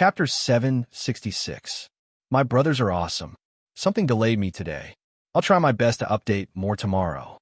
Chapter 766. My brothers are awesome. Something delayed me today. I'll try my best to update more tomorrow.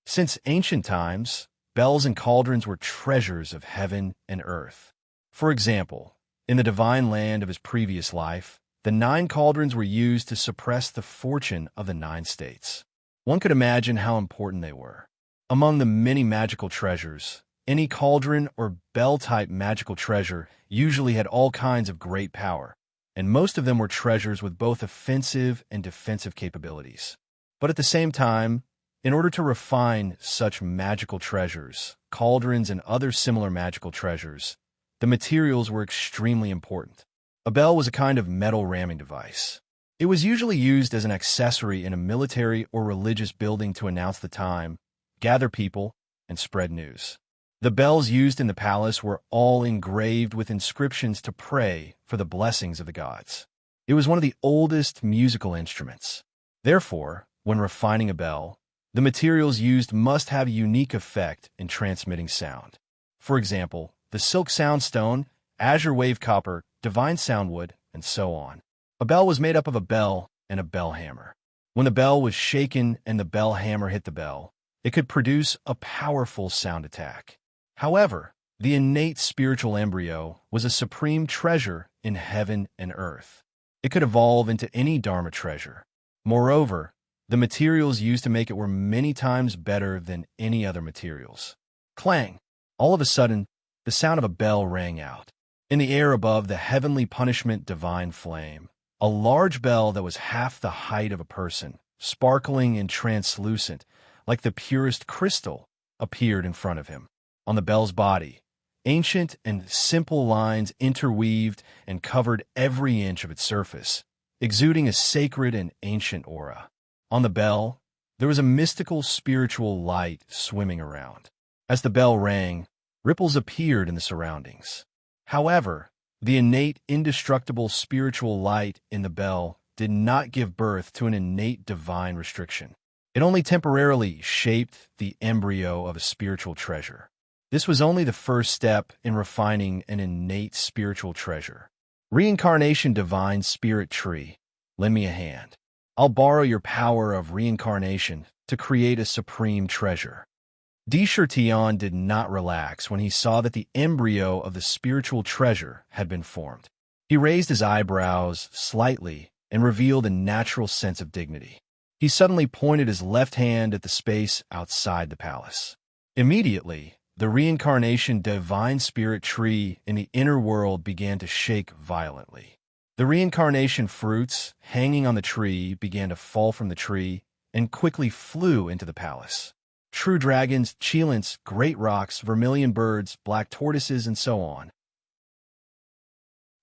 Since ancient times, bells and cauldrons were treasures of heaven and earth. For example, in the divine land of his previous life, the 9 cauldrons were used to suppress the fortune of the 9 states. One could imagine how important they were. Among the many magical treasures, any cauldron or bell-type magical treasure usually had all kinds of great power, and most of them were treasures with both offensive and defensive capabilities. But at the same time, in order to refine such magical treasures, cauldrons and other similar magical treasures, the materials were extremely important. A bell was a kind of metal ramming device. It was usually used as an accessory in a military or religious building to announce the time, gather people, and spread news. The bells used in the palace were all engraved with inscriptions to pray for the blessings of the gods. It was one of the oldest musical instruments. Therefore, when refining a bell, the materials used must have a unique effect in transmitting sound. For example, the silk soundstone, azure wave copper, divine soundwood, and so on. A bell was made up of a bell and a bell hammer. When the bell was shaken and the bell hammer hit the bell, it could produce a powerful sound attack. However, the innate spiritual embryo was a supreme treasure in heaven and earth. It could evolve into any Dharma treasure. Moreover, the materials used to make it were many times better than any other materials. Clang! All of a sudden, the sound of a bell rang out. In the air above the heavenly punishment divine flame, a large bell that was half the height of a person, sparkling and translucent, like the purest crystal, appeared in front of him. On the bell's body, ancient and simple lines interweaved and covered every inch of its surface, exuding a sacred and ancient aura. On the bell, there was a mystical spiritual light swimming around. As the bell rang, ripples appeared in the surroundings. However, the innate, indestructible spiritual light in the bell did not give birth to an innate divine restriction. It only temporarily shaped the embryo of a spiritual treasure. This was only the first step in refining an innate spiritual treasure. Reincarnation Divine Spirit Tree, lend me a hand. I'll borrow your power of reincarnation to create a supreme treasure. Tian did not relax when he saw that the embryo of the spiritual treasure had been formed. He raised his eyebrows slightly and revealed a natural sense of dignity. He suddenly pointed his left hand at the space outside the palace. Immediately, the reincarnation divine spirit tree in the inner world began to shake violently. The reincarnation fruits hanging on the tree began to fall from the tree and quickly flew into the palace. True dragons, cheilants, great rocks, vermilion birds, black tortoises, and so on.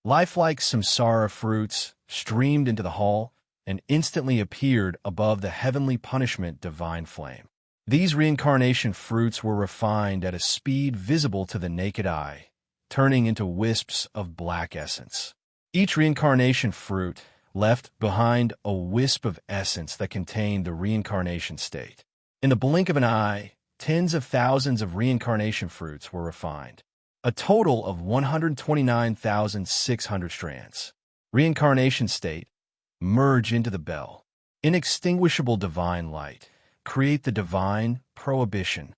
Lifelike samsara fruits streamed into the hall and instantly appeared above the heavenly punishment divine flame. These reincarnation fruits were refined at a speed visible to the naked eye, turning into wisps of black essence. Each reincarnation fruit left behind a wisp of essence that contained the reincarnation state. In the blink of an eye, tens of thousands of reincarnation fruits were refined. A total of 129,600 strands. Reincarnation state, merge into the bell. Inextinguishable divine light. Create the divine prohibition.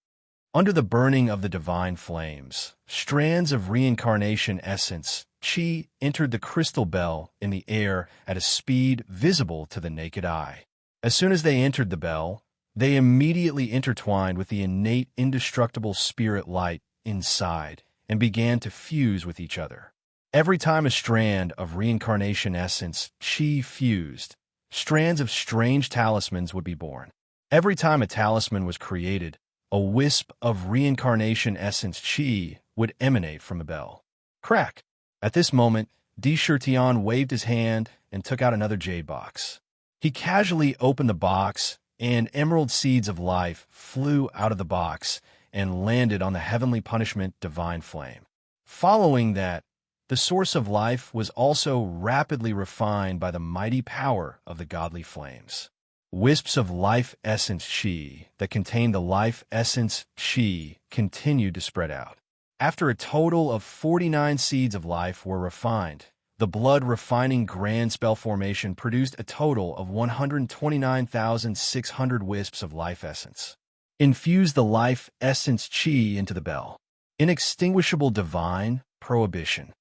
Under the burning of the divine flames, strands of reincarnation essence, chi, entered the crystal bell in the air at a speed visible to the naked eye. As soon as they entered the bell, they immediately intertwined with the innate indestructible spirit light inside and began to fuse with each other. Every time a strand of reincarnation essence, chi, fused, strands of strange talismans would be born. Every time a talisman was created, a wisp of reincarnation essence chi would emanate from the bell. Crack! At this moment, Tian waved his hand and took out another jade box. He casually opened the box, and emerald seeds of life flew out of the box and landed on the heavenly punishment divine flame. Following that, the source of life was also rapidly refined by the mighty power of the godly flames. Wisps of life essence chi that contained the life essence chi continued to spread out. After a total of 49 seeds of life were refined, The blood-refining grand spell formation produced a total of 129,600 wisps of life essence. Infuse the life essence chi into the bell. Inextinguishable divine prohibition.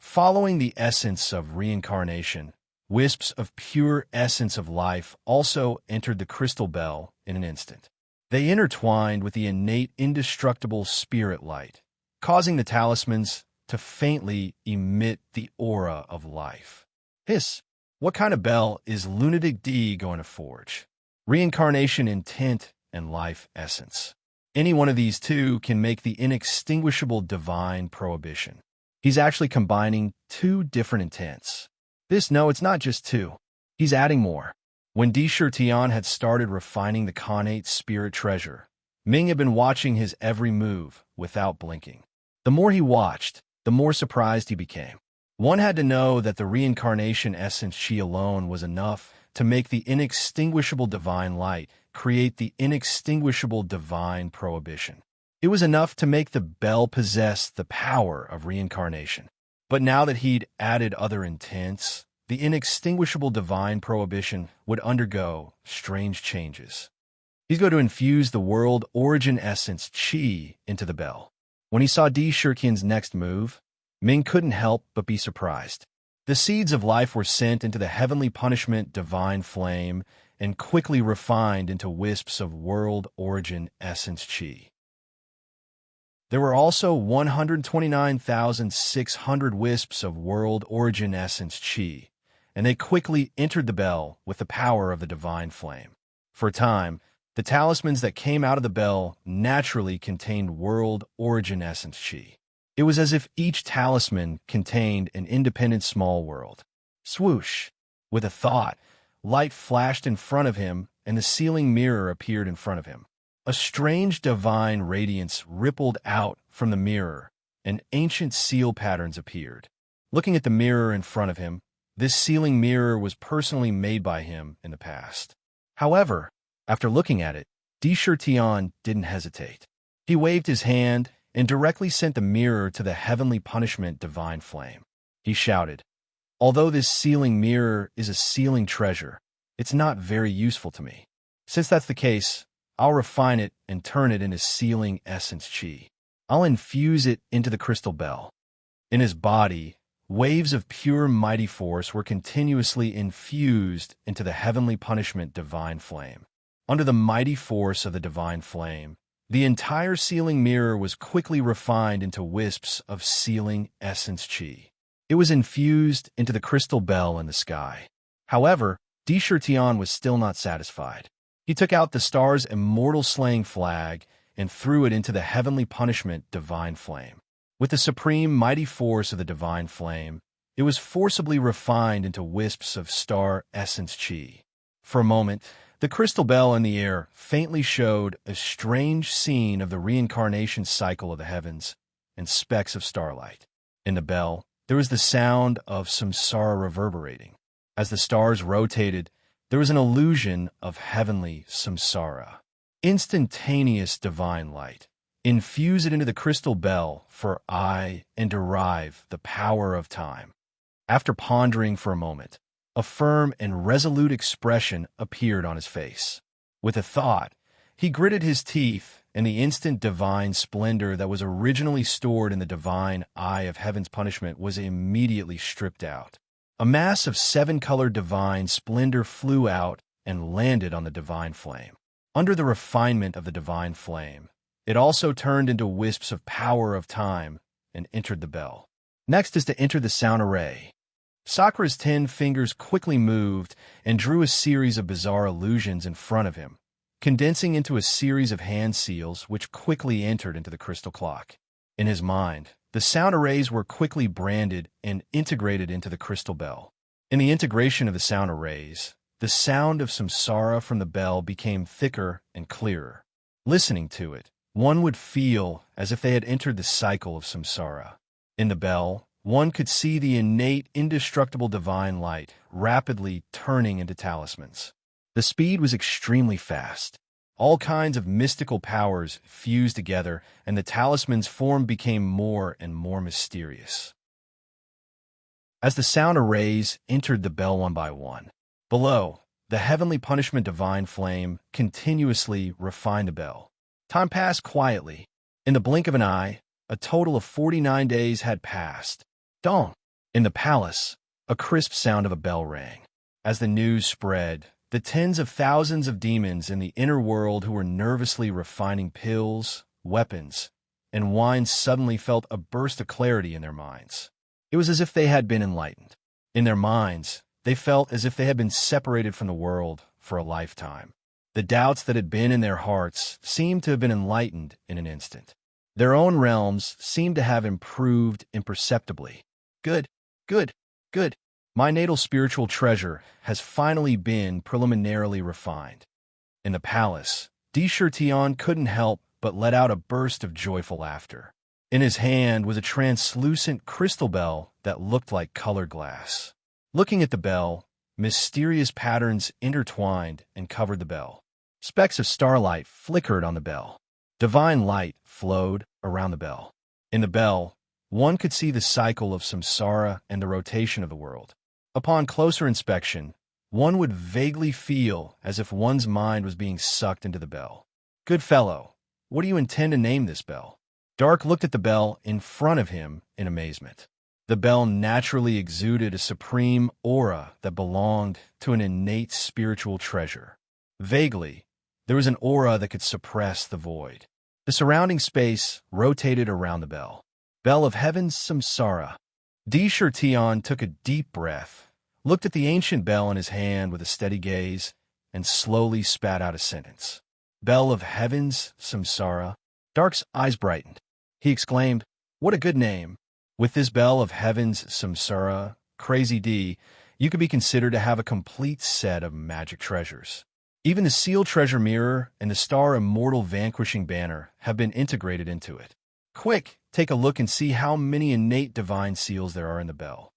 Following the essence of reincarnation, wisps of pure essence of life also entered the crystal bell in an instant. They intertwined with the innate indestructible spirit light, causing the talismans to faintly emit the aura of life. Hiss, what kind of bell is Lunatic D going to forge? Reincarnation intent and life essence. Any one of these two can make the inextinguishable divine prohibition. He's actually combining two different intents. No, it's not just two. He's adding more. When Di Tian had started refining the connate spirit treasure, Ming had been watching his every move without blinking. The more he watched, the more surprised he became. One had to know that the reincarnation essence chi alone was enough to make the inextinguishable divine light create the inextinguishable divine prohibition. It was enough to make the bell possess the power of reincarnation. But now that he'd added other intents, the inextinguishable divine prohibition would undergo strange changes. He's going to infuse the world origin essence chi into the bell. When he saw Di Tian's next move, Ming couldn't help but be surprised. The seeds of life were sent into the heavenly punishment divine flame and quickly refined into wisps of world origin essence chi. There were also 129,600 wisps of world origin essence chi, and they quickly entered the bell with the power of the divine flame. For a time, the talismans that came out of the bell naturally contained world origin essence chi. It was as if each talisman contained an independent small world. Swoosh! With a thought, light flashed in front of him, and the ceiling mirror appeared in front of him. A strange divine radiance rippled out from the mirror, and ancient seal patterns appeared. Looking at the mirror in front of him, this ceiling mirror was personally made by him in the past. However, after looking at it, Di Tian didn't hesitate. He waved his hand and directly sent the mirror to the heavenly punishment divine flame. He shouted, "Although this ceiling mirror is a ceiling treasure, it's not very useful to me. Since that's the case, I'll refine it and turn it into ceiling essence chi. I'll infuse it into the crystal bell." In his body, waves of pure mighty force were continuously infused into the heavenly punishment divine flame. Under the mighty force of the divine flame, the entire ceiling mirror was quickly refined into wisps of ceiling essence chi. It was infused into the crystal bell in the sky. However, Di Tian was still not satisfied. He took out the star's immortal slaying flag and threw it into the heavenly punishment divine flame. With the supreme mighty force of the divine flame, it was forcibly refined into wisps of star essence chi. For a moment, the crystal bell in the air faintly showed a strange scene of the reincarnation cycle of the heavens and specks of starlight. In the bell, there was the sound of samsara reverberating. As the stars rotated, there was an illusion of heavenly samsara. Instantaneous divine light. Infuse it into the crystal bell for I and derive the power of time. After pondering for a moment, a firm and resolute expression appeared on his face. With a thought, he gritted his teeth, and the instant divine splendor that was originally stored in the divine eye of heaven's punishment was immediately stripped out. A mass of seven-colored divine splendor flew out and landed on the divine flame. Under the refinement of the divine flame, it also turned into wisps of power of time and entered the bell. Next is to enter the sound array. Sakura's 10 fingers quickly moved and drew a series of bizarre illusions in front of him, condensing into a series of hand seals which quickly entered into the crystal clock. In his mind, the sound arrays were quickly branded and integrated into the crystal bell. In the integration of the sound arrays, the sound of samsara from the bell became thicker and clearer. Listening to it, one would feel as if they had entered the cycle of samsara. In the bell, one could see the innate, indestructible divine light rapidly turning into talismans. The speed was extremely fast. All kinds of mystical powers fused together, and the talisman's form became more and more mysterious. As the sound arrays entered the bell one by one. Below, the heavenly punishment divine flame continuously refined the bell. Time passed quietly. In the blink of an eye, a total of 49 days had passed. Dawn. In the palace, a crisp sound of a bell rang. As the news spread, the tens of thousands of demons in the inner world who were nervously refining pills, weapons, and wine suddenly felt a burst of clarity in their minds. It was as if they had been enlightened. In their minds, they felt as if they had been separated from the world for a lifetime. The doubts that had been in their hearts seemed to have been enlightened in an instant. Their own realms seemed to have improved imperceptibly. Good, good, good. My natal spiritual treasure has finally been preliminarily refined. In the palace, Tion couldn't help but let out a burst of joyful laughter. In his hand was a translucent crystal bell that looked like colored glass. Looking at the bell, mysterious patterns intertwined and covered the bell. Specks of starlight flickered on the bell. Divine light flowed around the bell. In the bell, one could see the cycle of samsara and the rotation of the world. Upon closer inspection, one would vaguely feel as if one's mind was being sucked into the bell. Good fellow, what do you intend to name this bell? Dark looked at the bell in front of him in amazement. The bell naturally exuded a supreme aura that belonged to an innate spiritual treasure. Vaguely, there was an aura that could suppress the void. The surrounding space rotated around the bell. Bell of Heaven's Samsara. Tion took a deep breath, looked at the ancient bell in his hand with a steady gaze, and slowly spat out a sentence. Bell of Heaven's Samsara. Dark's eyes brightened. He exclaimed, "What a good name! With this bell of Heaven's Samsara, Crazy D, you could be considered to have a complete set of magic treasures. Even the sealed treasure mirror and the star immortal vanquishing banner have been integrated into it. Quick, take a look and see how many innate divine seals there are in the bell."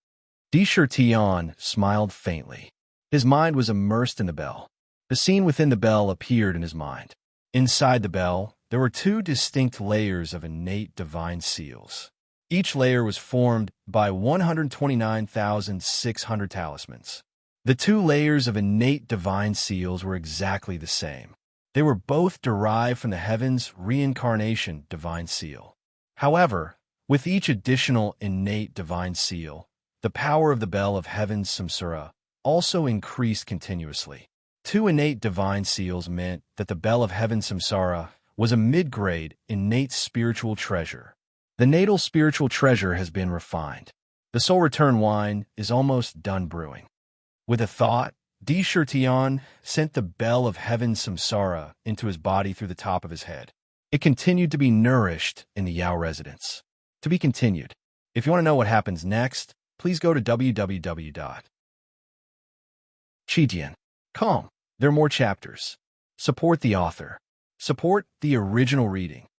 Tion smiled faintly. His mind was immersed in the bell. The scene within the bell appeared in his mind. Inside the bell, there were two distinct layers of innate divine seals. Each layer was formed by 129,600 talismans. The two layers of innate divine seals were exactly the same. They were both derived from the heaven's reincarnation divine seal. However, with each additional innate divine seal, the power of the bell of heaven's samsara also increased continuously. Two innate divine seals meant that the bell of heaven's samsara was a mid-grade innate spiritual treasure. The natal spiritual treasure has been refined. The soul return wine is almost done brewing. With a thought, Tion sent the bell of heaven's samsara into his body through the top of his head. It continued to be nourished in the Yao residence. To be continued. If you want to know what happens next, please go to www.chidian.com. There are more chapters. Support the author. Support the original reading.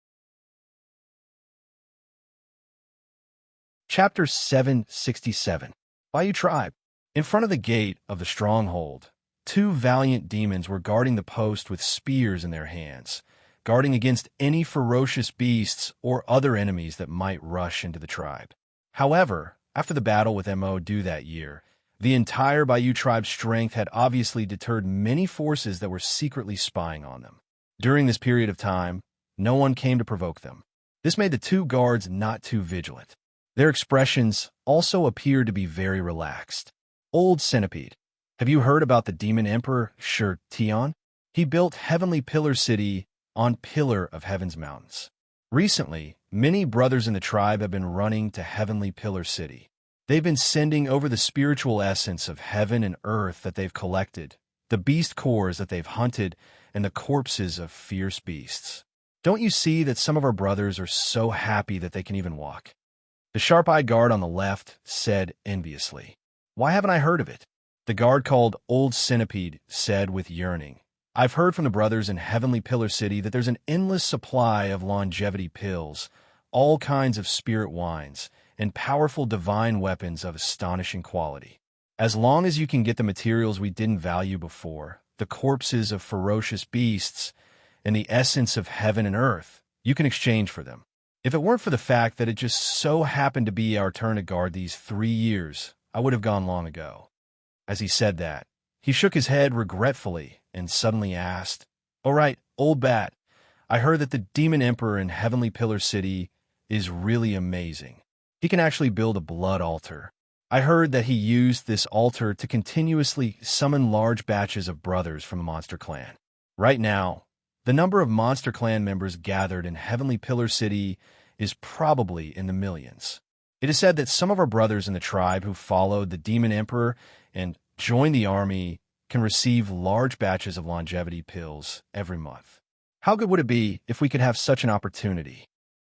Chapter 767. Bayou Tribe. In front of the gate of the stronghold, two valiant demons were guarding the post with spears in their hands, guarding against any ferocious beasts or other enemies that might rush into the tribe. However, after the battle with Mo that year, the entire Bayou tribe's strength had obviously deterred many forces that were secretly spying on them. During this period of time, no one came to provoke them. This made the two guards not too vigilant. Their expressions also appeared to be very relaxed. Old Centipede. Have you heard about the demon emperor, Tion? He built Heavenly Pillar City on Pillar of Heaven's Mountains. Recently, many brothers in the tribe have been running to Heavenly Pillar City. They've been sending over the spiritual essence of heaven and earth that they've collected, the beast cores that they've hunted, and the corpses of fierce beasts. Don't you see that some of our brothers are so happy that they can even walk? The sharp-eyed guard on the left said enviously, "Why haven't I heard of it?" The guard called Old Centipede said with yearning, "I've heard from the brothers in Heavenly Pillar City that there's an endless supply of longevity pills, all kinds of spirit wines, and powerful divine weapons of astonishing quality. As long as you can get the materials we didn't value before, the corpses of ferocious beasts, and the essence of heaven and earth, you can exchange for them. If it weren't for the fact that it just so happened to be our turn to guard these 3 years, I would have gone long ago." As he said that, he shook his head regretfully and suddenly asked, "All right, old bat, I heard that the Demon Emperor in Heavenly Pillar City is really amazing. He can actually build a blood altar. I heard that he used this altar to continuously summon large batches of brothers from the Monster Clan. Right now, the number of Monster Clan members gathered in Heavenly Pillar City is probably in the millions. It is said that some of our brothers in the tribe who followed the Demon Emperor and joined the army can receive large batches of longevity pills every month. How good would it be if we could have such an opportunity?"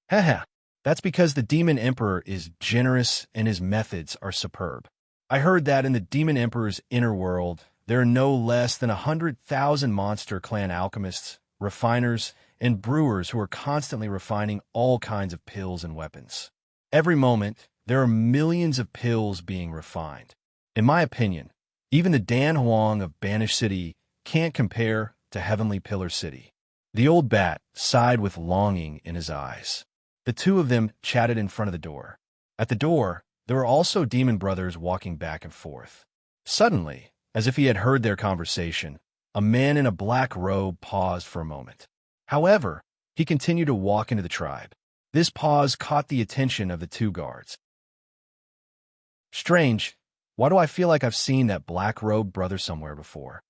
Haha, that's because the Demon Emperor is generous and his methods are superb. I heard that in the Demon Emperor's inner world, there are no less than 100,000 Monster Clan alchemists, refiners, and brewers who are constantly refining all kinds of pills and weapons. Every moment, there are millions of pills being refined. In my opinion, even the Dan Huang of Banished City can't compare to Heavenly Pillar City. The old bat sighed with longing in his eyes. The two of them chatted in front of the door. At the door, there were also demon brothers walking back and forth. Suddenly, as if he had heard their conversation, a man in a black robe paused for a moment. However, he continued to walk into the tribe. This pause caught the attention of the two guards. "Strange. Why do I feel like I've seen that black-robed brother somewhere before?"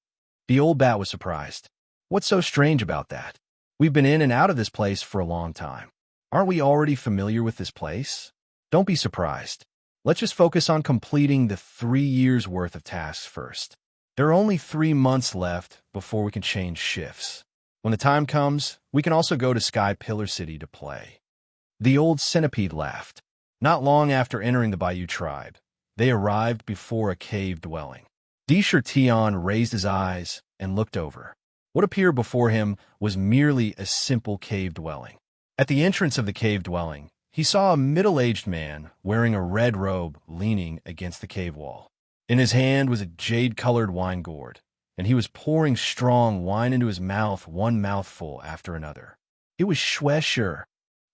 The old bat was surprised. "What's so strange about that? We've been in and out of this place for a long time. Aren't we already familiar with this place? Don't be surprised. Let's just focus on completing the 3 years' worth of tasks first. There are only 3 months left before we can change shifts. When the time comes, we can also go to Sky Pillar City to play." The old centipede laughed. Not long after entering the Bayou tribe, they arrived before a cave dwelling. Tion raised his eyes and looked over. What appeared before him was merely a simple cave dwelling. At the entrance of the cave dwelling, he saw a middle-aged man wearing a red robe leaning against the cave wall. In his hand was a jade-colored wine gourd, and he was pouring strong wine into his mouth, one mouthful after another. It was Shue Shi.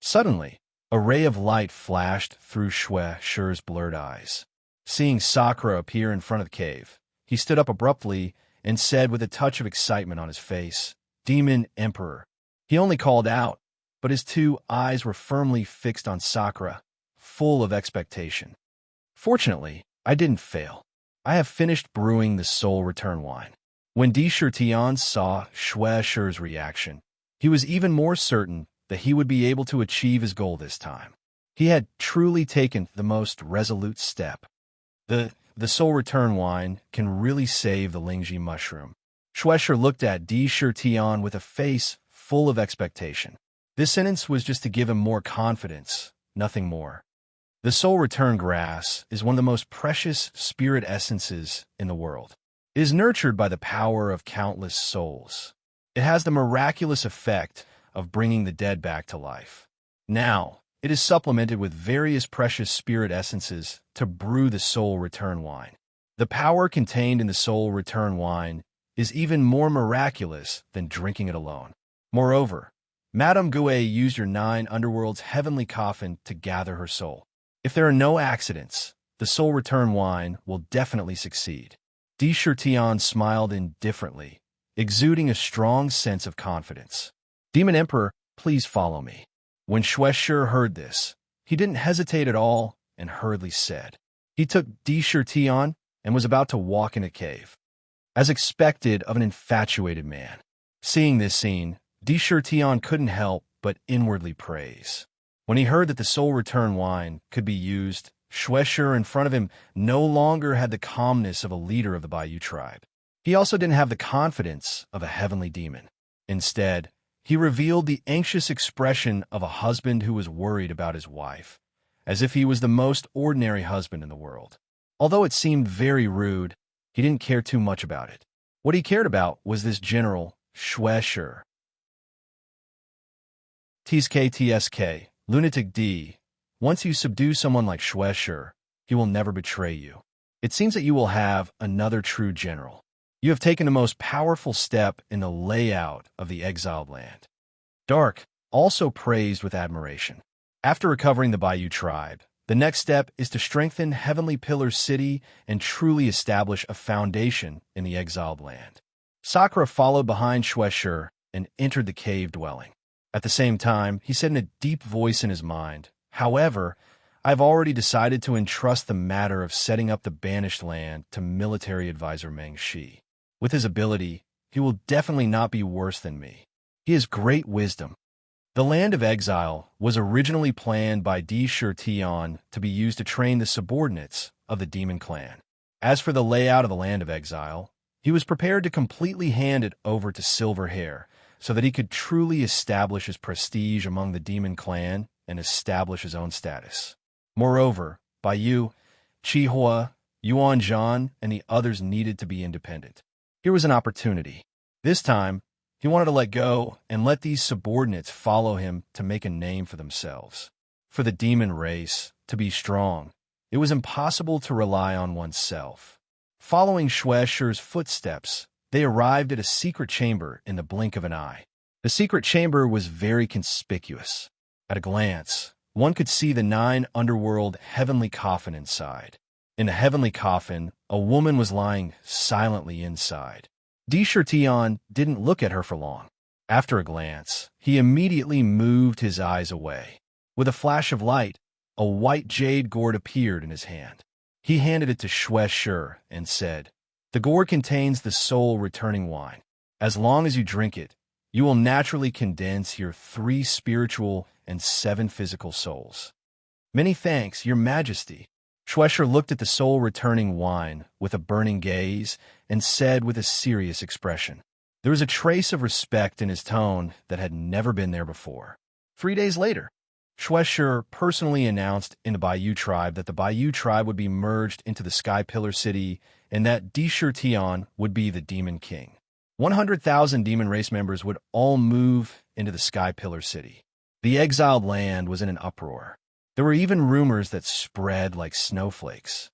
Suddenly, a ray of light flashed through Shue Shi's blurred eyes. Seeing Sakura appear in front of the cave, he stood up abruptly and said with a touch of excitement on his face, "Demon Emperor." He only called out, but his two eyes were firmly fixed on Sakura, full of expectation. "Fortunately, I didn't fail. I have finished brewing the Soul Return wine." When Tion saw Shue Shi's reaction, he was even more certain that he would be able to achieve his goal this time. He had truly taken the most resolute step. The Soul Return wine can really save the Lingji mushroom. Shue Shi looked at Tion with a face full of expectation. This sentence was just to give him more confidence, nothing more. The Soul Return grass is one of the most precious spirit essences in the world. It is nurtured by the power of countless souls. It has the miraculous effect of bringing the dead back to life. Now, it is supplemented with various precious spirit essences to brew the Soul Return wine. The power contained in the Soul Return wine is even more miraculous than drinking it alone. Moreover, Madame Gue used your 9 underworld's heavenly coffin to gather her soul. If there are no accidents, the Soul Return wine will definitely succeed. Tion smiled indifferently, exuding a strong sense of confidence. "Demon Emperor, please follow me." When Shue Shi heard this, he didn't hesitate at all and hurriedly said. He took Tion and was about to walk in a cave. As expected of an infatuated man. Seeing this scene, Tion couldn't help but inwardly praise. When he heard that the Soul Return wine could be used, Shue Shi in front of him no longer had the calmness of a leader of the Bayou tribe. He also didn't have the confidence of a heavenly demon. Instead, he revealed the anxious expression of a husband who was worried about his wife, as if he was the most ordinary husband in the world. Although it seemed very rude, he didn't care too much about it. What he cared about was this general, Shue Shi. TSK, Lunatic D. Once you subdue someone like Shue Shi, he will never betray you. It seems that you will have another true general. You have taken the most powerful step in the layout of the exiled land. Dark also praised with admiration. After recovering the Bayou tribe, The next step is to strengthen Heavenly Pillar City and truly establish a foundation in the exiled land. Sakura followed behind Shueisha and entered the cave dwelling. At the same time, he said in a deep voice in his mind, "However, I've already decided to entrust the matter of setting up the banished land to military advisor Meng Shi. With his ability, he will definitely not be worse than me. He has great wisdom." The land of exile was originally planned by Di Shirtion to be used to train the subordinates of the demon clan. As for the layout of the land of exile, he was prepared to completely hand it over to Silverhair so that he could truly establish his prestige among the demon clan and establish his own status. Moreover, Baiyu, Chihua, Yuanzhan, and the others needed to be independent. Here was an opportunity. This time, he wanted to let go and let these subordinates follow him to make a name for themselves. For the demon race to be strong, it was impossible to rely on oneself. Following Shueisha's footsteps, they arrived at a secret chamber in the blink of an eye. The secret chamber was very conspicuous. At a glance, one could see the 9 underworld heavenly coffin inside. In the heavenly coffin, a woman was lying silently inside. Di Shirtion didn't look at her for long. After a glance, he immediately moved his eyes away. With a flash of light, a white jade gourd appeared in his hand. He handed it to Shueisha and said, "The gourd contains the soul returning wine. As long as you drink it, you will naturally condense your 3 spiritual and 7 physical souls." "Many thanks, Your Majesty." Shueisha looked at the soul-returning wine with a burning gaze and said with a serious expression. There was a trace of respect in his tone that had never been there before. 3 days later, Shueisha personally announced in the Baiyu tribe that the Baiyu tribe would be merged into the Sky Pillar City and that Di Shirtion would be the Demon King. 100,000 demon race members would all move into the Sky Pillar City. The exiled land was in an uproar. There were even rumors that spread like snowflakes.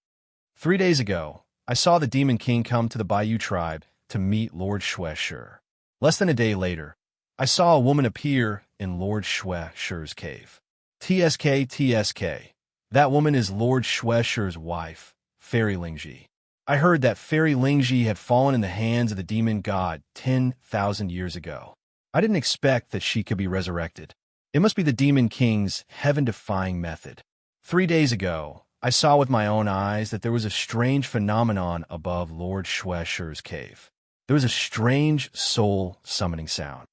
3 days ago, I saw the Demon King come to the Baiyu tribe to meet Lord Shueisha. Less than a day later, I saw a woman appear in Lord Shueisha's cave. TSK. That woman is Lord Shueisha's wife, Fairy Lingji. I heard that Fairy Lingji had fallen in the hands of the demon god 10,000 years ago. I didn't expect that she could be resurrected. It must be the Demon King's heaven-defying method. 3 days ago, I saw with my own eyes that there was a strange phenomenon above Lord Shueisha's cave. There was a strange soul-summoning sound.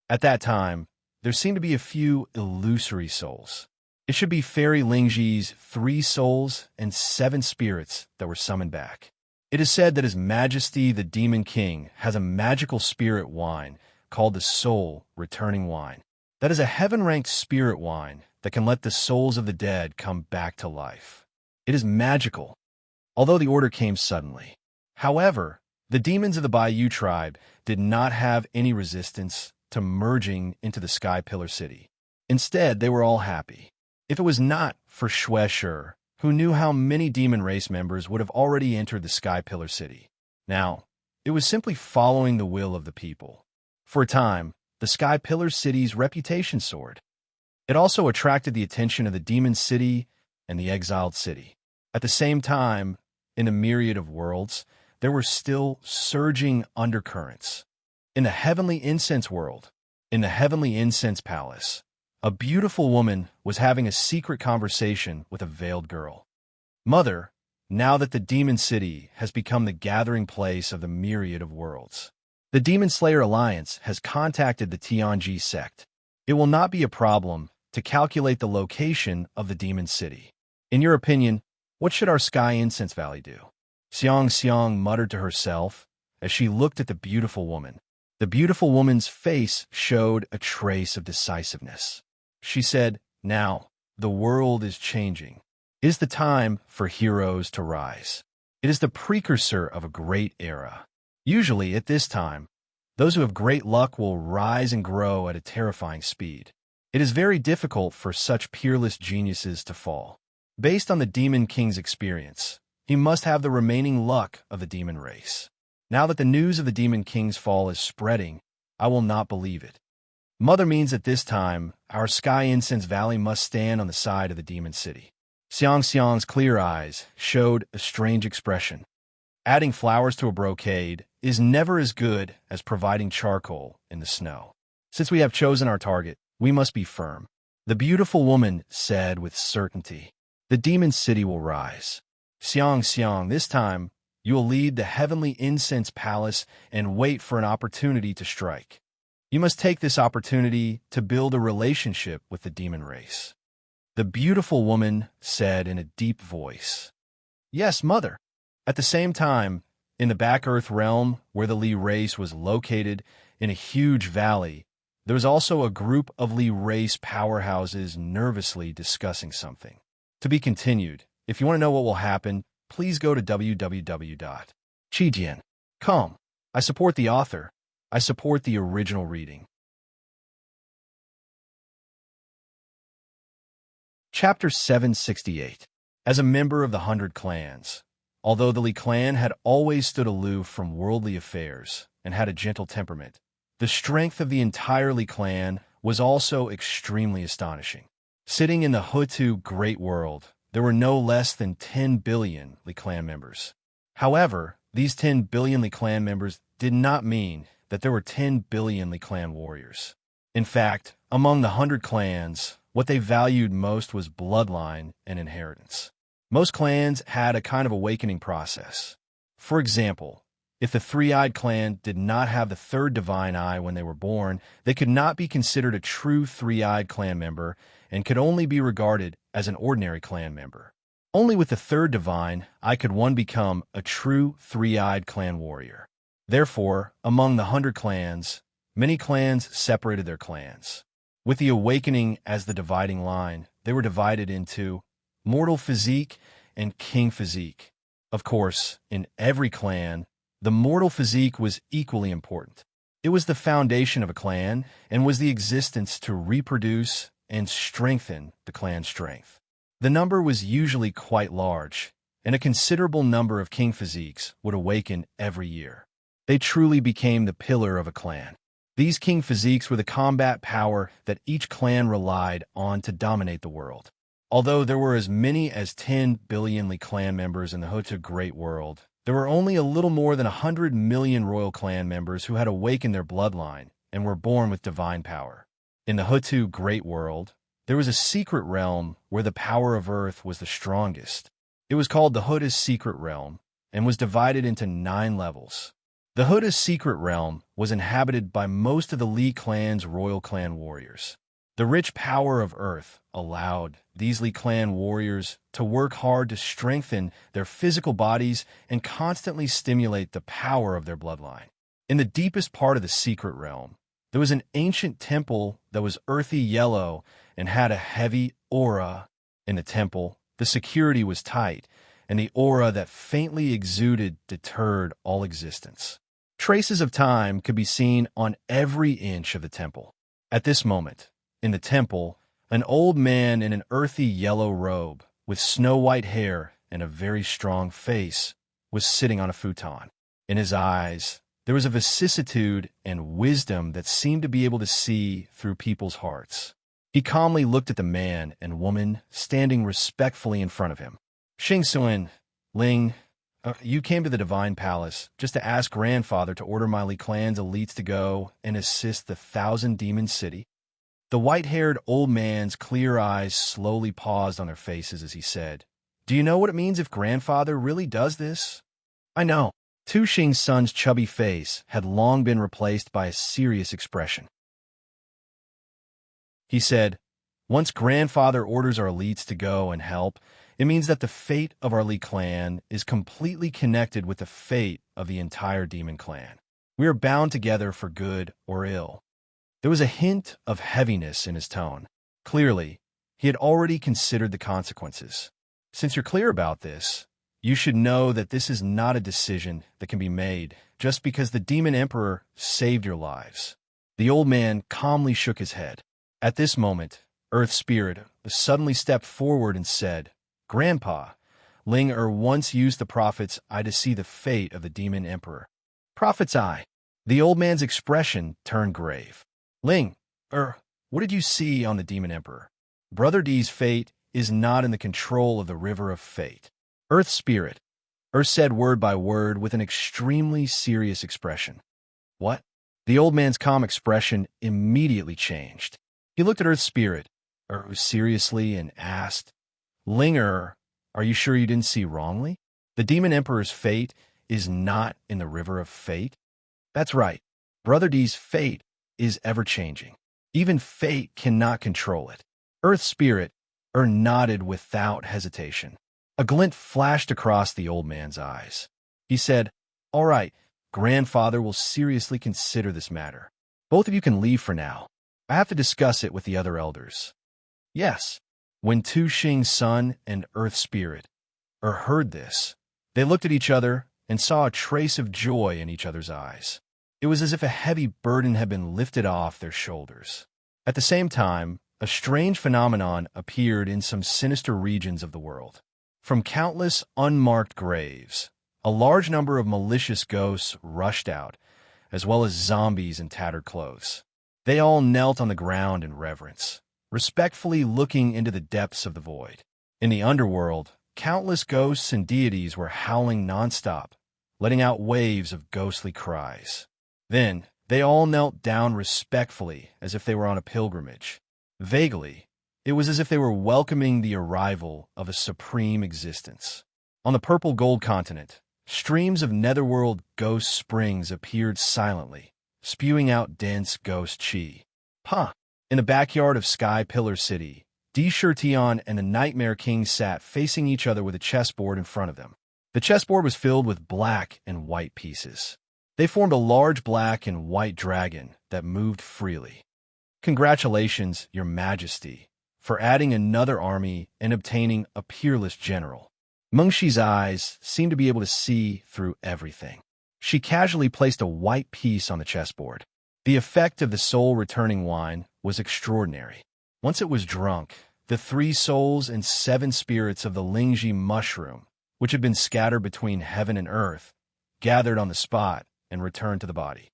At that time, there seemed to be a few illusory souls. It should be Fairy Lingji's 3 souls and 7 spirits that were summoned back. It is said that His Majesty the Demon King has a magical spirit wine called the Soul Returning Wine. That is a heaven-ranked spirit wine that can let the souls of the dead come back to life. It is magical, although the order came suddenly. However, the demons of the Baiyu tribe did not have any resistance to merging into the Sky Pillar City. Instead, they were all happy. If it was not for Shueisha, who knew how many demon race members would have already entered the Sky Pillar City. Now, it was simply following the will of the people. For a time, the Sky Pillar City's reputation soared. It also attracted the attention of the Demon City and the Exiled City. At the same time, in a myriad of worlds, there were still surging undercurrents. In the Heavenly Incense world, in the Heavenly Incense Palace, a beautiful woman was having a secret conversation with a veiled girl. "Mother, now that the Demon City has become the gathering place of the myriad of worlds, the Demon Slayer Alliance has contacted the Tianji sect. It will not be a problem to calculate the location of the Demon City. In your opinion, what should our Sky Incense Valley do?" Xiang muttered to herself as she looked at the beautiful woman. The beautiful woman's face showed a trace of decisiveness. She said, "Now, the world is changing. It is the time for heroes to rise. It is the precursor of a great era. Usually, at this time, those who have great luck will rise and grow at a terrifying speed. It is very difficult for such peerless geniuses to fall. Based on the Demon King's experience, he must have the remaining luck of the demon race. Now that the news of the Demon King's fall is spreading, I will not believe it. Mother means at this time, our sky incense valley must stand on the side of the demon city. Xiang Xiang's clear eyes showed a strange expression. Adding flowers to a brocade is never as good as providing charcoal in the snow. Since we have chosen our target, we must be firm. The beautiful woman said with certainty, the demon city will rise. Xiang Xiang, this time, you will lead the heavenly incense palace and wait for an opportunity to strike. You must take this opportunity to build a relationship with the demon race. The beautiful woman said in a deep voice, yes, mother. At the same time, in the back Earth realm where the Li race was located in a huge valley, there was also a group of Li race powerhouses nervously discussing something. To be continued. If you want to know what will happen, please go to www.chijian.com. I support the author. I support the original reading. Chapter 768. As a member of the 100 Clans, although the Li clan had always stood aloof from worldly affairs and had a gentle temperament, the strength of the entire Li clan was also extremely astonishing. Sitting in the Hutu Great World, there were no less than 10 billion Li clan members. However, these 10 billion Li clan members did not mean that there were 10 billion Li clan warriors. In fact, among the 100 clans, what they valued most was bloodline and inheritance. Most clans had a kind of awakening process. For example, if the three-eyed clan did not have the third divine eye when they were born, they could not be considered a true three-eyed clan member and could only be regarded as an ordinary clan member. Only with the third divine eye could one become a true three-eyed clan warrior. Therefore, among the 100 clans, many clans separated their clans. With the awakening as the dividing line, they were divided into mortal physique and king physique. Of course, in every clan, the mortal physique was equally important. It was the foundation of a clan and was the existence to reproduce and strengthen the clan's strength. The number was usually quite large, and a considerable number of king physiques would awaken every year. They truly became the pillar of a clan. These king physiques were the combat power that each clan relied on to dominate the world. Although there were as many as 10 billion Li clan members in the Hutu Great World, there were only a little more than 100 million royal clan members who had awakened their bloodline and were born with divine power. In the Hutu Great World, there was a secret realm where the power of Earth was the strongest. It was called the Hutu's Secret Realm and was divided into 9 levels. The Hutu's Secret Realm was inhabited by most of the Li clan's royal clan warriors. The rich power of Earth allowed these Li clan warriors to work hard to strengthen their physical bodies and constantly stimulate the power of their bloodline. In the deepest part of the Secret Realm, there was an ancient temple that was earthy yellow and had a heavy aura. In the temple, the security was tight, and the aura that faintly exuded deterred all existence. Traces of time could be seen on every inch of the temple. At this moment, in the temple, an old man in an earthy yellow robe, with snow-white hair and a very strong face, was sitting on a futon. In his eyes, there was a vicissitude and wisdom that seemed to be able to see through people's hearts. He calmly looked at the man and woman standing respectfully in front of him. Xingxuan, Ling, you came to the Divine Palace just to ask Grandfather to order my Li clan's elites to go and assist the 1,000 Demon City. The white-haired old man's clear eyes slowly paused on their faces as he said, "Do you know what it means if Grandfather really does this?" "I know." Tu Xing's son's chubby face had long been replaced by a serious expression. He said, "Once Grandfather orders our elites to go and help, it means that the fate of our Li clan is completely connected with the fate of the entire demon clan. We are bound together for good or ill." There was a hint of heaviness in his tone. Clearly, he had already considered the consequences. Since you're clear about this, you should know that this is not a decision that can be made just because the Demon Emperor saved your lives. The old man calmly shook his head. At this moment, Earth Spirit suddenly stepped forward and said, "Grandpa, Ling once used the prophet's eye to see the fate of the Demon Emperor." Prophet's eye. The old man's expression turned grave. Ling, What did you see on the Demon Emperor? Brother D's fate is not in the control of the River of Fate. Earth Spirit. Earth said word by word with an extremely serious expression. What? The old man's calm expression immediately changed. He looked at Earth Spirit, seriously, and asked, Linger, are you sure you didn't see wrongly? The Demon Emperor's fate is not in the River of Fate? That's right. Brother D's fate is ever-changing. Even fate cannot control it. Earth Spirit, nodded without hesitation. A glint flashed across the old man's eyes. He said, All right, Grandfather will seriously consider this matter. Both of you can leave for now. I have to discuss it with the other elders. Yes. When Tu Xing's son and Earth Spirit heard this, they looked at each other and saw a trace of joy in each other's eyes. It was as if a heavy burden had been lifted off their shoulders. At the same time, a strange phenomenon appeared in some sinister regions of the world. From countless unmarked graves, a large number of malicious ghosts rushed out, as well as zombies in tattered clothes. They all knelt on the ground in reverence, respectfully looking into the depths of the void. In the underworld, countless ghosts and deities were howling nonstop, letting out waves of ghostly cries. Then, they all knelt down respectfully as if they were on a pilgrimage. Vaguely, it was as if they were welcoming the arrival of a supreme existence. On the purple gold continent, streams of netherworld ghost springs appeared silently, spewing out dense ghost chi. In the backyard of Sky Pillar City, D. Shurtion and the Nightmare King sat facing each other with a chessboard in front of them. The chessboard was filled with black and white pieces. They formed a large black and white dragon that moved freely. Congratulations, Your Majesty, for adding another army and obtaining a peerless general. Mengxi's eyes seemed to be able to see through everything. She casually placed a white piece on the chessboard. The effect of the soul-returning wine was extraordinary. Once it was drunk, the 3 souls and 7 spirits of the Lingji mushroom, which had been scattered between heaven and earth, gathered on the spot and returned to the body.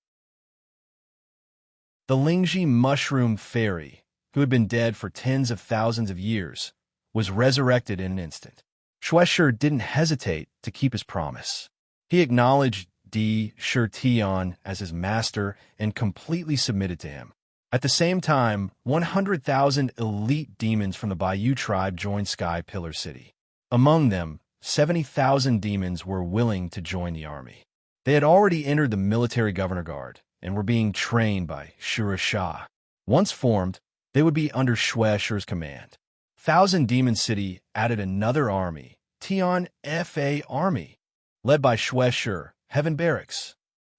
The Lingji mushroom fairy, who had been dead for tens of thousands of years, was resurrected in an instant. Shueshi didn't hesitate to keep his promise. He acknowledged D. Shurtion as his master and completely submitted to him. At the same time, 100,000 elite demons from the Bayou tribe joined Sky Pillar City. Among them, 70,000 demons were willing to join the army. They had already entered the military governor guard and were being trained by Shurasha. Once formed, they would be under Shueshi's command. Thousand Demon City added another army, Tian Fa Army, led by Shueshi, Heaven Barracks.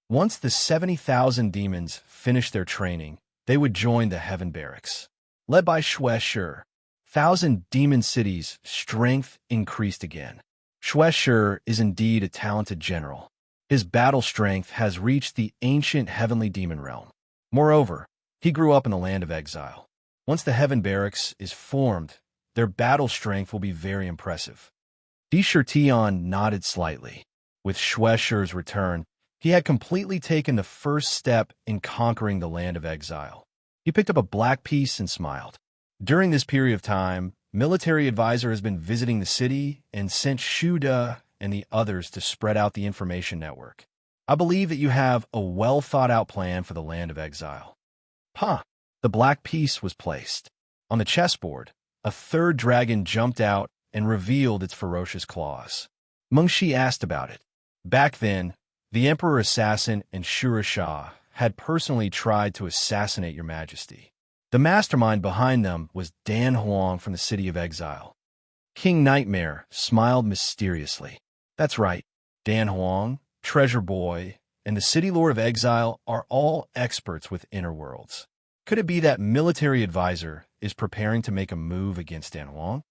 Once the 70,000 demons finished their training, they would join the Heaven Barracks. Led by Shueshi, 1,000 Demon City's strength increased again. Shueshi is indeed a talented general. His battle strength has reached the ancient heavenly demon realm. Moreover, he grew up in the land of exile. Once the Heaven Barracks is formed, their battle strength will be very impressive. D. Shurtion nodded slightly. With Shueshi's return, he had completely taken the first step in conquering the land of exile. He picked up a black piece and smiled. During this period of time, military advisor has been visiting the city and sent Shuda and the others to spread out the information network. I believe that you have a well-thought-out plan for the land of exile. The black piece was placed. On the chessboard, a third dragon jumped out and revealed its ferocious claws. Mengxi asked about it. Back then, the Emperor Assassin and Shurasha had personally tried to assassinate Your Majesty. The mastermind behind them was Dan Huang from the City of Exile. King Nightmare smiled mysteriously. That's right, Dan Huang, Treasure Boy, and the City Lord of Exile are all experts with inner worlds. Could it be that military advisor is preparing to make a move against Dan Huang?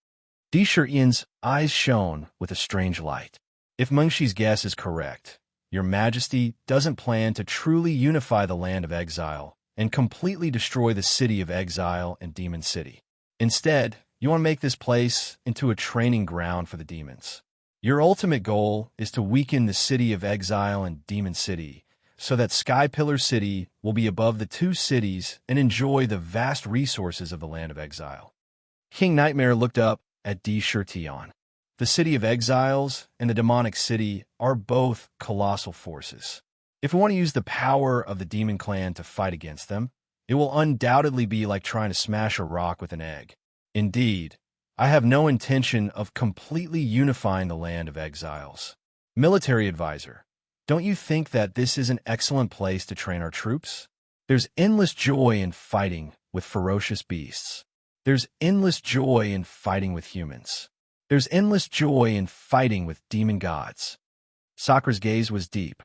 D. Shurion's eyes shone with a strange light. If Mengxi's guess is correct, Your Majesty doesn't plan to truly unify the land of exile and completely destroy the City of Exile and Demon City. Instead, you want to make this place into a training ground for the demons. Your ultimate goal is to weaken the City of Exile and Demon City so that Sky Pillar City will be above the two cities and enjoy the vast resources of the land of exile. King Nightmare looked up at Tion. The city of exiles and the demonic city are both colossal forces. If we want to use the power of the demon clan to fight against them, it will undoubtedly be like trying to smash a rock with an egg. Indeed, I have no intention of completely unifying the land of exiles. Military advisor, don't you think that this is an excellent place to train our troops? There's endless joy in fighting with ferocious beasts. There's endless joy in fighting with humans. There's endless joy in fighting with demon gods. Sakra's gaze was deep.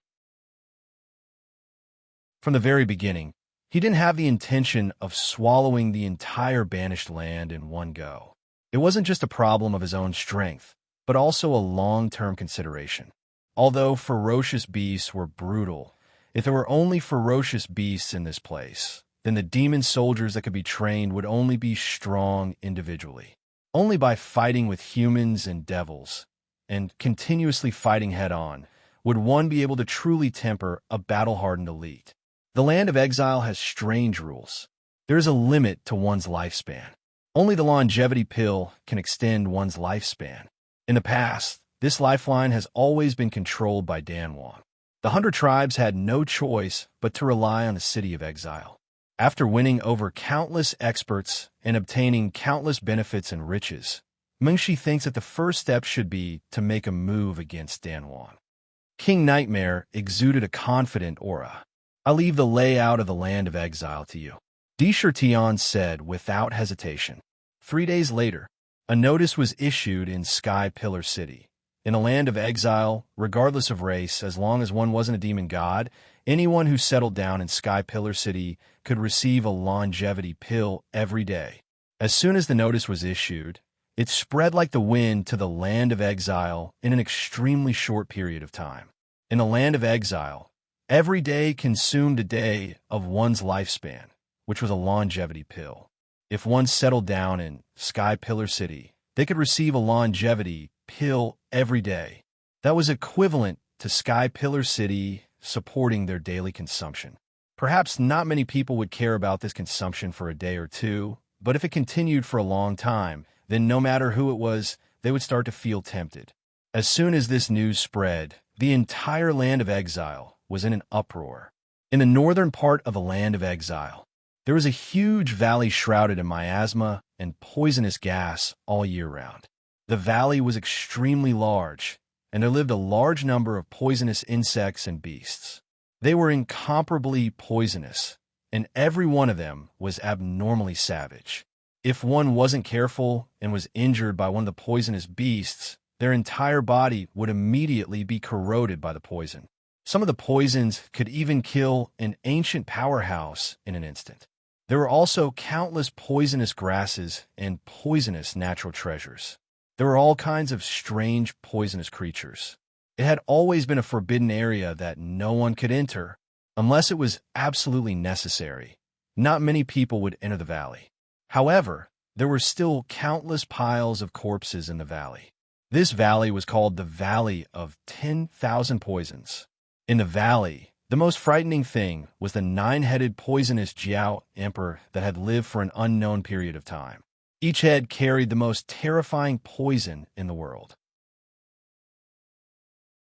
From the very beginning, he didn't have the intention of swallowing the entire banished land in one go. It wasn't just a problem of his own strength, but also a long-term consideration. Although ferocious beasts were brutal, if there were only ferocious beasts in this place, then the demon soldiers that could be trained would only be strong individually. Only by fighting with humans and devils, and continuously fighting head-on, would one be able to truly temper a battle-hardened elite. The land of exile has strange rules. There is a limit to one's lifespan. Only the longevity pill can extend one's lifespan. In the past, this lifeline has always been controlled by Danwon. The 100 tribes had no choice but to rely on the city of exile. After winning over countless experts and obtaining countless benefits and riches, Mengshi thinks that the first step should be to make a move against Danwon. King Nightmare exuded a confident aura. I leave the layout of the land of exile to you, Tion said without hesitation. 3 days later, a notice was issued in Sky Pillar City. In a land of exile, regardless of race, as long as one wasn't a demon god, anyone who settled down in Sky Pillar City could receive a longevity pill every day. As soon as the notice was issued, it spread like the wind to the land of exile in an extremely short period of time. In the land of exile, every day consumed a day of one's lifespan, which was a longevity pill. If one settled down in Sky Pillar City, they could receive a longevity pill every day. That was equivalent to Sky Pillar City supporting their daily consumption. Perhaps not many people would care about this consumption for a day or two, but if it continued for a long time, then no matter who it was, they would start to feel tempted. As soon as this news spread, the entire land of exile was in an uproar. In the northern part of the land of exile, there was a huge valley shrouded in miasma and poisonous gas all year round. The valley was extremely large, and there lived a large number of poisonous insects and beasts. They were incomparably poisonous, and every one of them was abnormally savage. If one wasn't careful and was injured by one of the poisonous beasts, their entire body would immediately be corroded by the poison. Some of the poisons could even kill an ancient powerhouse in an instant. There were also countless poisonous grasses and poisonous natural treasures. There were all kinds of strange poisonous creatures. It had always been a forbidden area that no one could enter unless it was absolutely necessary. Not many people would enter the valley. However, there were still countless piles of corpses in the valley. This valley was called the Valley of 10,000 Poisons. In the valley, the most frightening thing was the 9-headed poisonous Jiao Emperor that had lived for an unknown period of time. Each head carried the most terrifying poison in the world.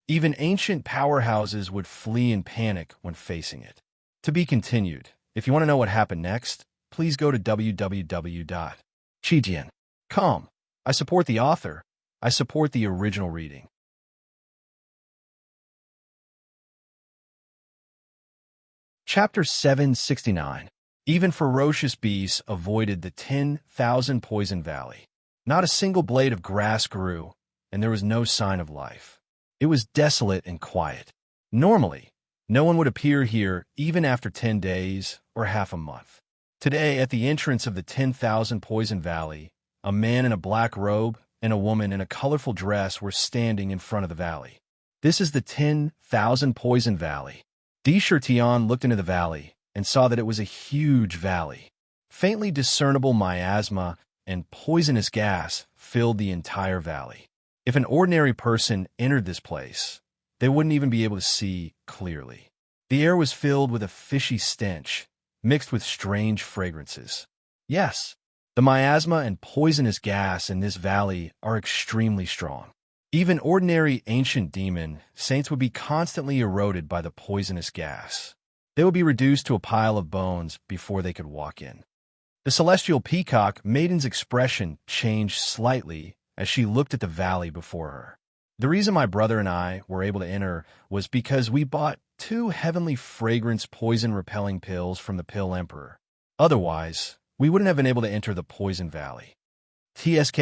Even ancient powerhouses would flee in panic when facing it. To be continued. If you want to know what happened next, please go to www.chijian.com. I support the author. I support the original reading. Chapter 769. Even ferocious beasts avoided the 10,000 Poison Valley. Not a single blade of grass grew, and there was no sign of life. It was desolate and quiet. Normally, no one would appear here even after 10 days or half a month. Today, at the entrance of the 10,000 Poison Valley, a man in a black robe and a woman in a colorful dress were standing in front of the valley. This is the 10,000 Poison Valley. Tion looked into the valley and saw that it was a huge valley. Faintly discernible miasma and poisonous gas filled the entire valley. If an ordinary person entered this place, they wouldn't even be able to see clearly. The air was filled with a fishy stench, mixed with strange fragrances. Yes, the miasma and poisonous gas in this valley are extremely strong. Even ordinary ancient demon saints would be constantly eroded by the poisonous gas. They would be reduced to a pile of bones before they could walk in. The celestial peacock maiden's expression changed slightly as she looked at the valley before her. The reason my brother and I were able to enter was because we bought 2 heavenly fragrance poison-repelling pills from the Pill Emperor. Otherwise, we wouldn't have been able to enter the Poison Valley. TSK,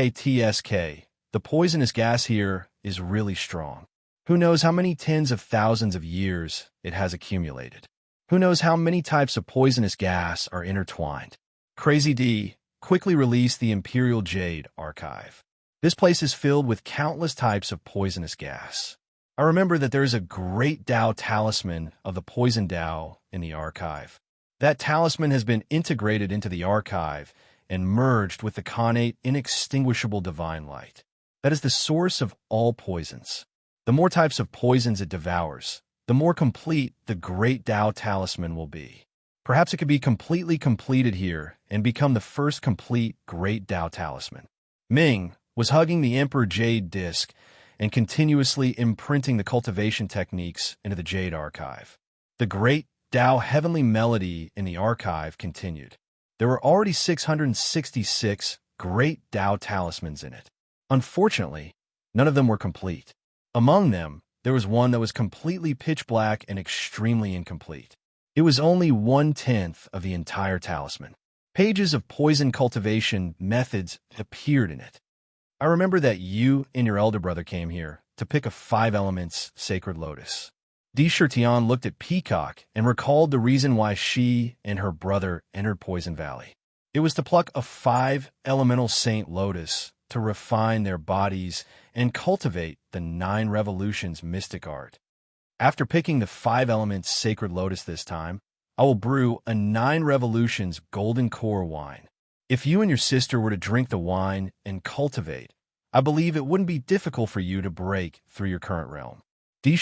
the poisonous gas here is really strong. Who knows how many tens of thousands of years it has accumulated? Who knows how many types of poisonous gas are intertwined? Crazy D quickly released the Imperial Jade archive. This place is filled with countless types of poisonous gas. I remember that there is a great Tao talisman of the Poison Tao in the archive. That talisman has been integrated into the archive and merged with the connate inextinguishable divine light. That is the source of all poisons. The more types of poisons it devours, the more complete the great Tao talisman will be. Perhaps it could be completely completed here and become the first complete great Tao talisman. Ming was hugging the Emperor Jade disc and continuously imprinting the cultivation techniques into the Jade archive. The great Tao heavenly melody in the archive continued. There were already 666 great Tao talismans in it. Unfortunately, none of them were complete. Among them, there was one that was completely pitch black and extremely incomplete. It was only 1/10 of the entire talisman. Pages of poison cultivation methods appeared in it. I remember that you and your elder brother came here to pick a 5 elements sacred lotus. Di looked at Peacock and recalled the reason why she and her brother entered Poison Valley. It was to pluck a 5 elemental saint lotus to refine their bodies and cultivate the 9 revolutions mystic art. After picking the 5 elements sacred lotus this time, I will brew a 9 revolutions golden core wine. If you and your sister were to drink the wine and cultivate, I believe it wouldn't be difficult for you to break through your current realm. Di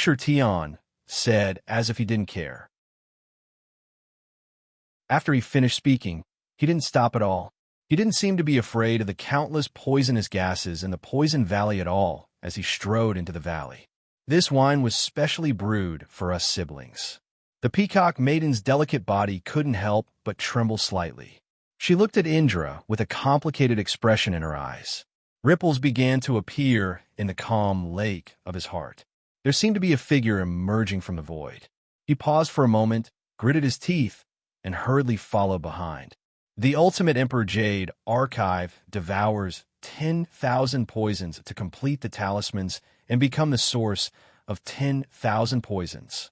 said as if he didn't care. After he finished speaking, he didn't stop at all. He didn't seem to be afraid of the countless poisonous gases in the Poison Valley at all as he strode into the valley. This wine was specially brewed for us siblings. The peacock maiden's delicate body couldn't help but tremble slightly. She looked at Indra with a complicated expression in her eyes. Ripples began to appear in the calm lake of his heart. There seemed to be a figure emerging from the void. He paused for a moment, gritted his teeth, and hurriedly followed behind. The Ultimate Emperor Jade archive devours 10,000 poisons to complete the talismans and become the source of 10,000 poisons.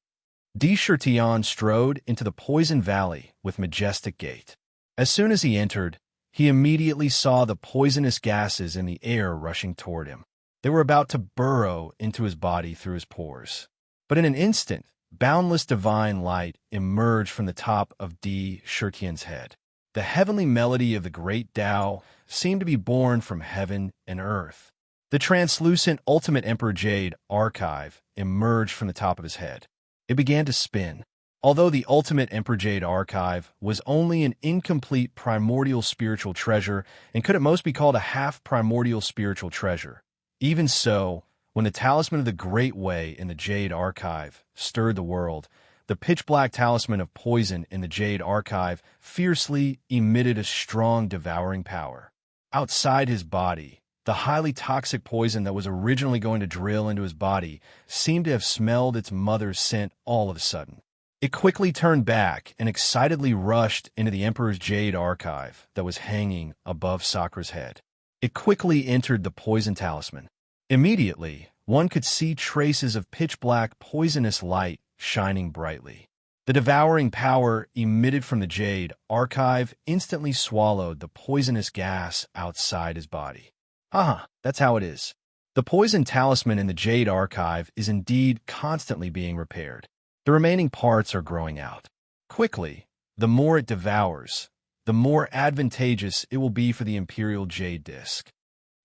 Di strode into the Poison Valley with majestic gait. As soon as he entered, he immediately saw the poisonous gases in the air rushing toward him. They were about to burrow into his body through his pores. But in an instant, boundless divine light emerged from the top of Di Shirtian's head. The heavenly melody of the great Tao seemed to be born from heaven and earth. The translucent Ultimate Emperor Jade archive emerged from the top of his head. It began to spin. Although the Ultimate Emperor Jade archive was only an incomplete primordial spiritual treasure and could at most be called a half-primordial spiritual treasure, even so, when the talisman of the Great Way in the Jade archive stirred the world, the pitch-black talisman of poison in the Jade archive fiercely emitted a strong devouring power. Outside his body, the highly toxic poison that was originally going to drill into his body seemed to have smelled its mother's scent all of a sudden. It quickly turned back and excitedly rushed into the Emperor's Jade archive that was hanging above Sakra's head. It quickly entered the poison talisman. Immediately, one could see traces of pitch-black poisonous light shining brightly. The devouring power emitted from the Jade archive instantly swallowed the poisonous gas outside his body. That's how it is. The poison talisman in the Jade archive is indeed constantly being repaired. The remaining parts are growing out. Quickly, the more it devours, the more advantageous it will be for the Imperial Jade Disc.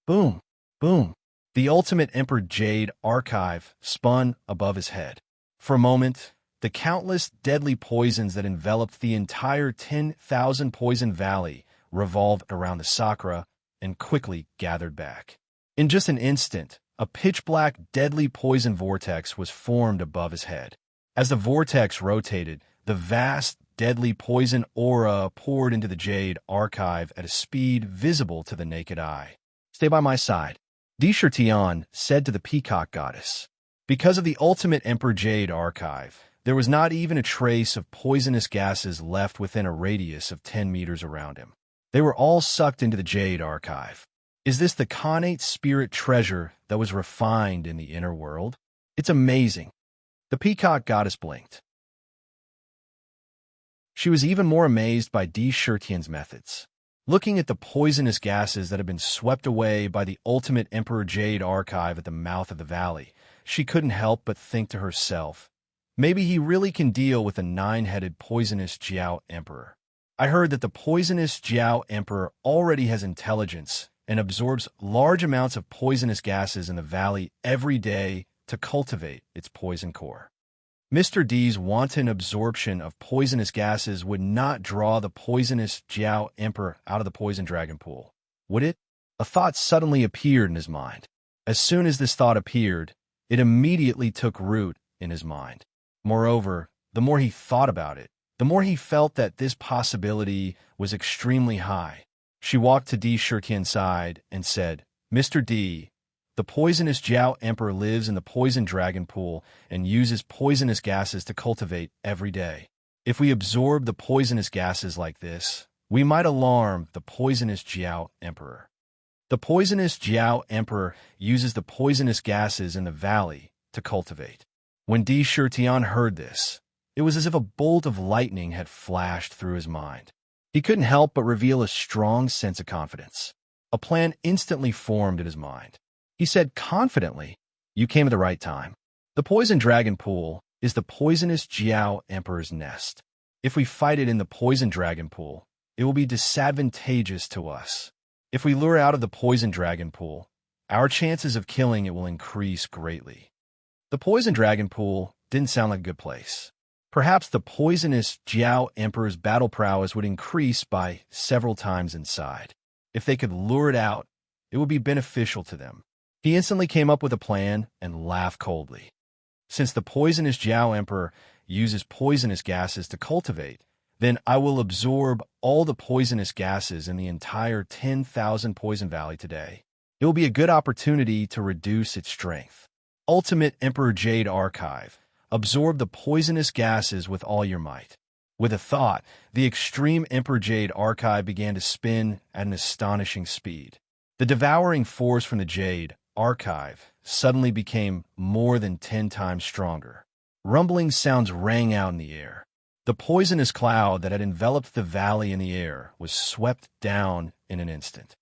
Boom, boom. The Ultimate Emperor Jade archive spun above his head. For a moment, The countless deadly poisons that enveloped the entire 10,000 poison valley revolved around the Sakura and quickly gathered back. In just an instant, a pitch-black deadly poison vortex was formed above his head. As the vortex rotated, the vast deadly poison aura poured into the Jade Archive at a speed visible to the naked eye. "Stay by my side," Di said to the Peacock Goddess. Because of the ultimate Emperor Jade Archive, there was not even a trace of poisonous gases left within a radius of 10 meters around him. They were all sucked into the Jade Archive. Is this the connate spirit treasure that was refined in the inner world? It's amazing. The Peacock Goddess blinked. She was even more amazed by Di methods. Looking at the poisonous gases that had been swept away by the ultimate Emperor Jade Archive at the mouth of the valley, she couldn't help but think to herself, maybe he really can deal with the 9-headed poisonous Jiao Emperor. I heard that the poisonous Jiao Emperor already has intelligence and absorbs large amounts of poisonous gases in the valley every day to cultivate its poison core. Mr. D's wanton absorption of poisonous gases would not draw the poisonous Jiao Emperor out of the poison dragon pool, would it? A thought suddenly appeared in his mind. As soon as this thought appeared, it immediately took root in his mind. Moreover, the more he thought about it, the more he felt that this possibility was extremely high. She walked to Di side and said, "Mr. D, the poisonous Jiao Emperor lives in the poison dragon pool and uses poisonous gases to cultivate every day. If we absorb the poisonous gases like this, we might alarm the poisonous Jiao Emperor. The poisonous Jiao Emperor uses the poisonous gases in the valley to cultivate." When Di heard this, it was as if a bolt of lightning had flashed through his mind. He couldn't help but reveal a strong sense of confidence. A plan instantly formed in his mind. He said confidently, "You came at the right time. The poison dragon pool is the poisonous Jiao Emperor's nest. If we fight it in the poison dragon pool, it will be disadvantageous to us. If we lure out of the poison dragon pool, our chances of killing it will increase greatly." The poison dragon pool didn't sound like a good place. Perhaps the poisonous Jiao Emperor's battle prowess would increase by several times inside. If they could lure it out, it would be beneficial to them. He instantly came up with a plan and laughed coldly. Since the poisonous Jiao Emperor uses poisonous gases to cultivate, then I will absorb all the poisonous gases in the entire 10,000 Poison Valley today. It will be a good opportunity to reduce its strength. Ultimate Emperor Jade Archive. Absorb the poisonous gases with all your might. With a thought, the extreme Emperor Jade Archive began to spin at an astonishing speed. The devouring force from the Jade Archive suddenly became more than 10 times stronger. Rumbling sounds rang out in the air. The poisonous cloud that had enveloped the valley in the air was swept down in an instant.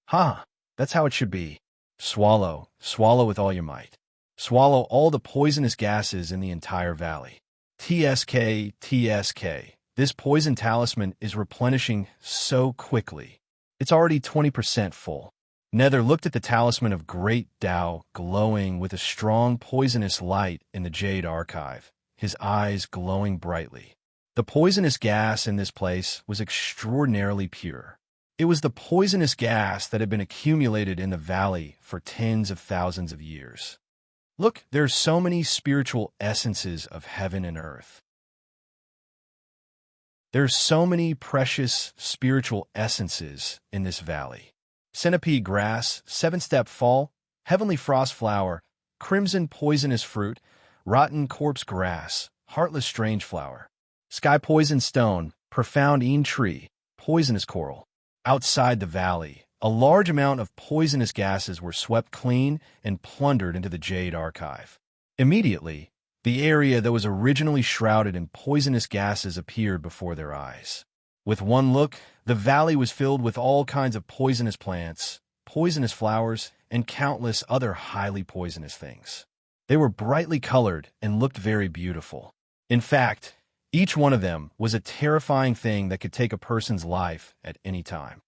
"Ha! That's how it should be. Swallow, swallow with all your might. Swallow all the poisonous gases in the entire valley. TSK, TSK. This poison talisman is replenishing so quickly. It's already 20% full." Nether looked at the talisman of Great Tao glowing with a strong poisonous light in the Jade Archive, his eyes glowing brightly. The poisonous gas in this place was extraordinarily pure. It was the poisonous gas that had been accumulated in the valley for tens of thousands of years. Look, there are so many spiritual essences of heaven and earth. There are so many precious spiritual essences in this valley. Centipede grass, 7-step fall, heavenly frost flower, crimson poisonous fruit, rotten corpse grass, heartless strange flower, sky poison stone, profound een tree, poisonous coral. Outside the valley, a large amount of poisonous gases were swept clean and plundered into the Jade Archive. Immediately, the area that was originally shrouded in poisonous gases appeared before their eyes. With one look, the valley was filled with all kinds of poisonous plants, poisonous flowers, and countless other highly poisonous things. They were brightly colored and looked very beautiful. In fact, each one of them was a terrifying thing that could take a person's life at any time.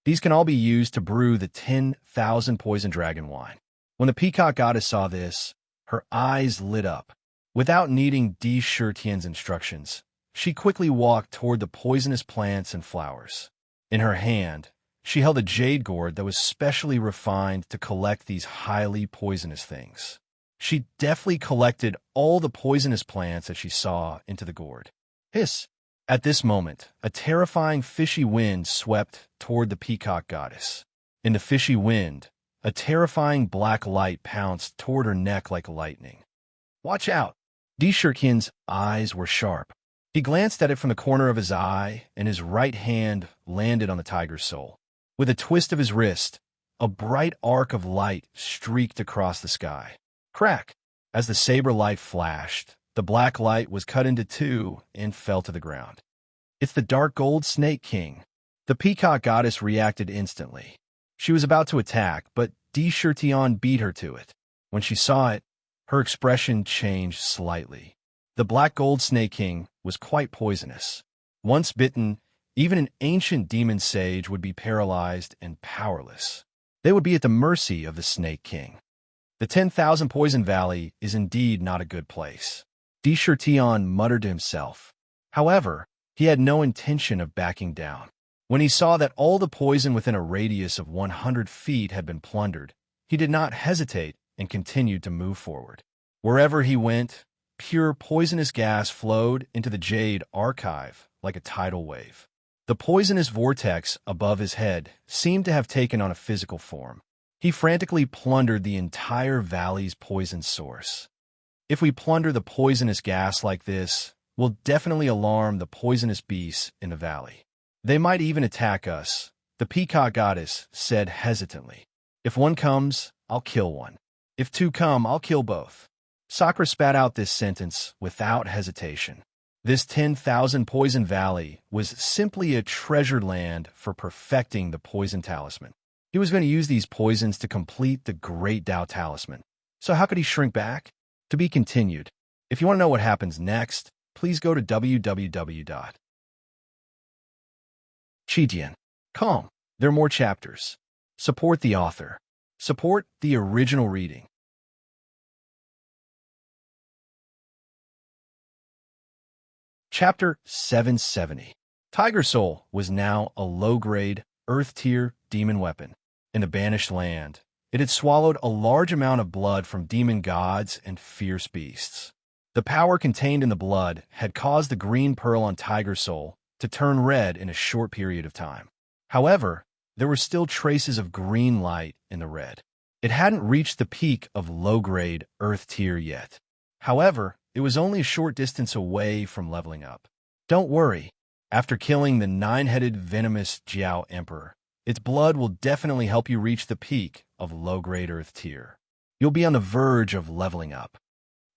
These can all be used to brew the 10,000 poison dragon wine. When the Peacock Goddess saw this, her eyes lit up. Without needing Di Shirtian's instructions, she quickly walked toward the poisonous plants and flowers. In her hand, she held a jade gourd that was specially refined to collect these highly poisonous things. She deftly collected all the poisonous plants that she saw into the gourd. Hiss! At this moment, a terrifying fishy wind swept toward the peacock goddess. In the fishy wind, a terrifying black light pounced toward her neck like lightning. Watch out! Di Shirkin's eyes were sharp. He glanced at it from the corner of his eye, and his right hand landed on the tiger's soul. With a twist of his wrist, a bright arc of light streaked across the sky. Crack! As the saber light flashed, the black light was cut into two and fell to the ground. It's the dark gold snake king. The peacock goddess reacted instantly. She was about to attack, but Di Shirtian beat her to it. When she saw it, her expression changed slightly. The black gold snake king was quite poisonous. Once bitten, even an ancient demon sage would be paralyzed and powerless. They would be at the mercy of the snake king. The 10,000 Poison Valley is indeed not a good place. Di Shirtian muttered to himself. However, he had no intention of backing down. When he saw that all the poison within a radius of 100 feet had been plundered, he did not hesitate and continued to move forward. Wherever he went, pure poisonous gas flowed into the Jade Archive like a tidal wave. The poisonous vortex above his head seemed to have taken on a physical form. He frantically plundered the entire valley's poison source. If we plunder the poisonous gas like this, we'll definitely alarm the poisonous beasts in the valley. They might even attack us, the peacock goddess said hesitantly. If one comes, I'll kill one. If two come, I'll kill both. Sakura spat out this sentence without hesitation. This 10,000 Poison Valley was simply a treasure land for perfecting the poison talisman. He was going to use these poisons to complete the Great Tao Talisman. So how could he shrink back? To be continued. If you want to know what happens next, please go to www.chidian.com. There are more chapters. Support the author. Support the original reading. Chapter 770. Tiger Soul was now a low-grade, Earth-tier demon weapon. In the Banished Land, it had swallowed a large amount of blood from demon gods and fierce beasts. The power contained in the blood had caused the green pearl on Tiger Soul to turn red in a short period of time. However, there were still traces of green light in the red. It hadn't reached the peak of low-grade Earth tier yet. However, it was only a short distance away from leveling up. Don't worry. After killing the 9-headed venomous Jiao Emperor, its blood will definitely help you reach the peak of low-grade Earth tier. You'll be on the verge of leveling up.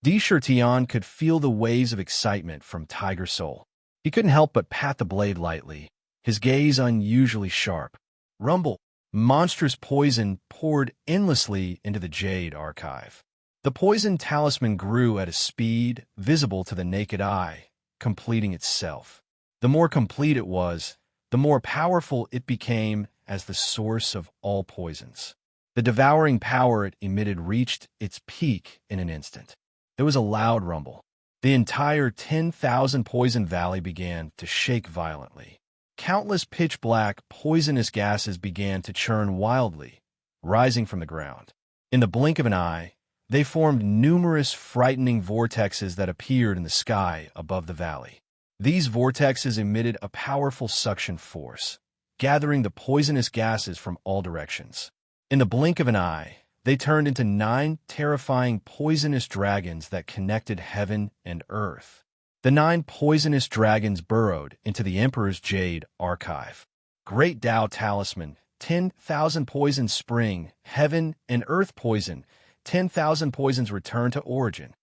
Di Shirtian could feel the waves of excitement from Tiger Soul. He couldn't help but pat the blade lightly, his gaze unusually sharp. Rumble. Monstrous poison poured endlessly into the Jade Archive. The poison talisman grew at a speed visible to the naked eye, completing itself. The more complete it was, the more powerful it became as the source of all poisons. The devouring power it emitted reached its peak in an instant. There was a loud rumble. The entire 10,000 Poison Valley began to shake violently. Countless pitch-black, poisonous gases began to churn wildly, rising from the ground. In the blink of an eye, they formed numerous frightening vortexes that appeared in the sky above the valley. These vortexes emitted a powerful suction force, gathering the poisonous gases from all directions. In the blink of an eye, they turned into 9 terrifying poisonous dragons that connected heaven and earth. The 9 poisonous dragons burrowed into the Emperor's Jade Archive. Great Tao Talisman, 10,000 poisons spring, heaven and earth poison, 10,000 poisons return to origin.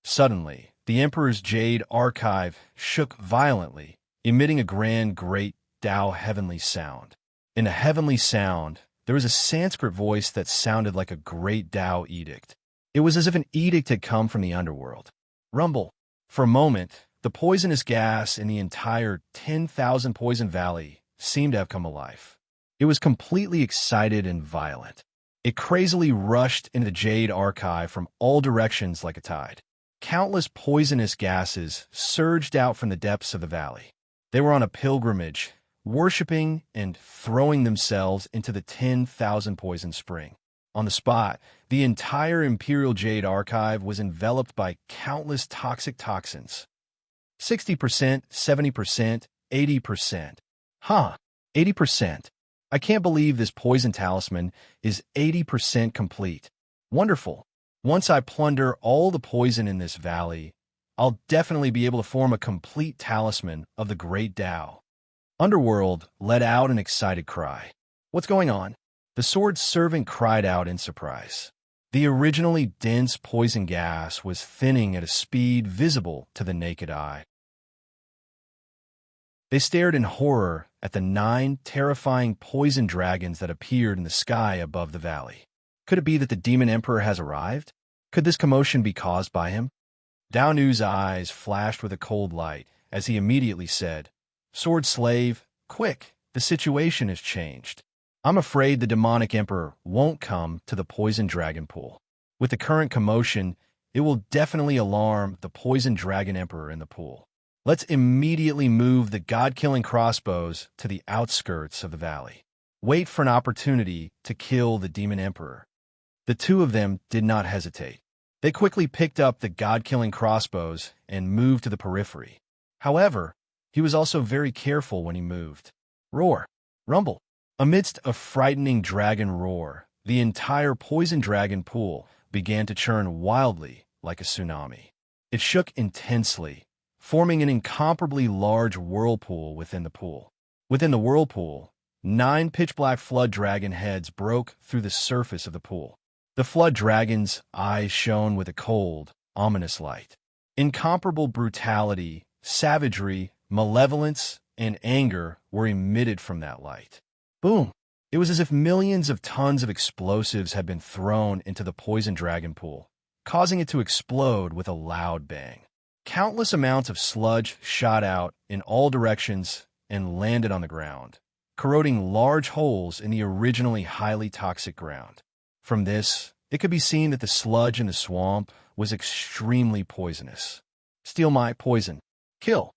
Suddenly, the Emperor's Jade Archive shook violently, emitting a grand Great Tao heavenly sound. In the heavenly sound, there was a Sanskrit voice that sounded like a Great Tao edict. It was as if an edict had come from the underworld. Rumble. For a moment, the poisonous gas in the entire 10,000 Poison Valley seemed to have come alive. It was completely excited and violent. It crazily rushed into the Jade Archive from all directions like a tide. Countless poisonous gases surged out from the depths of the valley. They were on a pilgrimage, worshipping and throwing themselves into the 10,000 poison spring. On the spot, the entire Imperial Jade Archive was enveloped by countless toxic toxins. 60%, 70%, 80%. Huh, 80%. I can't believe this poison talisman is 80% complete. Wonderful. Once I plunder all the poison in this valley, I'll definitely be able to form a complete talisman of the Great Tao. Underworld let out an excited cry. What's going on? The sword servant cried out in surprise. The originally dense poison gas was thinning at a speed visible to the naked eye. They stared in horror at the 9 terrifying poison dragons that appeared in the sky above the valley. Could it be that the Demon Emperor has arrived? Could this commotion be caused by him? Dao Nu's eyes flashed with a cold light as he immediately said, "Sword Slave, quick, the situation has changed. I'm afraid the demonic emperor won't come to the poison dragon pool. With the current commotion, it will definitely alarm the poison dragon emperor in the pool. Let's immediately move the god-killing crossbows to the outskirts of the valley. Wait for an opportunity to kill the demon emperor." The two of them did not hesitate. They quickly picked up the god-killing crossbows and moved to the periphery. However, he was also very careful when he moved. Roar! Rumble! Amidst a frightening dragon roar, the entire poison dragon pool began to churn wildly like a tsunami. It shook intensely, forming an incomparably large whirlpool within the pool. Within the whirlpool, 9 pitch-black flood dragon heads broke through the surface of the pool. The flood dragon's eyes shone with a cold, ominous light. Incomparable brutality, savagery, malevolence, and anger were emitted from that light. Boom! It was as if millions of tons of explosives had been thrown into the poison dragon pool, causing it to explode with a loud bang. Countless amounts of sludge shot out in all directions and landed on the ground, corroding large holes in the originally highly toxic ground. From this, it could be seen that the sludge in the swamp was extremely poisonous. Steal my poison. Kill.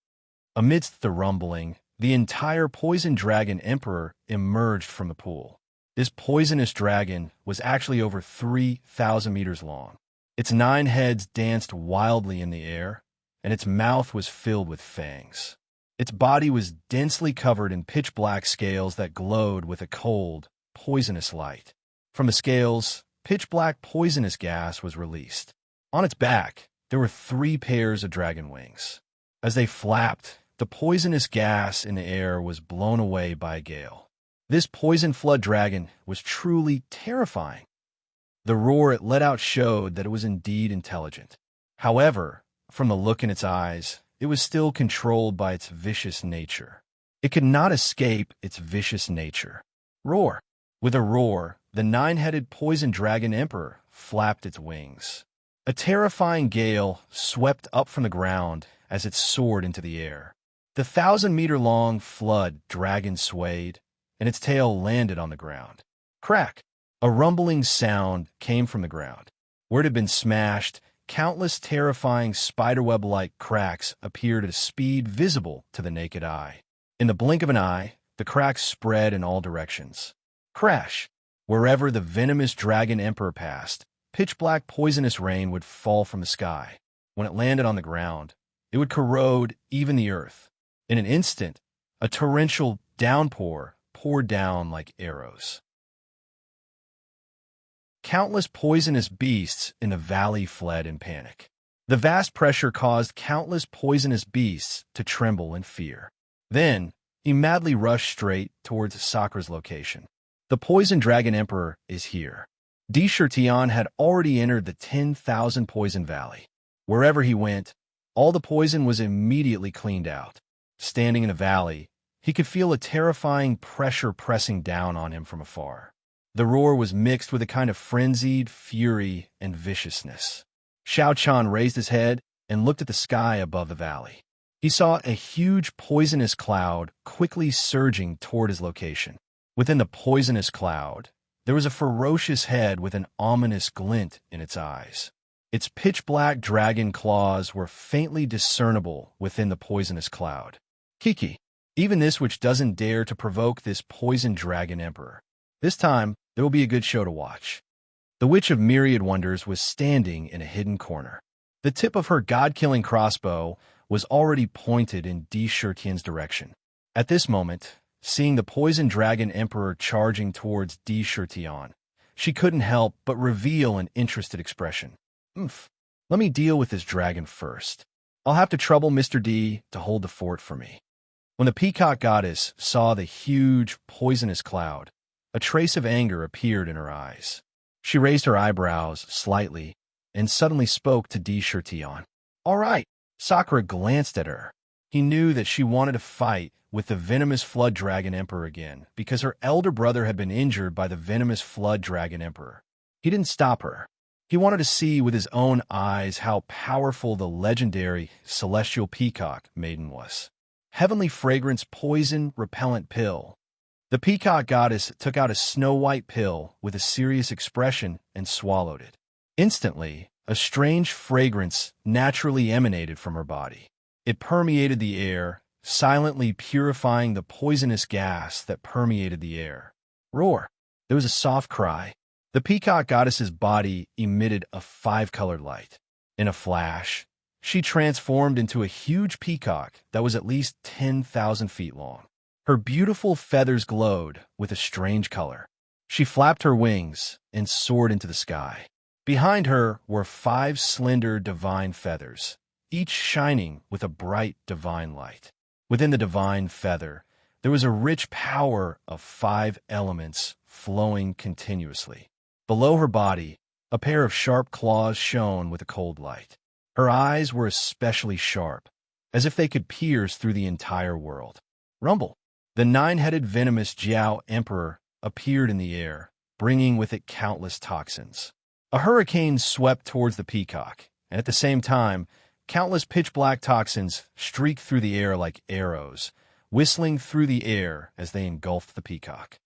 Amidst the rumbling, the entire poison dragon emperor emerged from the pool. This poisonous dragon was actually over 3,000 meters long. Its 9 heads danced wildly in the air, and its mouth was filled with fangs. Its body was densely covered in pitch-black scales that glowed with a cold, poisonous light. From the scales, pitch-black poisonous gas was released. On its back, there were 3 pairs of dragon wings. As they flapped, the poisonous gas in the air was blown away by a gale. This poison flood dragon was truly terrifying. The roar it let out showed that it was indeed intelligent. However, from the look in its eyes, it was still controlled by its vicious nature. It could not escape its vicious nature. Roar! With a roar, the 9-headed poison dragon emperor flapped its wings. A terrifying gale swept up from the ground as it soared into the air. The 1,000-meter-long flood dragon swayed, and its tail landed on the ground. Crack! A rumbling sound came from the ground. Where it had been smashed, countless terrifying spiderweb-like cracks appeared at a speed visible to the naked eye. In the blink of an eye, the cracks spread in all directions. Crash! Wherever the venomous dragon emperor passed, pitch-black poisonous rain would fall from the sky. When it landed on the ground, it would corrode even the earth. In an instant, a torrential downpour poured down like arrows. Countless poisonous beasts in the valley fled in panic. The vast pressure caused countless poisonous beasts to tremble in fear. Then, he madly rushed straight towards Sakra's location. The poison dragon emperor is here. Di Shirtian had already entered the 10,000 poison valley. Wherever he went, all the poison was immediately cleaned out. Standing in the valley, he could feel a terrifying pressure pressing down on him from afar. The roar was mixed with a kind of frenzied fury and viciousness. Xiao Chan raised his head and looked at the sky above the valley. He saw a huge poisonous cloud quickly surging toward his location. Within the poisonous cloud, there was a ferocious head with an ominous glint in its eyes. Its pitch-black dragon claws were faintly discernible within the poisonous cloud. Kiki, even this witch doesn't dare to provoke this poisoned dragon emperor. This time, there will be a good show to watch. The Witch of Myriad Wonders was standing in a hidden corner. The tip of her god-killing crossbow was already pointed in Di Shirtian's direction. At this moment, seeing the poisoned dragon emperor charging towards Di Shirtian, she couldn't help but reveal an interested expression. Let me deal with this dragon first. I'll have to trouble Mr. D to hold the fort for me. When the peacock goddess saw the huge, poisonous cloud, a trace of anger appeared in her eyes. She raised her eyebrows slightly and suddenly spoke to Di Shirtian. All right. Sakura glanced at her. He knew that she wanted to fight with the venomous flood dragon emperor again because her elder brother had been injured by the venomous flood dragon emperor. He didn't stop her. He wanted to see with his own eyes how powerful the legendary celestial peacock maiden was. Heavenly fragrance poison repellent pill. The peacock goddess took out a snow-white pill with a serious expression and swallowed it. Instantly, a strange fragrance naturally emanated from her body. It permeated the air, silently purifying the poisonous gas that permeated the air. Roar! There was a soft cry. The peacock goddess's body emitted a five-colored light. In a flash, she transformed into a huge peacock that was at least 10,000 feet long. Her beautiful feathers glowed with a strange color. She flapped her wings and soared into the sky. Behind her were 5 slender divine feathers, each shining with a bright divine light. Within the divine feather, there was a rich power of 5 elements flowing continuously. Below her body, a pair of sharp claws shone with a cold light. Her eyes were especially sharp, as if they could pierce through the entire world. Rumble! The 9-headed venomous Jiao Emperor appeared in the air, bringing with it countless toxins. A hurricane swept towards the peacock, and at the same time, countless pitch-black toxins streaked through the air like arrows, whistling through the air as they engulfed the peacock.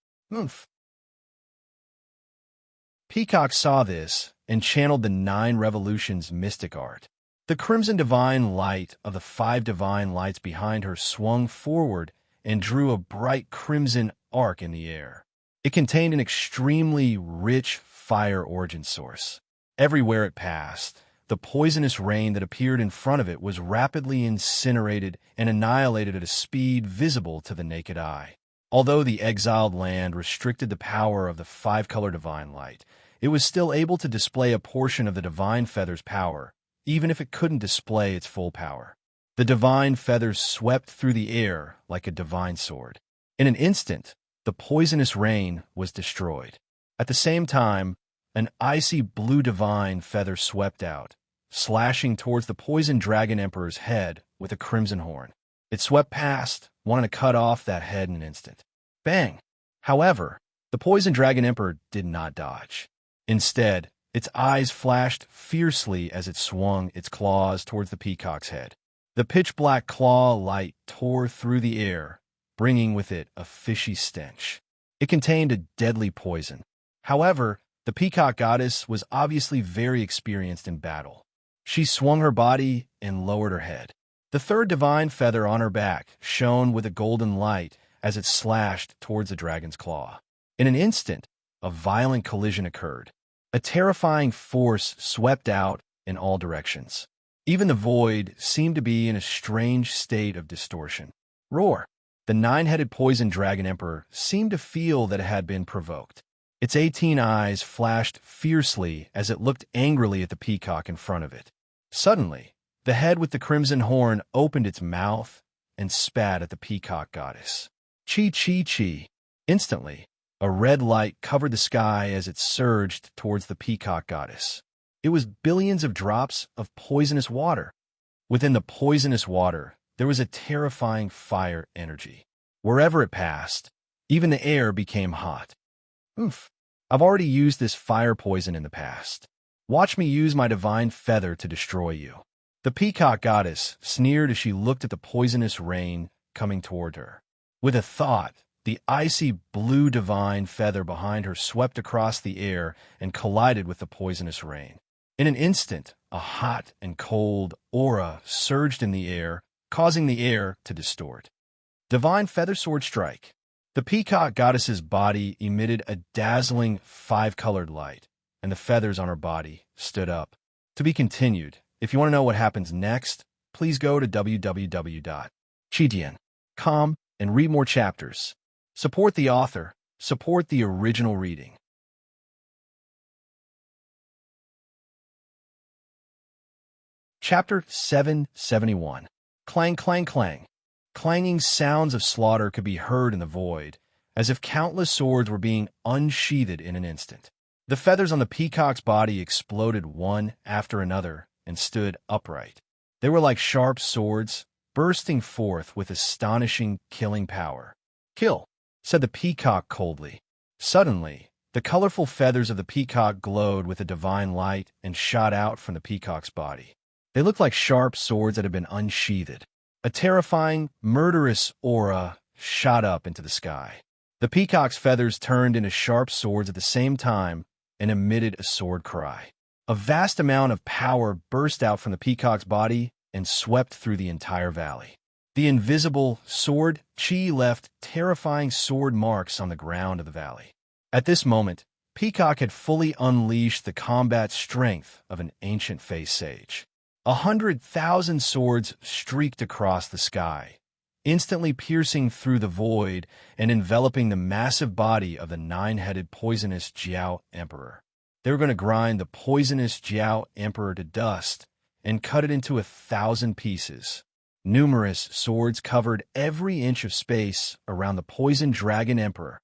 Peacock saw this and channeled the 9 revolutions mystic art. The crimson divine light of the 5 divine lights behind her swung forward and drew a bright crimson arc in the air. It contained an extremely rich fire origin source. Everywhere it passed, the poisonous rain that appeared in front of it was rapidly incinerated and annihilated at a speed visible to the naked eye. Although the exiled land restricted the power of the 5-color divine light, it was still able to display a portion of the divine feather's power, even if it couldn't display its full power. The divine feathers swept through the air like a divine sword. In an instant, the poisonous rain was destroyed. At the same time, an icy blue divine feather swept out, slashing towards the poisoned dragon emperor's head with a crimson horn. It swept past, wanting to cut off that head in an instant. Bang! However, the poisoned dragon emperor did not dodge. Instead, its eyes flashed fiercely as it swung its claws towards the peacock's head. The pitch-black claw light tore through the air, bringing with it a fishy stench. It contained a deadly poison. However, the peacock goddess was obviously very experienced in battle. She swung her body and lowered her head. The 3rd divine feather on her back shone with a golden light as it slashed towards the dragon's claw. In an instant, a violent collision occurred. A terrifying force swept out in all directions. Even the void seemed to be in a strange state of distortion. Roar! The 9-headed poison dragon emperor seemed to feel that it had been provoked. Its 18 eyes flashed fiercely as it looked angrily at the peacock in front of it. Suddenly, the head with the crimson horn opened its mouth and spat at the peacock goddess. Chi chi chi! Instantly, a red light covered the sky as it surged towards the peacock goddess. It was billions of drops of poisonous water. Within the poisonous water, there was a terrifying fire energy. Wherever it passed, even the air became hot. I've already used this fire poison in the past. Watch me use my divine feather to destroy you. The peacock goddess sneered as she looked at the poisonous rain coming toward her. With a thought, the icy blue divine feather behind her swept across the air and collided with the poisonous rain. In an instant, a hot and cold aura surged in the air, causing the air to distort. Divine Feather Sword Strike. The peacock goddess's body emitted a dazzling five-colored light, and the feathers on her body stood up. To be continued. If you want to know what happens next, please go to www.chidian.com and read more chapters. Support the author. Support the original reading. Chapter 771. Clang, clang, clang. Clanging sounds of slaughter could be heard in the void, as if countless swords were being unsheathed in an instant. The feathers on the peacock's body exploded one after another and stood upright. They were like sharp swords, bursting forth with astonishing killing power. "Kill," said the peacock coldly. Suddenly, the colorful feathers of the peacock glowed with a divine light and shot out from the peacock's body. They looked like sharp swords that had been unsheathed. A terrifying, murderous aura shot up into the sky. The peacock's feathers turned into sharp swords at the same time and emitted a sword cry. A vast amount of power burst out from the peacock's body and swept through the entire valley. The invisible sword chi left terrifying sword marks on the ground of the valley. At this moment, Peacock had fully unleashed the combat strength of an ancient face sage. 100,000 swords streaked across the sky, instantly piercing through the void and enveloping the massive body of the nine-headed poisonous Jiao Emperor. They were going to grind the poisonous Jiao Emperor to dust and cut it into 1,000 pieces. Numerous swords covered every inch of space around the poisoned Dragon Emperor.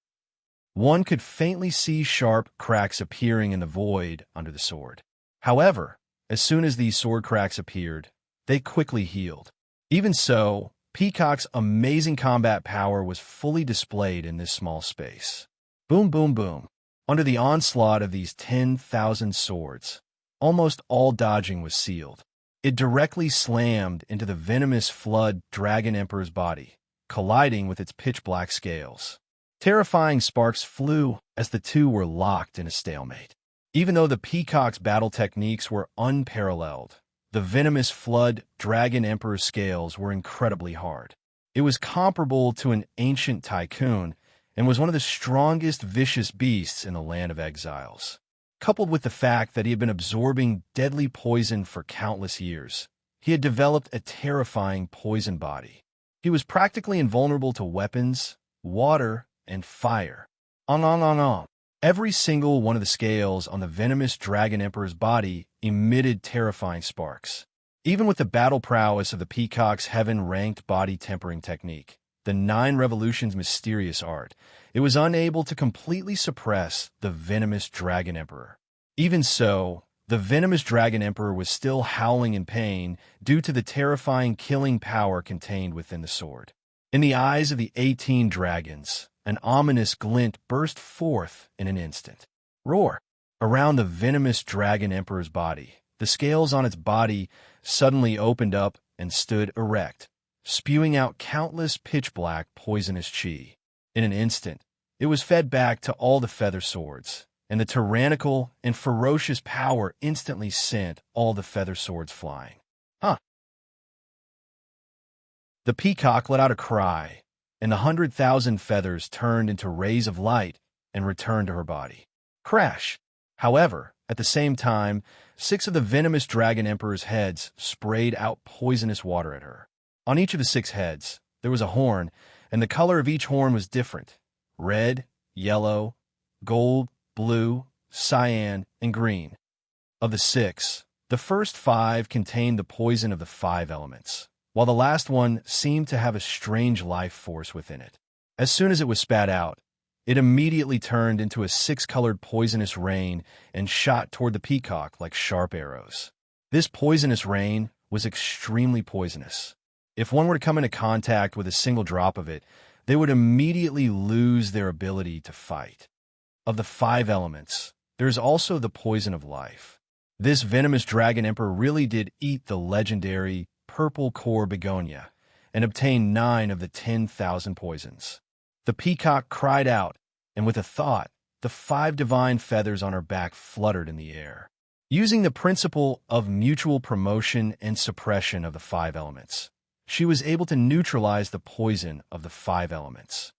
One could faintly see sharp cracks appearing in the void under the sword. However, as soon as these sword cracks appeared, they quickly healed. Even so, Peacock's amazing combat power was fully displayed in this small space. Boom, boom, boom. Under the onslaught of these 10,000 swords, almost all dodging was sealed. It directly slammed into the venomous flood Dragon Emperor's body, colliding with its pitch-black scales. Terrifying sparks flew as the two were locked in a stalemate. Even though the Peacock's battle techniques were unparalleled, the venomous flood Dragon Emperor's scales were incredibly hard. It was comparable to an ancient tycoon and was one of the strongest vicious beasts in the land of exiles. Coupled with the fact that he had been absorbing deadly poison for countless years, he had developed a terrifying poison body. He was practically invulnerable to weapons, water, and fire. Every single one of the scales on the venomous Dragon Emperor's body emitted terrifying sparks. Even with the battle prowess of the Peacock's heaven-ranked body tempering technique, the 9 Revolutions' mysterious art, it was unable to completely suppress the venomous Dragon Emperor. Even so, the venomous Dragon Emperor was still howling in pain due to the terrifying killing power contained within the sword. In the eyes of the 18 dragons, an ominous glint burst forth in an instant. Roar! Around the venomous Dragon Emperor's body, the scales on its body suddenly opened up and stood erect, spewing out countless pitch-black poisonous chi. In an instant, it was fed back to all the feather swords, and the tyrannical and ferocious power instantly sent all the feather swords flying. The peacock let out a cry, and the 100,000 feathers turned into rays of light and returned to her body. Crash! However, at the same time, 6 of the venomous Dragon Emperor's heads sprayed out poisonous water at her. On each of the 6 heads, there was a horn, and the color of each horn was different: red, yellow, gold, blue, cyan, and green. Of the 6, the first 5 contained the poison of the 5 elements, while the last one seemed to have a strange life force within it. As soon as it was spat out, it immediately turned into a 6-colored poisonous rain and shot toward the peacock like sharp arrows. This poisonous rain was extremely poisonous. If one were to come into contact with a single drop of it, they would immediately lose their ability to fight. Of the 5 elements, there is also the poison of life. This venomous Dragon Emperor really did eat the legendary purple core begonia and obtained 9 of the 10,000 poisons. The peacock cried out, and with a thought, the 5 divine feathers on her back fluttered in the air. Using the principle of mutual promotion and suppression of the five elements, she was able to neutralize the poison of the five elements.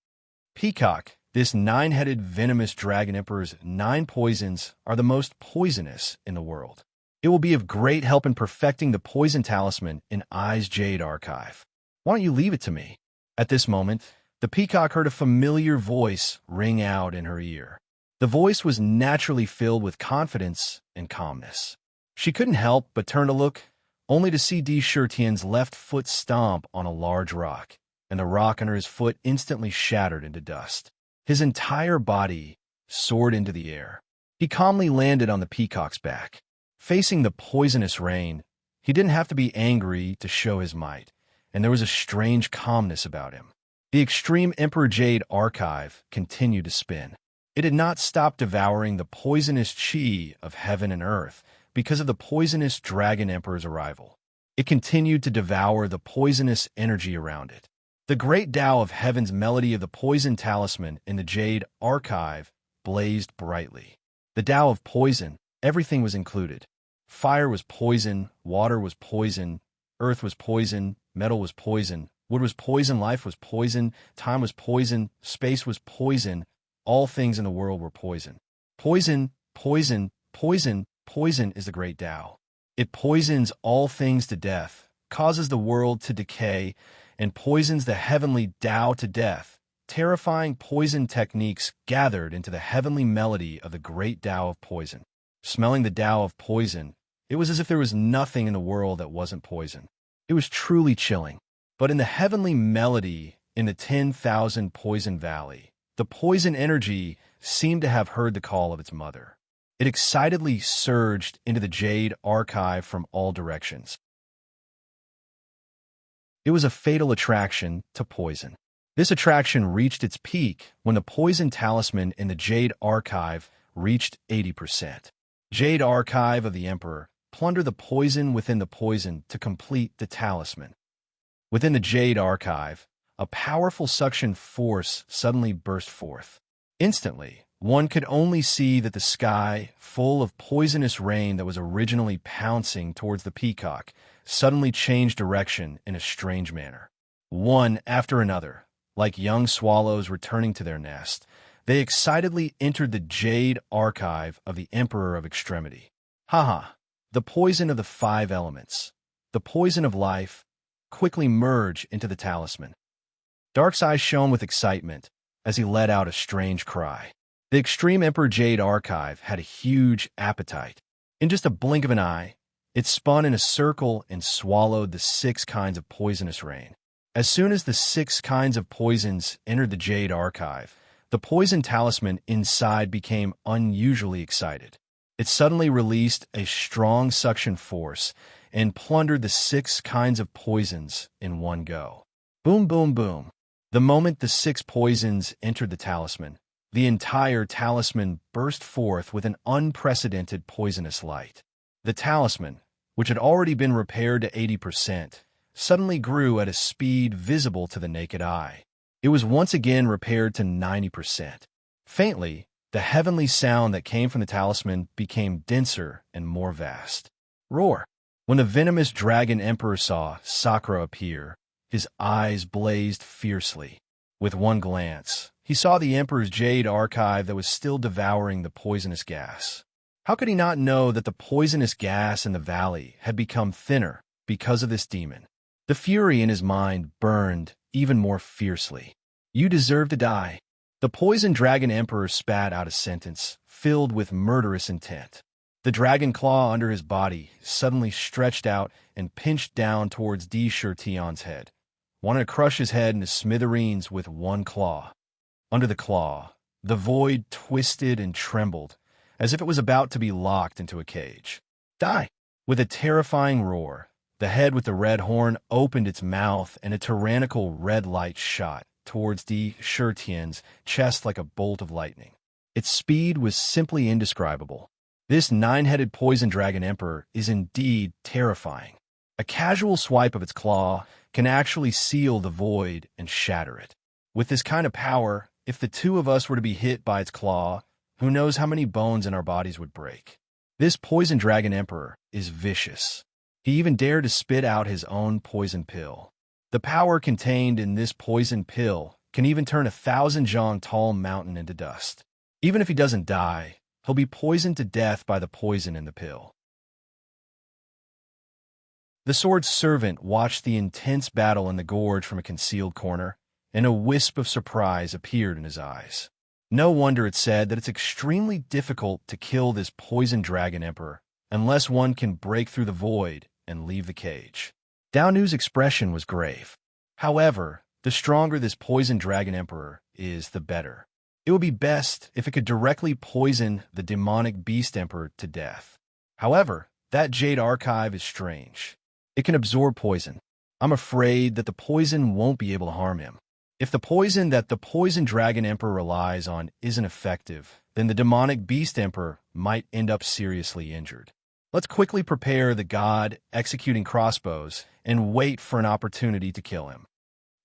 Peacock, this nine-headed venomous dragon emperor's 9 poisons are the most poisonous in the world. It will be of great help in perfecting the poison talisman in I's Jade Archive. Why don't you leave it to me? At this moment, the peacock heard a familiar voice ring out in her ear. The voice was naturally filled with confidence and calmness. She couldn't help but turn to look, only to see D. Shurtian's left foot stomp on a large rock, and the rock under his foot instantly shattered into dust. His entire body soared into the air. He calmly landed on the peacock's back. Facing the poisonous rain, he didn't have to be angry to show his might, and there was a strange calmness about him. The extreme Emperor Jade Archive continued to spin. It had not stopped devouring the poisonous chi of heaven and earth because of the poisonous Dragon Emperor's arrival. It continued to devour the poisonous energy around it. The great Tao of Heaven's melody of the poison talisman in the Jade Archive blazed brightly. The Tao of poison, everything was included. Fire was poison, water was poison, earth was poison, metal was poison, wood was poison, life was poison, time was poison, space was poison, all things in the world were poison. Poison, poison, poison, poison is the great Tao. It poisons all things to death, causes the world to decay, and poisons the heavenly Tao to death. Terrifying poison techniques gathered into the heavenly melody of the great Tao of poison. Smelling the Tao of poison, it was as if there was nothing in the world that wasn't poison. It was truly chilling. But in the heavenly melody in the 10,000 Poison Valley, the poison energy seemed to have heard the call of its mother. It excitedly surged into the Jade Archive from all directions. It was a fatal attraction to poison. This attraction reached its peak when the poison talisman in the Jade Archive reached 80%. Jade Archive of the Emperor plundered the poison within the poison to complete the talisman. Within the Jade Archive, a powerful suction force suddenly burst forth. Instantly, one could only see that the sky, full of poisonous rain that was originally pouncing towards the peacock, suddenly changed direction in a strange manner. One after another, like young swallows returning to their nest, they excitedly entered the Jade Archive of the Emperor of Extremity. Haha, the poison of the 5 elements, the poison of life, quickly merged into the talisman. Dark's eyes shone with excitement as he let out a strange cry. The Extreme Emperor Jade Archive had a huge appetite. In just a blink of an eye, it spun in a circle and swallowed the 6 kinds of poisonous rain. As soon as the 6 kinds of poisons entered the Jade Archive, the poison talisman inside became unusually excited. It suddenly released a strong suction force and plundered the 6 kinds of poisons in one go. Boom, boom, boom. The moment the 6 poisons entered the talisman, the entire talisman burst forth with an unprecedented poisonous light. The talisman, which had already been repaired to 80%, suddenly grew at a speed visible to the naked eye. It was once again repaired to 90%. Faintly, the heavenly sound that came from the talisman became denser and more vast. Roar! When the venomous Dragon Emperor saw Sakura appear, his eyes blazed fiercely. With one glance, he saw the Emperor's Jade Archive that was still devouring the poisonous gas. How could he not know that the poisonous gas in the valley had become thinner because of this demon? The fury in his mind burned even more fiercely. You deserve to die. The poisoned Dragon Emperor spat out a sentence filled with murderous intent. The dragon claw under his body suddenly stretched out and pinched down towards D. Shurtian's head, wanted to crush his head into smithereens with one claw. Under the claw, the void twisted and trembled, as if it was about to be locked into a cage. Die! With a terrifying roar, the head with the red horn opened its mouth and a tyrannical red light shot towards D. Shurtian's chest like a bolt of lightning. Its speed was simply indescribable. This 9-headed poison dragon emperor is indeed terrifying. A casual swipe of its claw can actually seal the void and shatter it. With this kind of power, if the 2 of us were to be hit by its claw, who knows how many bones in our bodies would break. This poison dragon emperor is vicious. He even dared to spit out his own poison pill. The power contained in this poison pill can even turn 1,000-zhang tall mountain into dust. Even if he doesn't die, he'll be poisoned to death by the poison in the pill. The sword's servant watched the intense battle in the gorge from a concealed corner, and a wisp of surprise appeared in his eyes. No wonder it said that it's extremely difficult to kill this poison dragon emperor unless one can break through the void and leave the cage. Dao Nu's expression was grave. However, the stronger this poison dragon emperor is, the better. It would be best if it could directly poison the demonic beast emperor to death. However, that jade archive is strange. It can absorb poison. I'm afraid that the poison won't be able to harm him. If the poison that the poison dragon emperor relies on isn't effective, then the demonic beast emperor might end up seriously injured. Let's quickly prepare the god executing crossbows and wait for an opportunity to kill him.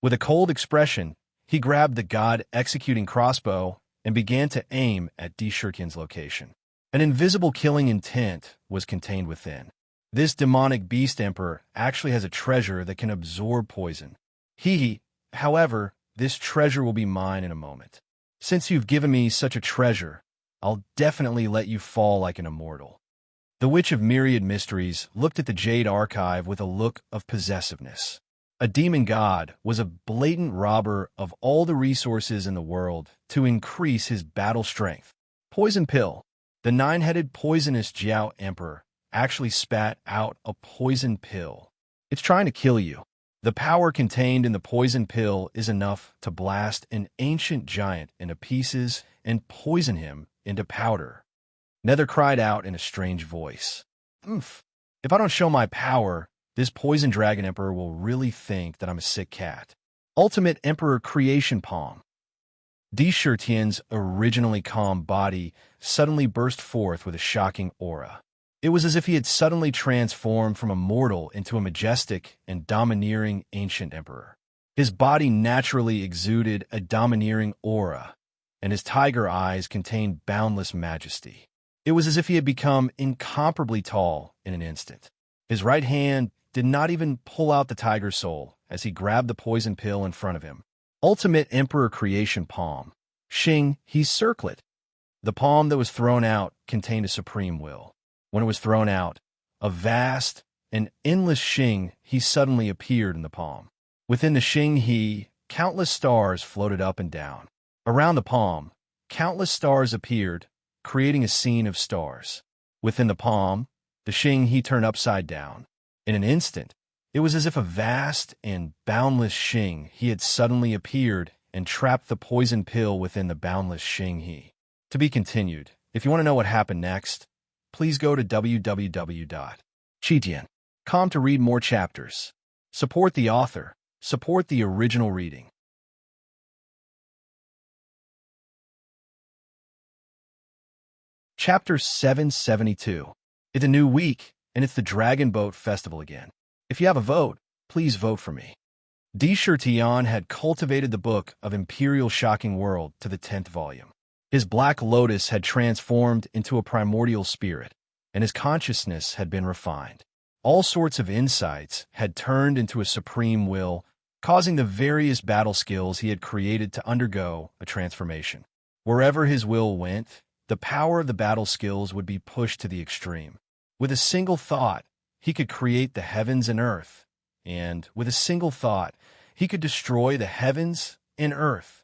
With a cold expression, he grabbed the god executing crossbow and began to aim at Di Shurtian's location. An invisible killing intent was contained within. This demonic beast emperor actually has a treasure that can absorb poison. However, this treasure will be mine in a moment. Since you've given me such a treasure, I'll definitely let you fall like an immortal. The Witch of Myriad Mysteries looked at the Jade Archive with a look of possessiveness. A demon god was a blatant robber of all the resources in the world to increase his battle strength. Poison Pill. The nine-headed poisonous Jiao Emperor actually spat out a poison pill. It's trying to kill you. The power contained in the poison pill is enough to blast an ancient giant into pieces and poison him into powder. Nether cried out in a strange voice. If I don't show my power, this poison dragon emperor will really think that I'm a sick cat. Ultimate Emperor Creation Palm. Di Shurtian's originally calm body suddenly burst forth with a shocking aura. It was as if he had suddenly transformed from a mortal into a majestic and domineering ancient emperor. His body naturally exuded a domineering aura, and his tiger eyes contained boundless majesty. It was as if he had become incomparably tall in an instant. His right hand did not even pull out the tiger soul as he grabbed the poison pill in front of him. Ultimate Emperor Creation Palm. Xing, he circlet. The palm that was thrown out contained a supreme will. When it was thrown out, a vast and endless Xing he suddenly appeared in the palm. Within the Xing he, countless stars floated up and down. Around the palm, countless stars appeared, creating a scene of stars. Within the palm, the Xing he turned upside down. In an instant, it was as if a vast and boundless Xing he had suddenly appeared and trapped the poison pill within the boundless Xing he. To be continued. If you want to know what happened next, please go to www.qitian.com to read more chapters. Support the author. Support the original reading. Chapter 772. It's a new week, and it's the Dragon Boat Festival again. If you have a vote, please vote for me. Di Shurtian had cultivated the book of Imperial Shocking World to the 10th volume. His Black Lotus had transformed into a primordial spirit, and his consciousness had been refined. All sorts of insights had turned into a supreme will, causing the various battle skills he had created to undergo a transformation. Wherever his will went, the power of the battle skills would be pushed to the extreme. With a single thought, he could create the heavens and earth, and with a single thought, he could destroy the heavens and earth.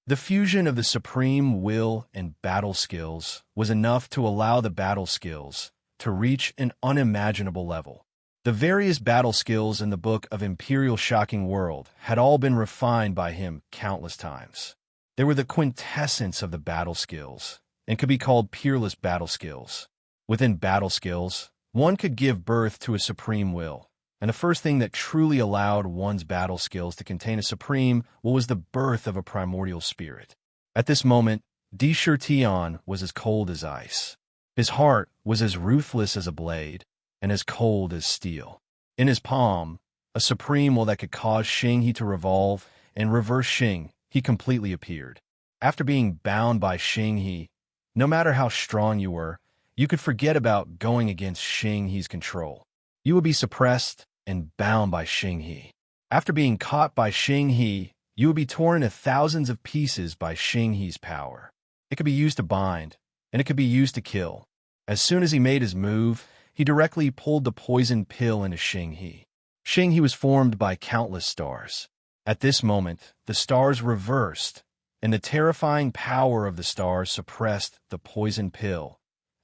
The fusion of the supreme will and battle skills was enough to allow the battle skills to reach an unimaginable level. The various battle skills in the book of Imperial Shocking World had all been refined by him countless times. They were the quintessence of the battle skills and could be called peerless battle skills. Within battle skills, one could give birth to a supreme will, and the first thing that truly allowed one's battle skills to contain a supreme will was the birth of a primordial spirit. At this moment, Di Shurtian was as cold as ice. His heart was as ruthless as a blade, and as cold as steel. In his palm, a supreme will that could cause Xing he to revolve and reverse Xing he completely appeared. After being bound by Xing he, no matter how strong you were, You could forget about going against Xing He's control. You would be suppressed and bound by Xing He. After being caught by Xing He, you would be torn into thousands of pieces by Xing He's power. It could be used to bind, and it could be used to kill. As soon as he made his move, he directly pulled the poison pill into Xing He. Xing He was formed by countless stars. At this moment, the stars reversed, and the terrifying power of the stars suppressed the poison pill,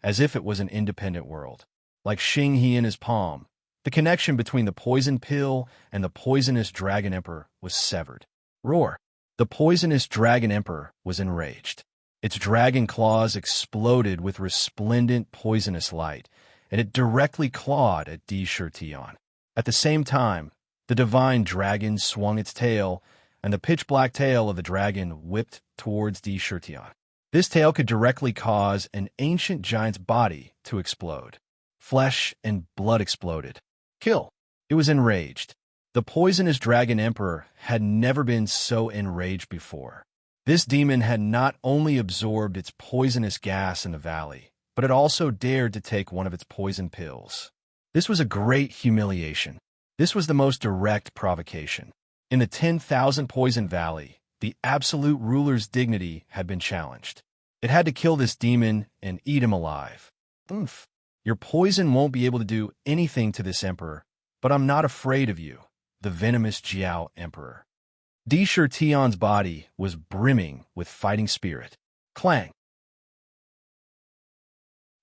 as if it was an independent world. Like Xing He in his palm, the connection between the poison pill and the poisonous Dragon Emperor was severed. Roar! The poisonous Dragon Emperor was enraged. Its dragon claws exploded with resplendent poisonous light, and it directly clawed at Di Shirtian. At the same time, the divine dragon swung its tail, and the pitch-black tail of the dragon whipped towards Di Shirtian. This tail could directly cause an ancient giant's body to explode. Flesh and blood exploded. Kill! It was enraged. The poisonous Dragon Emperor had never been so enraged before. This demon had not only absorbed its poisonous gas in the valley, but it also dared to take one of its poison pills. This was a great humiliation. This was the most direct provocation. In the 10,000 Poison Valley, the absolute ruler's dignity had been challenged. It had to kill this demon and eat him alive. Oomph. Your poison won't be able to do anything to this emperor, but I'm not afraid of you, the venomous Jiao Emperor. Di Shirtian's body was brimming with fighting spirit. Clang!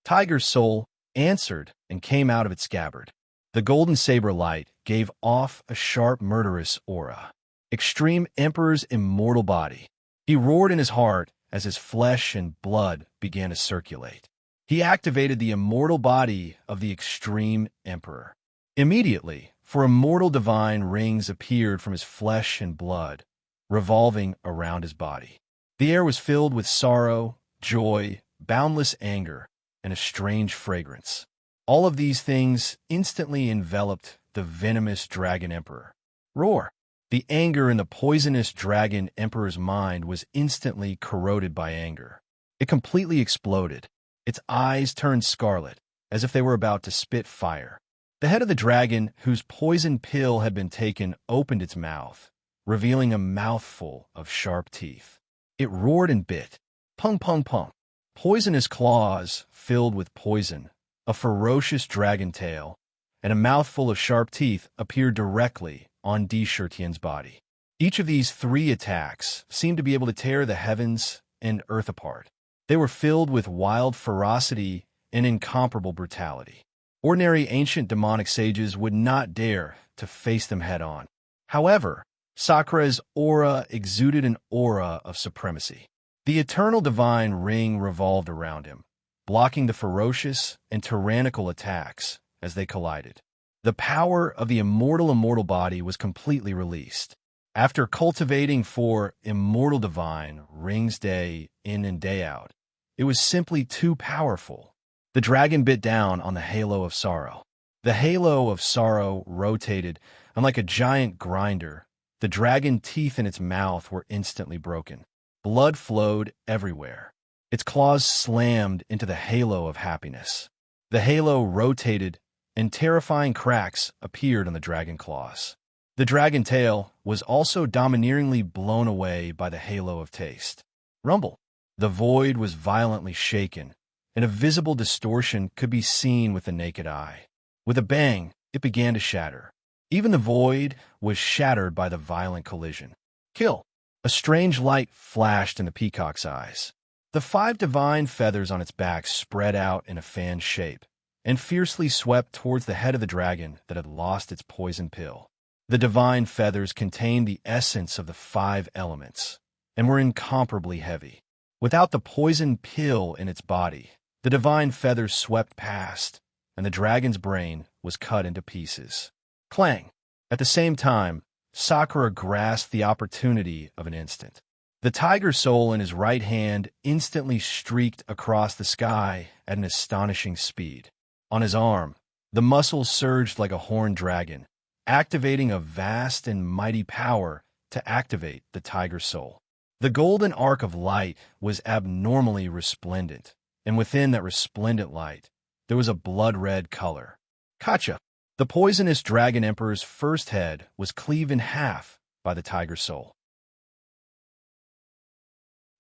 Tiger's soul answered and came out of its scabbard. The golden saber light gave off a sharp, murderous aura. Extreme Emperor's immortal body. He roared in his heart as his flesh and blood began to circulate. He activated the immortal body of the Extreme Emperor. Immediately, four immortal divine rings appeared from his flesh and blood, revolving around his body. The air was filled with sorrow, joy, boundless anger, and a strange fragrance. All of these things instantly enveloped the venomous Dragon Emperor. Roar! The anger in the poisonous Dragon Emperor's mind was instantly corroded by anger. It completely exploded. Its eyes turned scarlet, as if they were about to spit fire. The head of the dragon, whose poison pill had been taken, opened its mouth, revealing a mouthful of sharp teeth. It roared and bit. Pung, pung, pung. Poisonous claws filled with poison, a ferocious dragon tail, and a mouthful of sharp teeth appeared directly on Di Shirtian's body. Each of these three attacks seemed to be able to tear the heavens and earth apart. They were filled with wild ferocity and incomparable brutality. Ordinary ancient demonic sages would not dare to face them head-on. However, Sakura's aura exuded an aura of supremacy. The eternal divine ring revolved around him, blocking the ferocious and tyrannical attacks as they collided. The power of the immortal body was completely released. After cultivating four immortal divine rings day in and day out, it was simply too powerful. The dragon bit down on the halo of sorrow. The halo of sorrow rotated, and like a giant grinder, the dragon teeth in its mouth were instantly broken. Blood flowed everywhere. Its claws slammed into the halo of happiness. The halo rotated, and terrifying cracks appeared on the dragon claws. The dragon tail was also domineeringly blown away by the halo of taste. Rumble! The void was violently shaken, and a visible distortion could be seen with the naked eye. With a bang, it began to shatter. Even the void was shattered by the violent collision. Kill! A strange light flashed in the peacock's eyes. The 5 divine feathers on its back spread out in a fan shape and fiercely swept towards the head of the dragon that had lost its poison pill. The divine feathers contained the essence of the 5 elements and were incomparably heavy. Without the poison pill in its body, the divine feathers swept past, and the dragon's brain was cut into pieces. Clang! At the same time, Sakura grasped the opportunity of an instant. The tiger soul in his right hand instantly streaked across the sky at an astonishing speed. On his arm, the muscles surged like a horned dragon, activating a vast and mighty power to activate the tiger soul. The golden arc of light was abnormally resplendent, and within that resplendent light, there was a blood-red color. Gotcha! The poisonous dragon emperor's first head was cleaved in half by the tiger soul.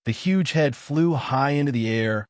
The huge head flew high into the air,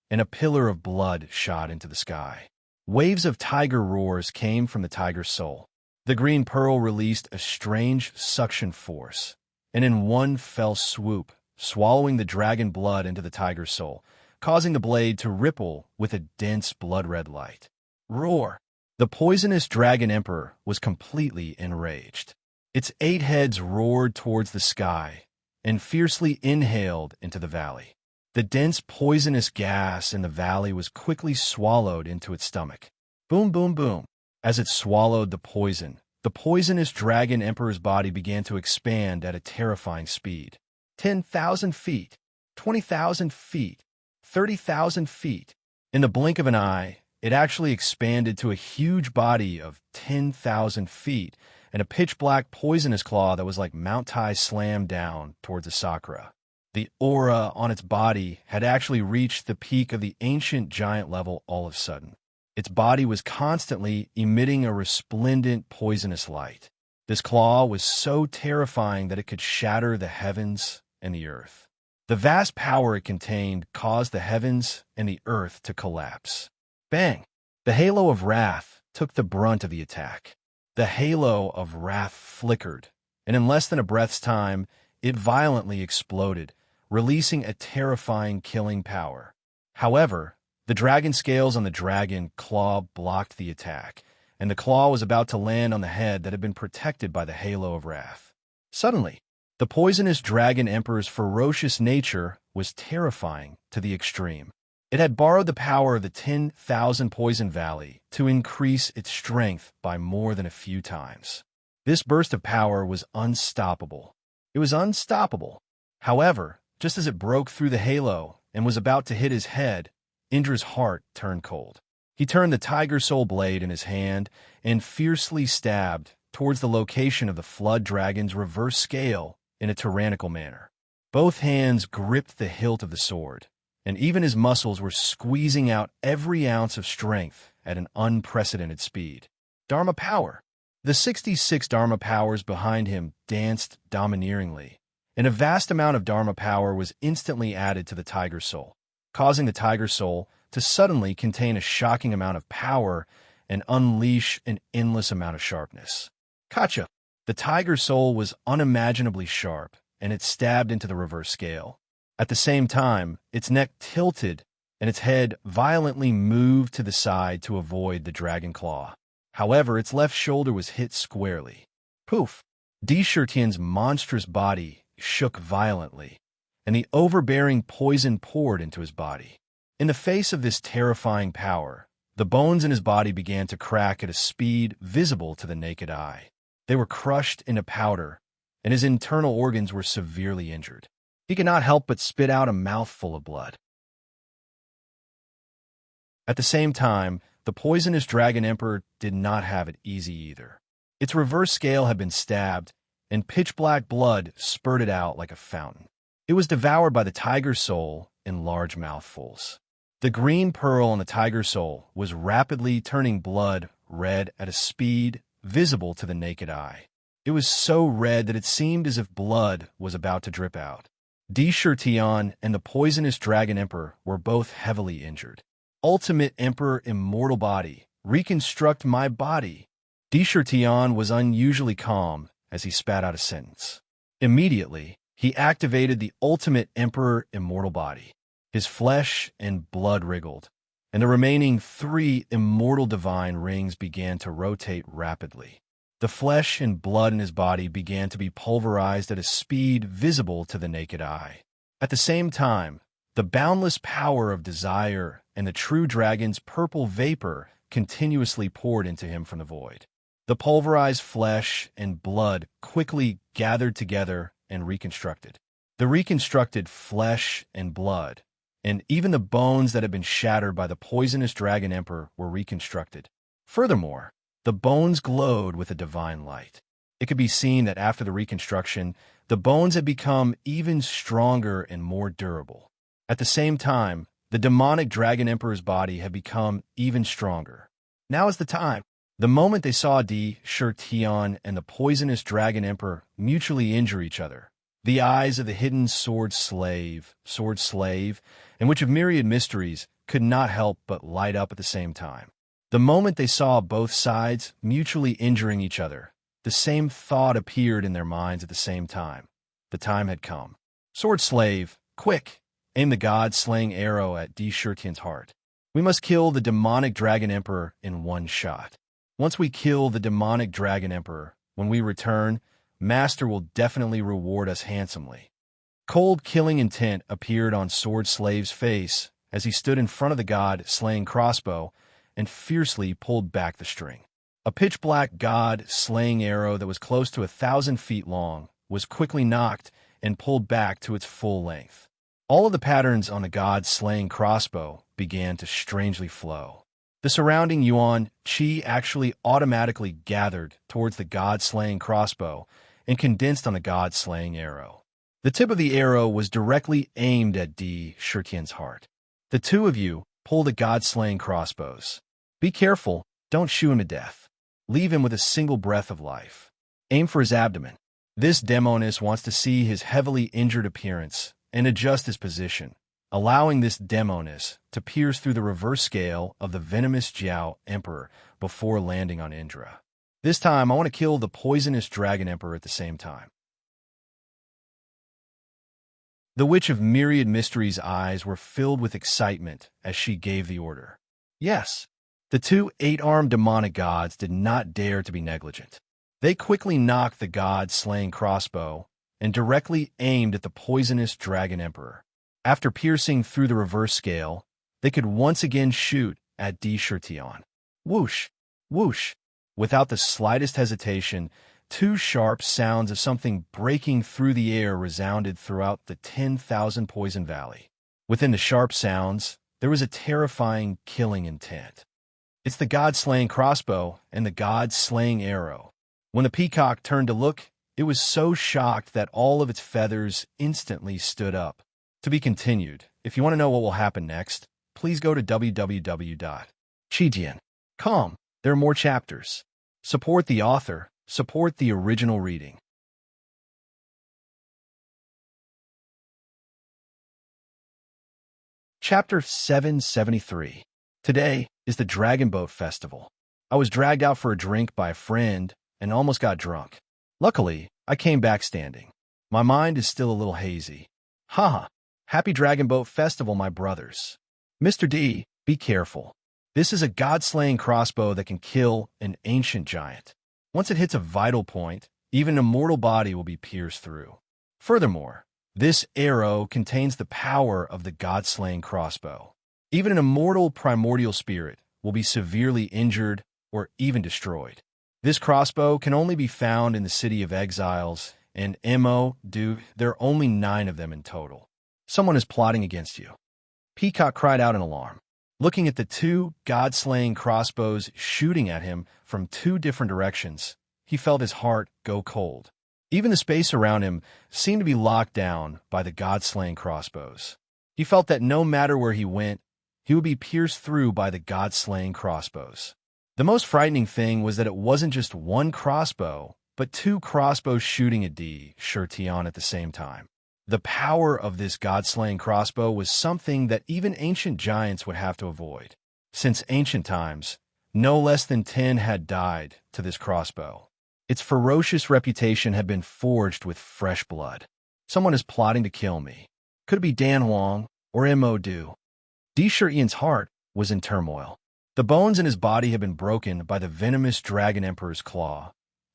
and a pillar of blood shot into the sky. Waves of tiger roars came from the tiger's soul. The green pearl released a strange suction force, and in one fell swoop, swallowing the dragon blood into the tiger's soul, causing the blade to ripple with a dense blood-red light. Roar! The poisonous dragon emperor was completely enraged. Its 8 heads roared towards the sky and fiercely inhaled into the valley. The dense poisonous gas in the valley was quickly swallowed into its stomach. Boom, boom, boom. As it swallowed the poisonous dragon emperor's body began to expand at a terrifying speed. 10,000 feet, 20,000 feet, 30,000 feet. In the blink of an eye, it actually expanded to a huge body of 10,000 feet and a pitch-black poisonous claw that was like Mount Tai slammed down towards a sakura. The aura on its body had actually reached the peak of the ancient giant level all of a sudden. Its body was constantly emitting a resplendent poisonous light. This claw was so terrifying that it could shatter the heavens and the earth. The vast power it contained caused the heavens and the earth to collapse. Bang! The halo of wrath took the brunt of the attack. The halo of wrath flickered, and in less than a breath's time, it violently exploded, releasing a terrifying killing power. However, the dragon scales on the dragon claw blocked the attack, and the claw was about to land on the head that had been protected by the halo of wrath. Suddenly, the poisonous dragon emperor's ferocious nature was terrifying to the extreme. It had borrowed the power of the 10,000 Poison Valley to increase its strength by more than a few times. This burst of power was unstoppable. It was unstoppable. However, just as it broke through the halo and was about to hit his head, Indra's heart turned cold. He turned the tiger soul blade in his hand and fiercely stabbed towards the location of the flood dragon's reverse scale in a tyrannical manner. Both hands gripped the hilt of the sword, and even his muscles were squeezing out every ounce of strength at an unprecedented speed. Dharma power. The 66 Dharma powers behind him danced domineeringly, and a vast amount of Dharma power was instantly added to the tiger soul, causing the tiger soul to suddenly contain a shocking amount of power and unleash an endless amount of sharpness. Gotcha! The tiger soul was unimaginably sharp, and it stabbed into the reverse scale. At the same time, its neck tilted, and its head violently moved to the side to avoid the dragon claw. However, its left shoulder was hit squarely. Poof! Dishirtian's monstrous body shook violently, and the overbearing poison poured into his body. In the face of this terrifying power, the bones in his body began to crack at a speed visible to the naked eye. They were crushed into powder, and his internal organs were severely injured. He could not help but spit out a mouthful of blood. At the same time, the poisonous dragon emperor did not have it easy either. Its reverse scale had been stabbed, and pitch-black blood spurted out like a fountain. It was devoured by the tiger soul in large mouthfuls. The green pearl on the tiger soul was rapidly turning blood red at a speed visible to the naked eye. It was so red that it seemed as if blood was about to drip out. Dishirtian and the poisonous dragon emperor were both heavily injured. Ultimate Emperor Immortal Body, reconstruct my body. Dishirtian was unusually calm as he spat out a sentence. Immediately, he activated the Ultimate Emperor Immortal Body. His flesh and blood wriggled, and the remaining 3 immortal divine rings began to rotate rapidly. The flesh and blood in his body began to be pulverized at a speed visible to the naked eye. At the same time, the boundless power of desire and the true dragon's purple vapor continuously poured into him from the void. The pulverized flesh and blood quickly gathered together and reconstructed. The reconstructed flesh and blood, and even the bones that had been shattered by the poisonous dragon emperor, were reconstructed. Furthermore, the bones glowed with a divine light. It could be seen that after the reconstruction, the bones had become even stronger and more durable. At the same time, The demonic dragon emperor's body had become even stronger. Now is the time. The moment they saw Di Shirtion and the poisonous dragon emperor mutually injure each other, the eyes of the hidden sword slave, and which of myriad mysteries could not help but light up at the same time. The moment they saw both sides mutually injuring each other, the same thought appeared in their minds at the same time. The time had come. Sword slave, quick! Aim the god-slaying arrow at Di Shirtion's heart. We must kill the demonic dragon emperor in one shot. Once we kill the demonic dragon emperor, when we return, Master will definitely reward us handsomely. Cold killing intent appeared on Sword Slave's face as he stood in front of the god-slaying crossbow and fiercely pulled back the string. A pitch-black god-slaying arrow that was close to 1,000 feet long was quickly knocked and pulled back to its full length. All of the patterns on the god-slaying crossbow began to strangely flow. The surrounding yuan qi actually automatically gathered towards the god-slaying crossbow and condensed on the god-slaying arrow. The tip of the arrow was directly aimed at Di Shirtion's heart. The two of you pull the god-slaying crossbows. Be careful, don't shoot him to death. Leave him with a single breath of life. Aim for his abdomen. This demoness wants to see his heavily injured appearance and adjust his position, allowing this demoness to pierce through the reverse scale of the venomous Jiao Emperor before landing on Indra. This time, I want to kill the poisonous Dragon Emperor at the same time. The Witch of Myriad Mysteries' eyes were filled with excitement as she gave the order. Yes, the two eight-armed demonic gods did not dare to be negligent. They quickly knocked the god-slaying crossbow and directly aimed at the poisonous Dragon Emperor. After piercing through the reverse scale, they could once again shoot at Di Shirtion. Whoosh! Whoosh! Without the slightest hesitation, two sharp sounds of something breaking through the air resounded throughout the 10,000 Poison Valley. Within the sharp sounds, there was a terrifying killing intent. It's the god-slaying crossbow and the god-slaying arrow. When the peacock turned to look, it was so shocked that all of its feathers instantly stood up. To be continued. If you want to know what will happen next, please go to www.chijian.com. There are more chapters. Support the author. Support the original reading. Chapter 773. Today is the Dragon Boat Festival. I was dragged out for a drink by a friend and almost got drunk. Luckily, I came back standing. My mind is still a little hazy. Haha. Happy Dragon Boat Festival, my brothers. Mr. D, be careful. This is a god-slaying crossbow that can kill an ancient giant. Once it hits a vital point, even a mortal body will be pierced through. Furthermore, this arrow contains the power of the god-slaying crossbow. Even an immortal primordial spirit will be severely injured or even destroyed. This crossbow can only be found in the City of Exiles, and there are only 9 of them in total. Someone is plotting against you. Peacock cried out in alarm. Looking at the two god-slaying crossbows shooting at him from 2 different directions, he felt his heart go cold. Even the space around him seemed to be locked down by the god-slaying crossbows. He felt that no matter where he went, he would be pierced through by the god-slaying crossbows. The most frightening thing was that it wasn't just one crossbow, but 2 crossbows shooting at Di Shirtion at the same time. The power of this god-slaying crossbow was something that even ancient giants would have to avoid. Since ancient times, no less than 10 had died to this crossbow. Its ferocious reputation had been forged with fresh blood. Someone is plotting to kill me. Could it be Dan Huang or Mo Du? Di Shirtion's heart was in turmoil. The bones in his body had been broken by the venomous Dragon Emperor's claw,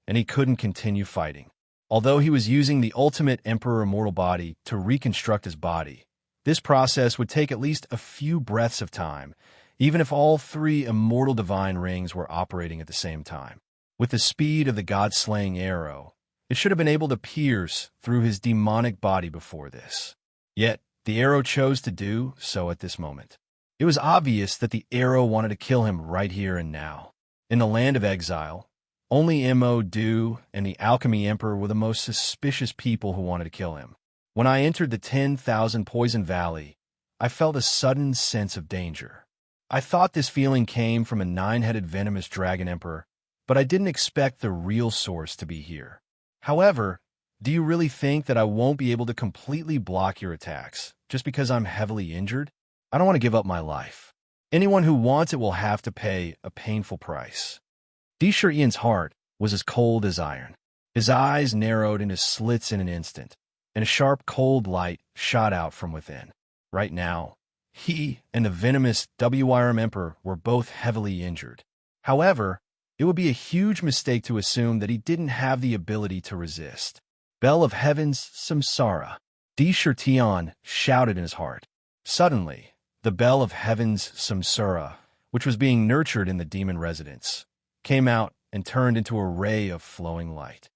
and he couldn't continue fighting. Although he was using the ultimate Emperor Immortal body to reconstruct his body, this process would take at least a few breaths of time, even if all 3 immortal divine rings were operating at the same time. With the speed of the god-slaying arrow, it should have been able to pierce through his demonic body before this. Yet, the arrow chose to do so at this moment. It was obvious that the arrow wanted to kill him right here and now. In the land of exile, only Mo Du and the Alchemy Emperor were the most suspicious people who wanted to kill him. When I entered the 10,000 Poison Valley, I felt a sudden sense of danger. I thought this feeling came from a nine-headed venomous dragon emperor, but I didn't expect the real source to be here. However, do you really think that I won't be able to completely block your attacks just because I'm heavily injured? I don't want to give up my life. Anyone who wants it will have to pay a painful price. Ian's heart was as cold as iron. His eyes narrowed into slits in an instant, and a sharp, cold light shot out from within. Right now, he and the venomous WIRM Emperor were both heavily injured. However, it would be a huge mistake to assume that he didn't have the ability to resist. Bell of Heaven's Samsara, Tian shouted in his heart. Suddenly, the Bell of Heaven's Samsara, which was being nurtured in the demon residence, came out and turned into a ray of flowing light.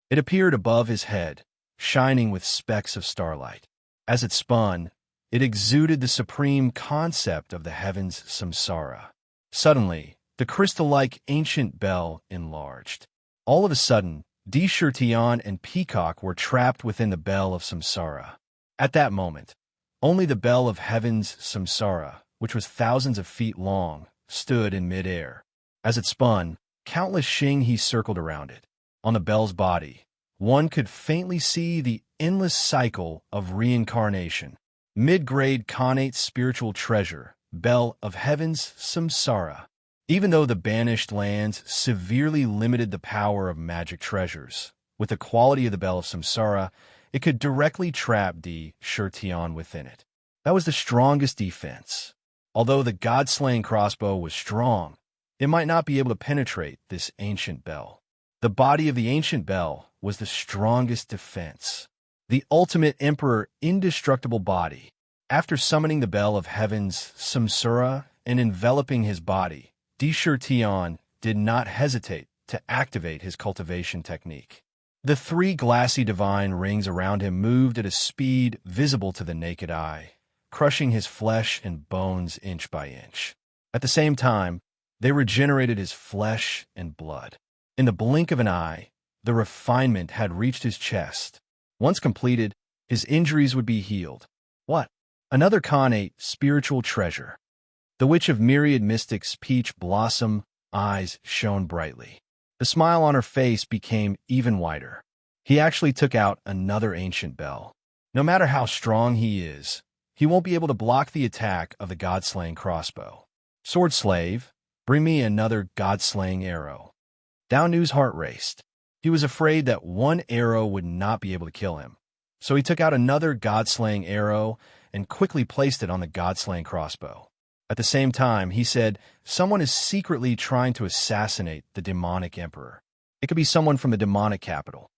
It appeared above his head, shining with specks of starlight. As it spun, it exuded the supreme concept of the heavens samsara. Suddenly, the crystal-like ancient bell enlarged. All of a sudden, Tian and Peacock were trapped within the bell of samsara. At that moment, only the bell of heaven's samsara, which was thousands of feet long, stood in mid-air. As it spun, countless Xinghe circled around it. On the bell's body, one could faintly see the endless cycle of reincarnation. Mid-grade connate spiritual treasure, Bell of Heaven's Samsara. Even though the banished lands severely limited the power of magic treasures, with the quality of the Bell of Samsara, it could directly trap Tian within it. That was the strongest defense. Although the god-slaying crossbow was strong, it might not be able to penetrate this ancient bell. The body of the ancient bell was the strongest defense. The ultimate emperor indestructible body. After summoning the Bell of Heaven's Samsara and enveloping his body, Tian did not hesitate to activate his cultivation technique. The three glassy divine rings around him moved at a speed visible to the naked eye, crushing his flesh and bones inch by inch. At the same time, they regenerated his flesh and blood. In the blink of an eye, the refinement had reached his chest. Once completed, his injuries would be healed. What? Another connate spiritual treasure. The Witch of Myriad Mystics' peach blossom eyes shone brightly. The smile on her face became even wider. He actually took out another ancient bell. No matter how strong he is, he won't be able to block the attack of the god-slaying crossbow. Sword Slave, bring me another god-slaying arrow. Daonu's heart raced. He was afraid that one arrow would not be able to kill him. So he took out another god-slaying arrow and quickly placed it on the god-slaying crossbow. At the same time, he said, someone is secretly trying to assassinate the demonic emperor. It could be someone from the demonic capital.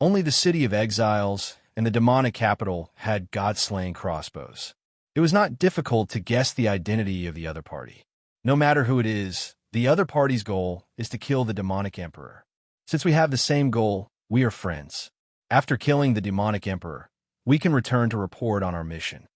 Only the city of exiles and the demonic capital had god-slaying crossbows. It was not difficult to guess the identity of the other party. No matter who it is, the other party's goal is to kill the demonic emperor. Since we have the same goal, we are friends. After killing the demonic emperor, we can return to report on our mission.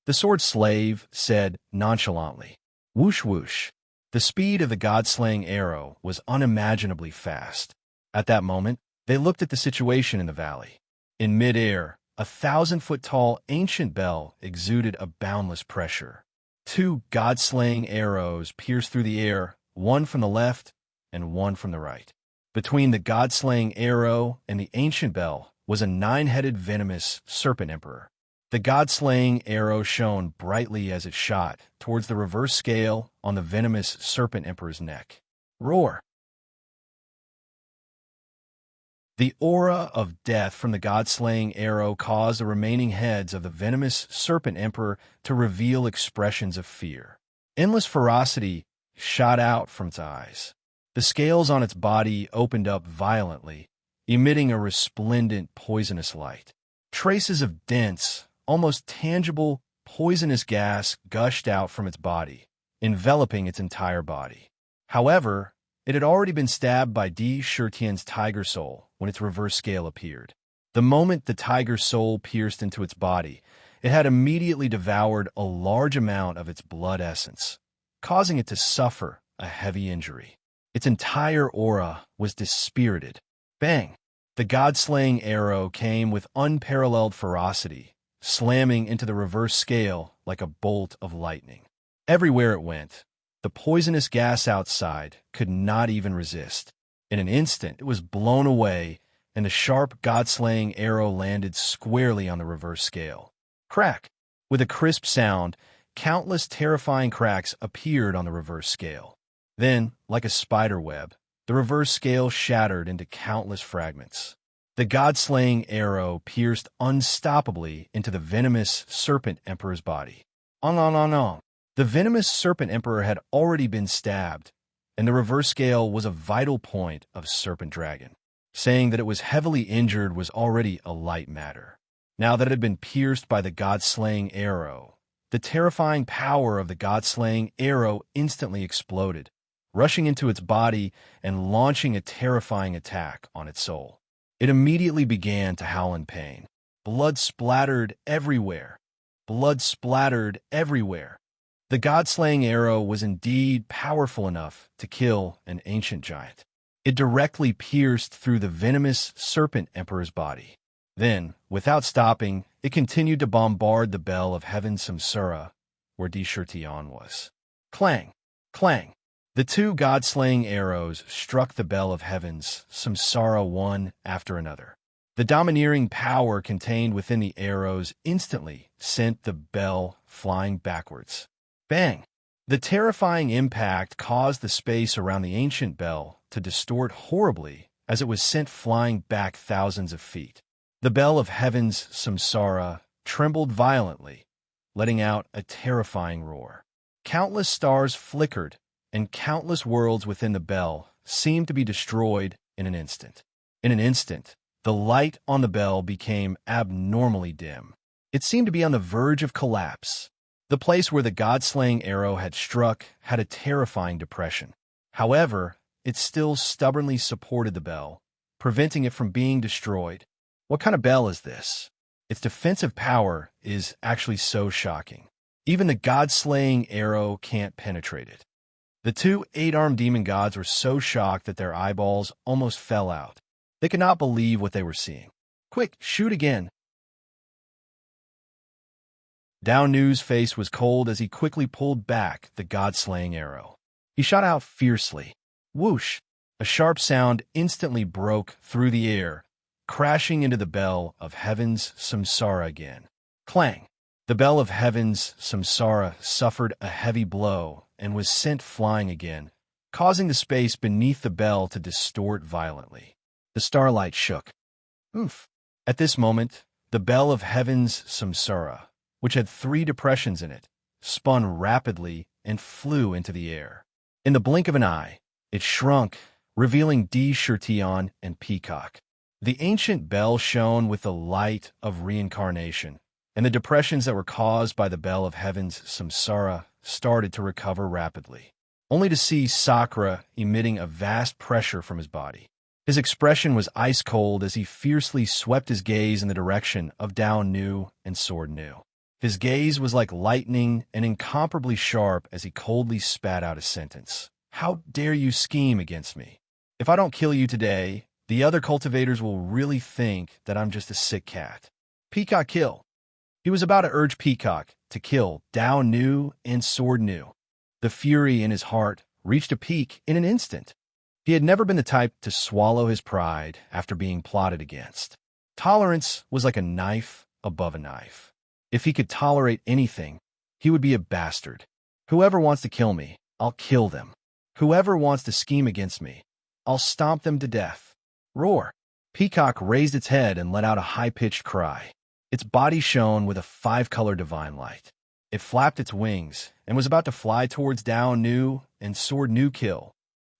The sword slave said nonchalantly. Whoosh whoosh. The speed of the god-slaying arrow was unimaginably fast. At that moment, they looked at the situation in the valley. In mid-air, a 1,000-foot-tall ancient bell exuded a boundless pressure. Two god-slaying arrows pierced through the air, one from the left and one from the right. Between the god-slaying arrow and the ancient bell was a 9-headed venomous serpent emperor. The god-slaying arrow shone brightly as it shot towards the reverse scale on the venomous serpent emperor's neck. Roar! The aura of death from the god-slaying arrow caused the remaining heads of the venomous serpent emperor to reveal expressions of fear. Endless ferocity shot out from its eyes. The scales on its body opened up violently, emitting a resplendent poisonous light. Traces of dense, almost tangible, poisonous gas gushed out from its body, enveloping its entire body. However, it had already been stabbed by Tian's tiger soul when its reverse scale appeared. The moment the tiger soul pierced into its body, it had immediately devoured a large amount of its blood essence, causing it to suffer a heavy injury. Its entire aura was dispirited. Bang! The god-slaying arrow came with unparalleled ferocity, slamming into the reverse scale like a bolt of lightning. Everywhere it went, the poisonous gas outside could not even resist. In an instant, it was blown away, and the sharp, god-slaying arrow landed squarely on the reverse scale. Crack! With a crisp sound, countless terrifying cracks appeared on the reverse scale. Then, like a spider web, the reverse scale shattered into countless fragments. The god-slaying arrow pierced unstoppably into the venomous Serpent Emperor's body. On. The venomous Serpent Emperor had already been stabbed, and the reverse scale was a vital point of Serpent Dragon. Saying that it was heavily injured was already a light matter. Now that it had been pierced by the god-slaying arrow, the terrifying power of the god-slaying arrow instantly exploded, rushing into its body and launching a terrifying attack on its soul. It immediately began to howl in pain. Blood splattered everywhere. Blood splattered everywhere. The god-slaying arrow was indeed powerful enough to kill an ancient giant. It directly pierced through the venomous Serpent Emperor's body. Then, without stopping, it continued to bombard the Bell of Heaven's Samsara, where Deshurtion was. Clang! Clang! The two god-slaying arrows struck the Bell of Heaven's Samsara one after another. The domineering power contained within the arrows instantly sent the bell flying backwards. Bang! The terrifying impact caused the space around the ancient bell to distort horribly as it was sent flying back thousands of feet. The Bell of Heaven's Samsara trembled violently, letting out a terrifying roar. Countless stars flickered, and countless worlds within the bell seemed to be destroyed in an instant. In an instant, the light on the bell became abnormally dim. It seemed to be on the verge of collapse. The place where the god-slaying arrow had struck had a terrifying depression. However, it still stubbornly supported the bell, preventing it from being destroyed. What kind of bell is this? Its defensive power is actually so shocking. Even the god-slaying arrow can't penetrate it. The two 8-armed demon gods were so shocked that their eyeballs almost fell out. They could not believe what they were seeing. Quick, shoot again! Dao Nu's face was cold as he quickly pulled back the god-slaying arrow. He shot out fiercely. Whoosh! A sharp sound instantly broke through the air, crashing into the Bell of Heaven's Samsara again. Clang! The Bell of Heaven's Samsara suffered a heavy blow and was sent flying again, causing the space beneath the bell to distort violently. The starlight shook. Oof! At this moment, the Bell of Heaven's Samsara, which had 3 depressions in it, spun rapidly and flew into the air. In the blink of an eye, it shrunk, revealing Deshurtion and Peacock. The ancient bell shone with the light of reincarnation, and the depressions that were caused by the Bell of Heaven's Samsara started to recover rapidly, only to see Sakura emitting a vast pressure from his body. His expression was ice-cold as he fiercely swept his gaze in the direction of Dao Nu and Sword Nu. His gaze was like lightning and incomparably sharp as he coldly spat out a sentence. How dare you scheme against me? If I don't kill you today, the other cultivators will really think that I'm just a sick cat. Peacock kill. He was about to urge Peacock to kill Dao Nu and Sword Nu. The fury in his heart reached a peak in an instant. He had never been the type to swallow his pride after being plotted against. Tolerance was like a knife above a knife. If he could tolerate anything, he would be a bastard. Whoever wants to kill me, I'll kill them. Whoever wants to scheme against me, I'll stomp them to death. Roar! Peacock raised its head and let out a high-pitched cry. Its body shone with a 5-color divine light. It flapped its wings and was about to fly towards Dao Nu and Sword Nu kill.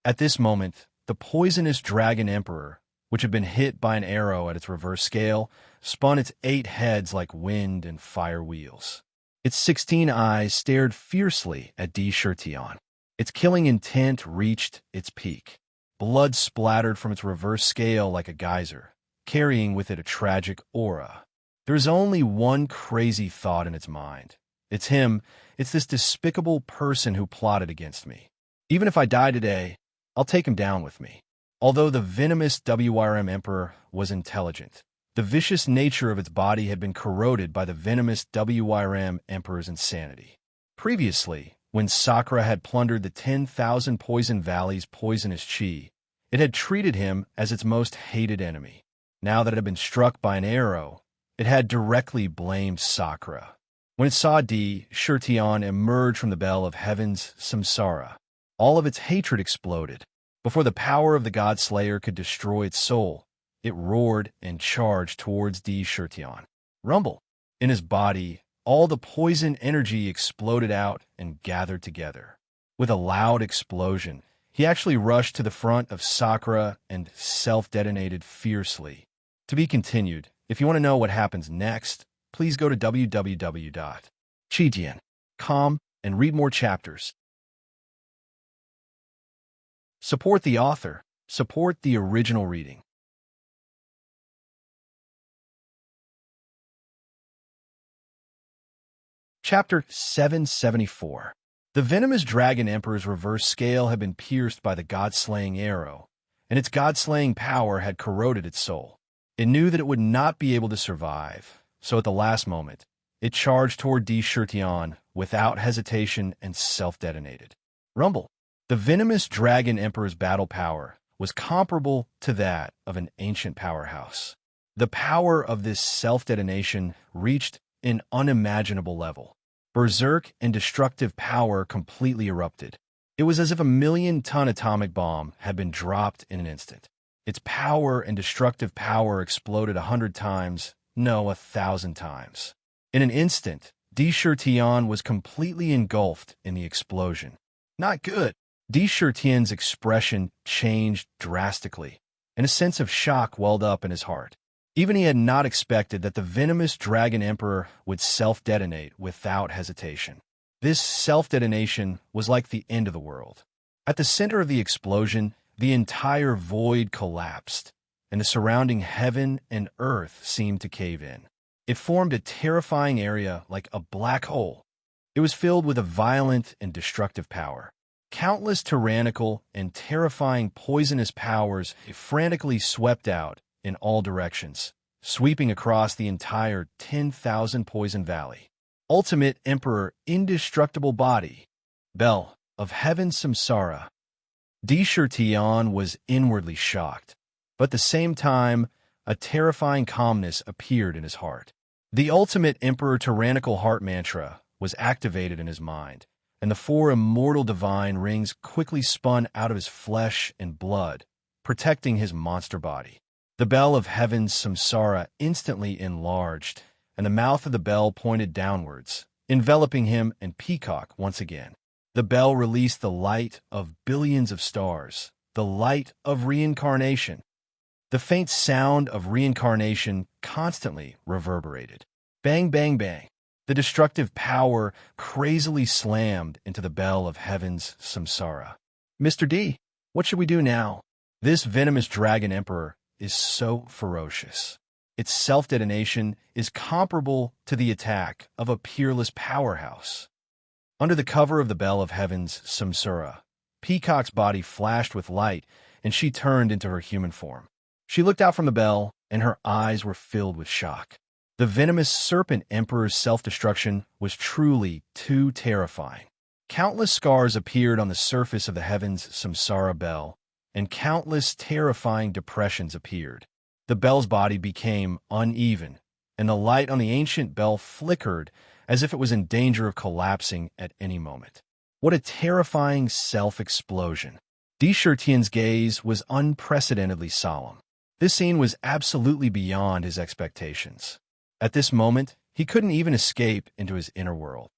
At this moment, the poisonous Dragon Emperor, which had been hit by an arrow at its reverse scale, spun its 8 heads like wind and fire wheels. Its 16 eyes stared fiercely at Deshurtion. Its killing intent reached its peak. Blood splattered from its reverse scale like a geyser, carrying with it a tragic aura. There is only one crazy thought in its mind. It's him. It's this despicable person who plotted against me. Even if I die today, I'll take him down with me. Although the venomous WRM Emperor was intelligent, The vicious nature of its body had been corroded by the venomous WRM Emperor's insanity. Previously, when Sakura had plundered the 10,000 Poison Valley's poisonous chi, it had treated him as its most hated enemy. Now that it had been struck by an arrow, it had directly blamed Sakura. When it saw D. Shurtian emerge from the bell of heaven's samsara, all of its hatred exploded. Before the power of the God Slayer could destroy its soul, it roared and charged towards D. Shurtian. Rumble! In his body, all the poison energy exploded out and gathered together. With a loud explosion, he actually rushed to the front of Sakura and self-detonated fiercely. To be continued. If you want to know what happens next, please go to www.chijian.com and read more chapters. Support the author. Support the original reading. Chapter 774. The venomous Dragon Emperor's reverse scale had been pierced by the god-slaying arrow, and its god-slaying power had corroded its soul. It knew that it would not be able to survive, so at the last moment, it charged toward D. Shurtian without hesitation and self-detonated. Rumble! The venomous Dragon Emperor's battle power was comparable to that of an ancient powerhouse. The power of this self-detonation reached an unimaginable level. Berserk and destructive power completely erupted. It was as if a 1,000,000-ton atomic bomb had been dropped in an instant. Its power and destructive power exploded 100 times, no, 1,000 times. In an instant, D. Shurtian was completely engulfed in the explosion. Not good. D. Shurtian's expression changed drastically, and a sense of shock welled up in his heart. Even he had not expected that the venomous Dragon Emperor would self-detonate without hesitation. This self-detonation was like the end of the world. At the center of the explosion, the entire void collapsed, and the surrounding heaven and earth seemed to cave in. It formed a terrifying area like a black hole. It was filled with a violent and destructive power. Countless tyrannical and terrifying poisonous powers frantically swept out in all directions, sweeping across the entire 10,000 Poison Valley. Ultimate Emperor Indestructible Body, Bell of Heaven Samsara. D. Shurtian was inwardly shocked, but at the same time, a terrifying calmness appeared in his heart. The Ultimate Emperor Tyrannical Heart Mantra was activated in his mind, and the 4 immortal divine rings quickly spun out of his flesh and blood, protecting his monster body. The bell of heaven's samsara instantly enlarged, and the mouth of the bell pointed downwards, enveloping him and Peacock once again. The bell released the light of billions of stars, the light of reincarnation. The faint sound of reincarnation constantly reverberated. Bang, bang, bang. The destructive power crazily slammed into the bell of heaven's samsara. Mr. D, what should we do now? This venomous Dragon Emperor is so ferocious. Its self-detonation is comparable to the attack of a peerless powerhouse. Under the cover of the bell of heaven's samsara, Peacock's body flashed with light, and she turned into her human form. She looked out from the bell, and her eyes were filled with shock. The venomous Serpent Emperor's self-destruction was truly too terrifying. Countless scars appeared on the surface of the heaven's samsara bell, and countless terrifying depressions appeared. The bell's body became uneven, and the light on the ancient bell flickered as if it was in danger of collapsing at any moment. What a terrifying self-explosion. D. Shurtian's gaze was unprecedentedly solemn. This scene was absolutely beyond his expectations. At this moment, he couldn't even escape into his inner world.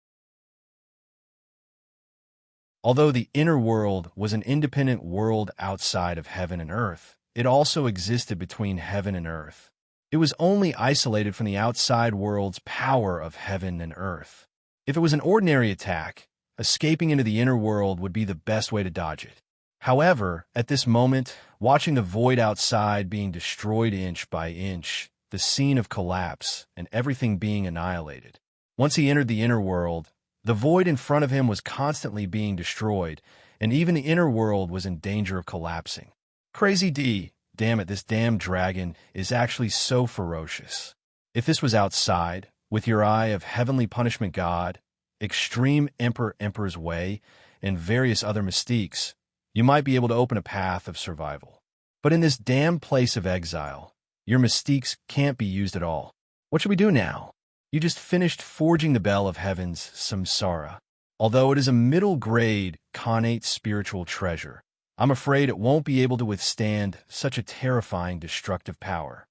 Although the inner world was an independent world outside of heaven and earth, it also existed between heaven and earth. It was only isolated from the outside world's power of heaven and earth. If it was an ordinary attack, escaping into the inner world would be the best way to dodge it. However, at this moment, watching the void outside being destroyed inch by inch, the scene of collapse, and everything being annihilated. Once he entered the inner world, the void in front of him was constantly being destroyed, and even the inner world was in danger of collapsing. Crazy D. damn it, this damn dragon is actually so ferocious. If this was outside, with your eye of heavenly punishment god, extreme emperor's way, and various other mystiques, you might be able to open a path of survival. But in this damn place of exile, your mystiques can't be used at all. What should we do now? You just finished forging the bell of heaven's samsara. Although it is a middle-grade, connate spiritual treasure, I'm afraid it won't be able to withstand such a terrifying destructive power.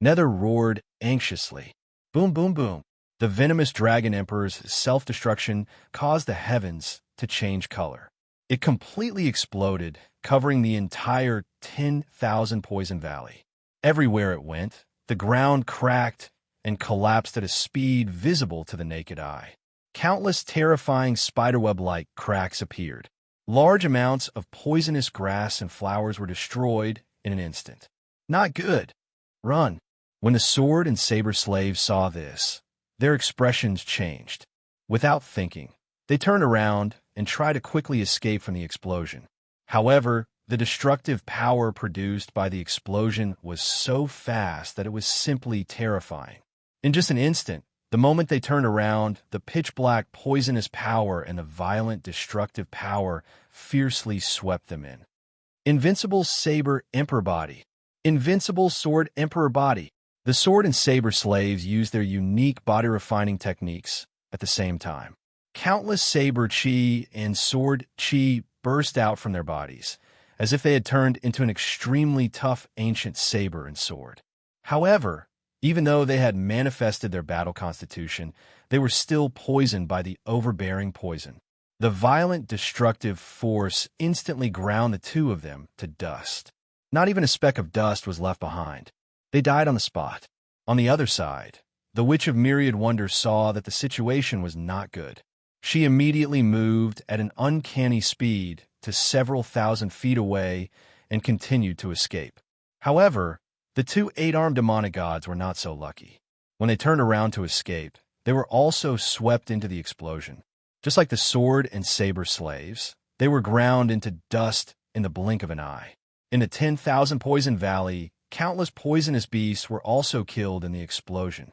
Nether roared anxiously. Boom, boom, boom. The venomous dragon emperor's self-destruction caused the heavens to change color. It completely exploded, covering the entire 10,000 Poison Valley. Everywhere it went, the ground cracked and collapsed at a speed visible to the naked eye. Countless terrifying spiderweb-like cracks appeared. Large amounts of poisonous grass and flowers were destroyed in an instant. Not good. Run. When the sword and saber slaves saw this, their expressions changed. Without thinking, they turned around and tried to quickly escape from the explosion. However, the destructive power produced by the explosion was so fast that it was simply terrifying. In just an instant, the moment they turned around, the pitch-black poisonous power and the violent destructive power fiercely swept them in. Invincible Saber Emperor Body. Invincible Sword Emperor Body. The sword and saber slaves used their unique body-refining techniques at the same time. Countless saber chi and sword chi burst out from their bodies, as if they had turned into an extremely tough ancient saber and sword. However, even though they had manifested their battle constitution, they were still poisoned by the overbearing poison. The violent, destructive force instantly ground the two of them to dust. Not even a speck of dust was left behind. They died on the spot. On the other side, the Witch of Myriad Wonders saw that the situation was not good. She immediately moved at an uncanny speed to several thousand feet away and continued to escape. However, the two eight-armed demonic gods were not so lucky. When they turned around to escape, they were also swept into the explosion. Just like the sword and saber slaves, they were ground into dust in the blink of an eye. In the 10,000 Poison Valley, countless poisonous beasts were also killed in the explosion.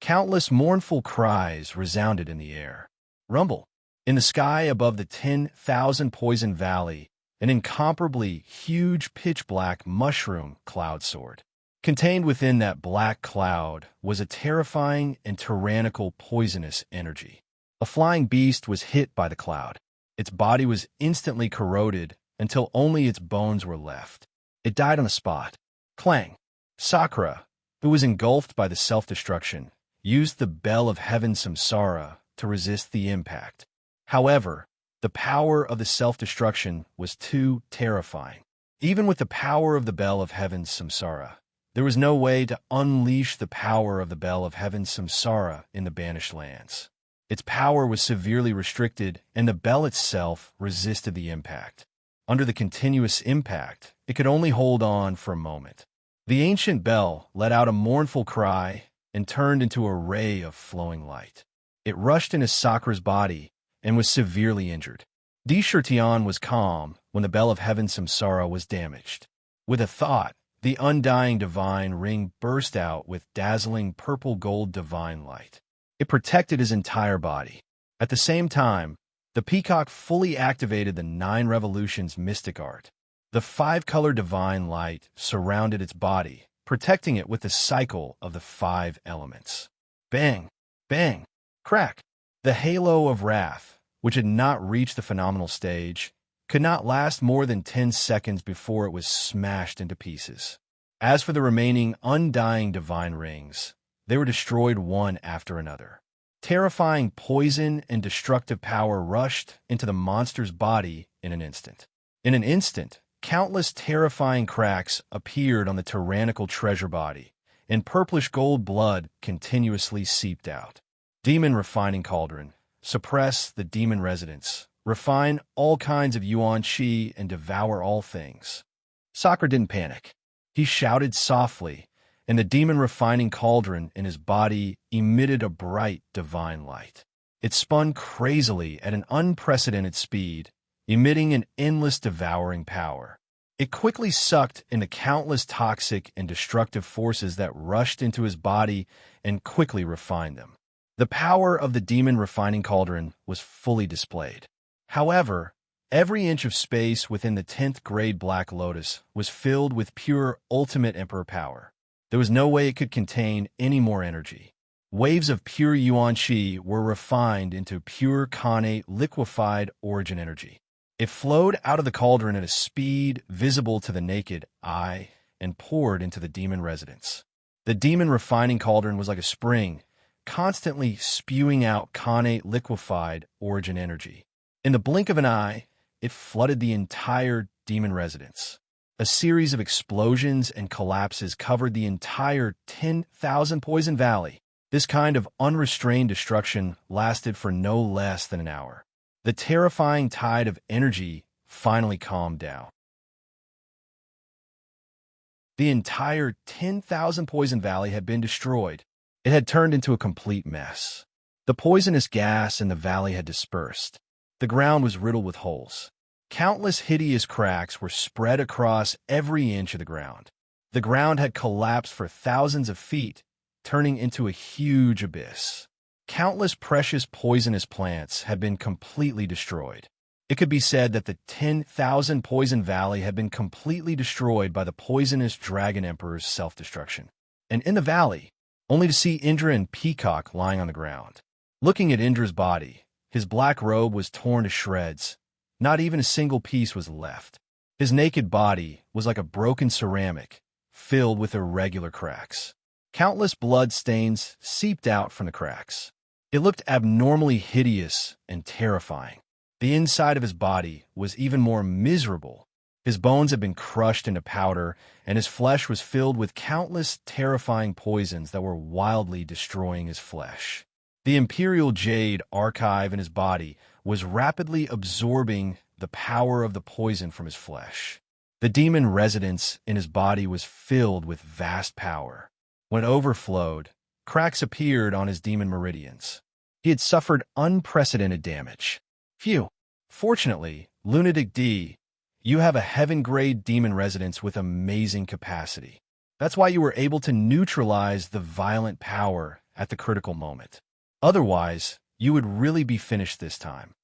Countless mournful cries resounded in the air. Rumble. In the sky above the 10,000 Poison Valley, an incomparably huge pitch-black mushroom cloud soared. Contained within that black cloud was a terrifying and tyrannical poisonous energy. A flying beast was hit by the cloud. Its body was instantly corroded until only its bones were left. It died on the spot. Clang. Sakura, who was engulfed by the self-destruction, used the Bell of Heaven Samsara to resist the impact. However, the power of the self-destruction was too terrifying. Even with the power of the Bell of Heaven's Samsara, there was no way to unleash the power of the Bell of Heaven's Samsara in the Banished Lands. Its power was severely restricted, and the bell itself resisted the impact. Under the continuous impact, it could only hold on for a moment. The ancient bell let out a mournful cry and turned into a ray of flowing light. It rushed into Sakura's body and was severely injured. Dishurtian was calm when the Bell of Heaven Samsara was damaged. With a thought, the undying divine ring burst out with dazzling purple-gold divine light. It protected his entire body. At the same time, the peacock fully activated the 9 Revolutions mystic art. The 5-color divine light surrounded its body, protecting it with the cycle of the 5 elements. Bang! Bang! Crack! The halo of wrath, which had not reached the phenomenal stage, could not last more than 10 seconds before it was smashed into pieces. As for the remaining undying divine rings, they were destroyed one after another. Terrifying poison and destructive power rushed into the monster's body in an instant. In an instant, countless terrifying cracks appeared on the tyrannical treasure body, and purplish gold blood continuously seeped out. Demon Refining Cauldron. Suppress the demon residents. Refine all kinds of yuan qi and devour all things. Sakura didn't panic. He shouted softly, and the demon refining cauldron in his body emitted a bright divine light. It spun crazily at an unprecedented speed, emitting an endless devouring power. It quickly sucked in the countless toxic and destructive forces that rushed into his body and quickly refined them. The power of the demon refining cauldron was fully displayed. However, every inch of space within the 10th grade Black Lotus was filled with pure ultimate emperor power. There was no way it could contain any more energy. Waves of pure yuan qi were refined into pure Khanate liquefied origin energy. It flowed out of the cauldron at a speed visible to the naked eye and poured into the demon residence. The demon refining cauldron was like a spring, constantly spewing out Khanate liquefied origin energy. In the blink of an eye, it flooded the entire demon residence. A series of explosions and collapses covered the entire 10,000 Poison Valley. This kind of unrestrained destruction lasted for no less than an hour. The terrifying tide of energy finally calmed down. The entire 10,000 Poison Valley had been destroyed. It had turned into a complete mess. The poisonous gas in the valley had dispersed. The ground was riddled with holes. Countless hideous cracks were spread across every inch of the ground. The ground had collapsed for thousands of feet, turning into a huge abyss. Countless precious poisonous plants had been completely destroyed. It could be said that the 10,000 Poison Valley had been completely destroyed by the poisonous Dragon Emperor's self-destruction. And in the valley, only to see Indra and Peacock lying on the ground. Looking at Indra's body, his black robe was torn to shreds. Not even a single piece was left. His naked body was like a broken ceramic, filled with irregular cracks. Countless blood stains seeped out from the cracks. It looked abnormally hideous and terrifying. The inside of his body was even more miserable. His bones had been crushed into powder, and his flesh was filled with countless terrifying poisons that were wildly destroying his flesh. The Imperial Jade archive in his body was rapidly absorbing the power of the poison from his flesh. The demon residence in his body was filled with vast power. When it overflowed, cracks appeared on his demon meridians. He had suffered unprecedented damage. Phew. Fortunately, Lunatic D, you have a heaven-grade demon residence with amazing capacity. That's why you were able to neutralize the violent power at the critical moment. Otherwise, you would really be finished this time.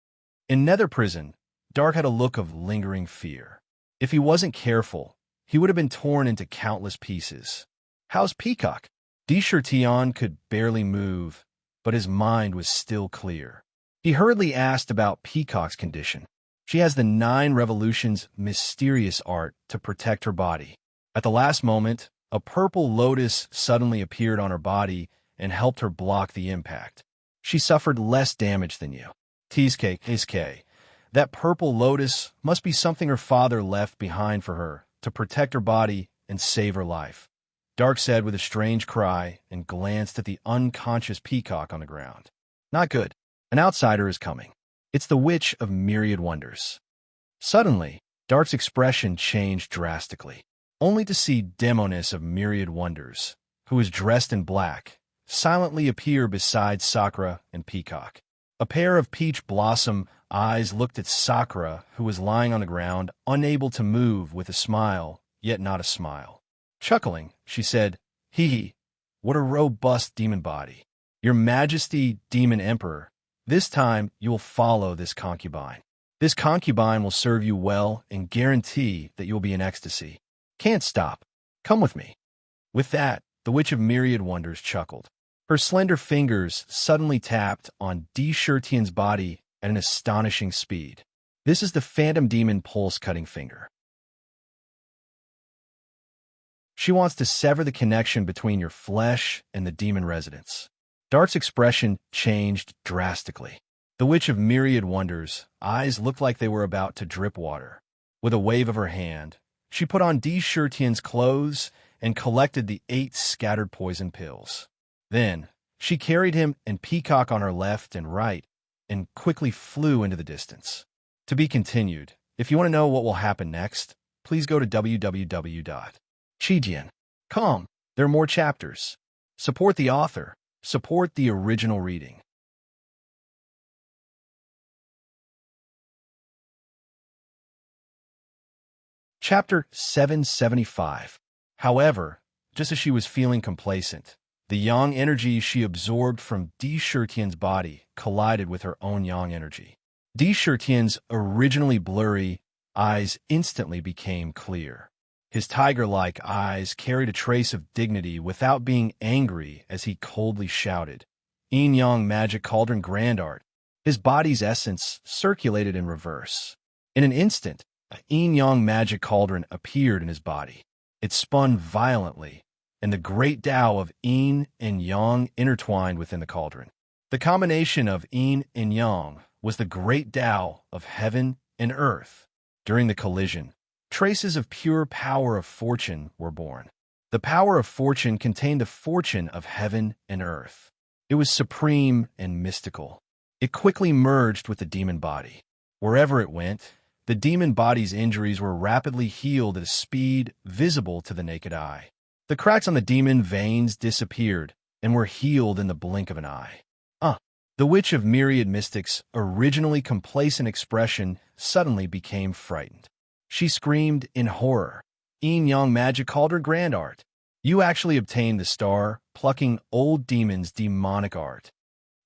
In Nether Prison, Dark had a look of lingering fear. If he wasn't careful, he would have been torn into countless pieces. How's Peacock? Deshertion could barely move, but his mind was still clear. He hurriedly asked about Peacock's condition. She has the 9 Revolutions mysterious art to protect her body. At the last moment, a purple lotus suddenly appeared on her body and helped her block the impact. She suffered less damage than you. TSK, that purple lotus must be something her father left behind for her to protect her body and save her life. Dark said with a strange cry and glanced at the unconscious Peacock on the ground. Not good. An outsider is coming. It's the Witch of Myriad Wonders. Suddenly, Dark's expression changed drastically, only to see Demoness of Myriad Wonders, who was dressed in black, silently appear beside Sakura and Peacock. A pair of peach blossom eyes looked at Sakura, who was lying on the ground, unable to move, with a smile, yet not a smile. Chuckling, she said, "Hee hee, what a robust demon body. Your Majesty, Demon Emperor, this time you will follow this concubine. This concubine will serve you well and guarantee that you will be in ecstasy. Can't stop. Come with me." With that, the Witch of Myriad Wonders chuckled. Her slender fingers suddenly tapped on Deshertion's body at an astonishing speed. This is the Phantom Demon pulse-cutting finger. She wants to sever the connection between your flesh and the demon residence. Dark's expression changed drastically. The Witch of Myriad Wonders' eyes looked like they were about to drip water. With a wave of her hand, she put on Deshertion's clothes and collected the 8 scattered poison pills. Then, she carried him and Peacock on her left and right and quickly flew into the distance. To be continued. If you want to know what will happen next, please go to www.chijian.com. There are more chapters. Support the author. Support the original reading. Chapter 775. However, just as she was feeling complacent, the yang energy she absorbed from Di Shirtian's body collided with her own yang energy. Di Shirtian's originally blurry eyes instantly became clear. His tiger-like eyes carried a trace of dignity without being angry as he coldly shouted, "Yin-yang magic cauldron grand art." His body's essence circulated in reverse. In an instant, a yin-yang magic cauldron appeared in his body. It spun violently, and the great Tao of yin and yang intertwined within the cauldron. The combination of yin and yang was the great Tao of heaven and earth. During the collision, traces of pure power of fortune were born. The power of fortune contained the fortune of heaven and earth. It was supreme and mystical. It quickly merged with the demon body. Wherever it went, the demon body's injuries were rapidly healed at a speed visible to the naked eye. The cracks on the demon veins disappeared and were healed in the blink of an eye. The witch of myriad mystics' originally complacent expression suddenly became frightened. She screamed in horror, "Yin-yang magic cauldron grand art. You actually obtained the star, plucking old demons' demonic art."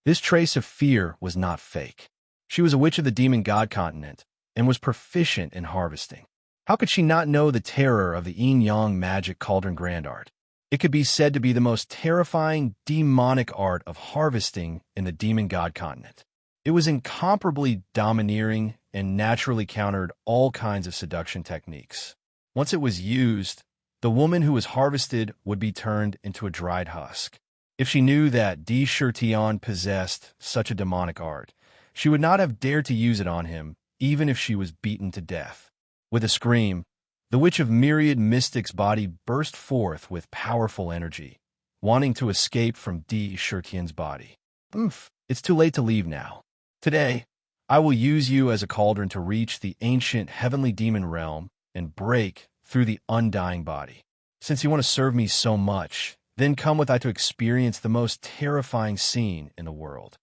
This trace of fear was not fake. She was a witch of the demon god continent and was proficient in harvesting. How could she not know the terror of the yin-yang magic cauldron grand art? It could be said to be the most terrifying demonic art of harvesting in the demon god continent. It was incomparably domineering and naturally countered all kinds of seduction techniques. Once it was used, the woman who was harvested would be turned into a dried husk. If she knew that Di Shirtian possessed such a demonic art, she would not have dared to use it on him, even if she was beaten to death. With a scream, the witch of myriad mystics' body burst forth with powerful energy, wanting to escape from Di Shirtian's body. It's too late to leave now. Today, I will use you as a cauldron to reach the ancient heavenly demon realm and break through the undying body. Since you want to serve me so much, then come with I to experience the most terrifying scene in the world.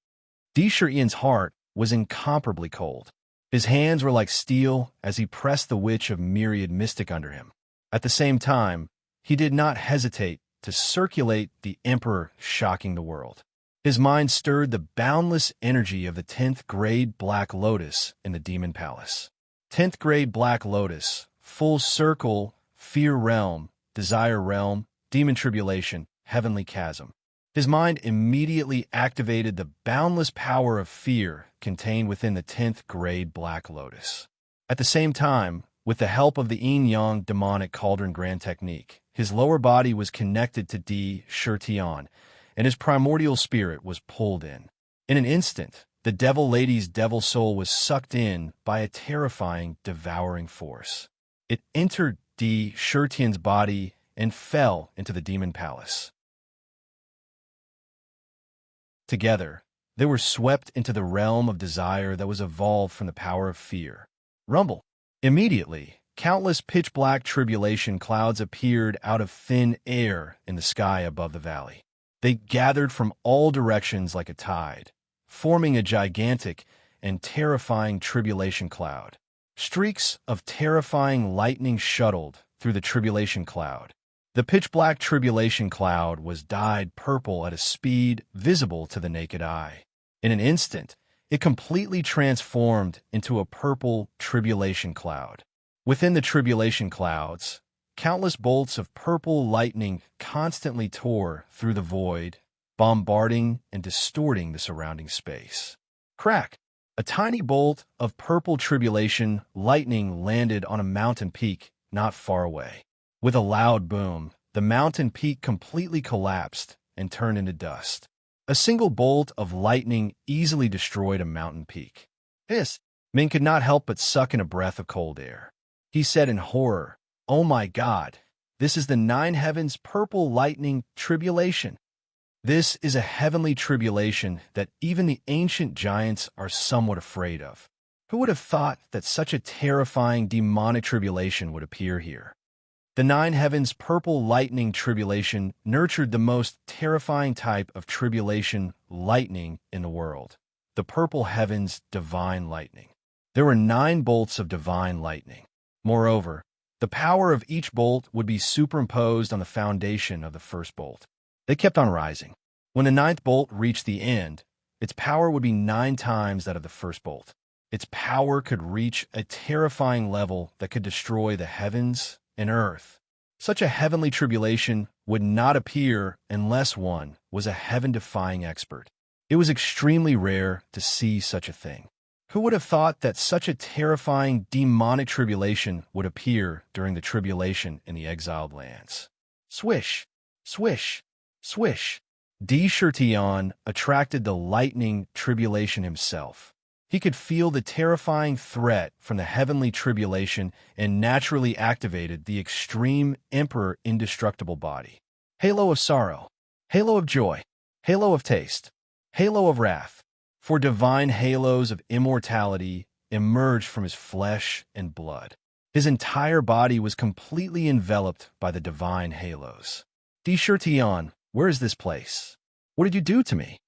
Di Shirtian's heart was incomparably cold. His hands were like steel as he pressed the witch of myriad mystic under him. At the same time, he did not hesitate to circulate the emperor, shocking the world. His mind stirred the boundless energy of the 10th grade Black Lotus in the Demon Palace. 10th grade Black Lotus, full circle, fear realm, desire realm, demon tribulation, heavenly chasm. His mind immediately activated the boundless power of fear contained within the 10th grade Black Lotus. At the same time, with the help of the yin-yang demonic cauldron grand technique, his lower body was connected to Di Shirtian, and his primordial spirit was pulled in. In an instant, the devil lady's devil soul was sucked in by a terrifying, devouring force. It entered Di Shirtian's body and fell into the demon palace. Together, they were swept into the realm of desire that was evolved from the power of fear. Rumble. Immediately, countless pitch-black tribulation clouds appeared out of thin air in the sky above the valley. They gathered from all directions like a tide, forming a gigantic and terrifying tribulation cloud. Streaks of terrifying lightning shuttled through the tribulation cloud. The pitch-black tribulation cloud was dyed purple at a speed visible to the naked eye. In an instant, it completely transformed into a purple tribulation cloud. Within the tribulation clouds, countless bolts of purple lightning constantly tore through the void, bombarding and distorting the surrounding space. Crack! A tiny bolt of purple tribulation lightning landed on a mountain peak not far away. With a loud boom, the mountain peak completely collapsed and turned into dust. A single bolt of lightning easily destroyed a mountain peak. Min could not help but suck in a breath of cold air. He said in horror, "Oh my God, this is the nine heavens purple lightning tribulation. This is a heavenly tribulation that even the ancient giants are somewhat afraid of. Who would have thought that such a terrifying demonic tribulation would appear here?" The nine heavens purple lightning tribulation nurtured the most terrifying type of tribulation lightning in the world, the purple heavens divine lightning. There were 9 bolts of divine lightning. Moreover, The power of each bolt would be superimposed on the foundation of the first bolt. They kept on rising. When the ninth bolt reached the end, its power would be 9 times that of the first bolt. Its power could reach a terrifying level that could destroy the heavens and earth. Such a heavenly tribulation would not appear unless one was a heaven-defying expert. It was extremely rare to see such a thing. Who would have thought that such a terrifying demonic tribulation would appear during the tribulation in the exiled lands? Swish, swish, swish. D-Shirtion attracted the lightning tribulation himself. He could feel the terrifying threat from the heavenly tribulation and naturally activated the extreme emperor indestructible body. Halo of sorrow, halo of joy, halo of taste, halo of wrath. For divine halos of immortality emerged from his flesh and blood. His entire body was completely enveloped by the divine halos. D-Shirtion, where is this place? What did you do to me?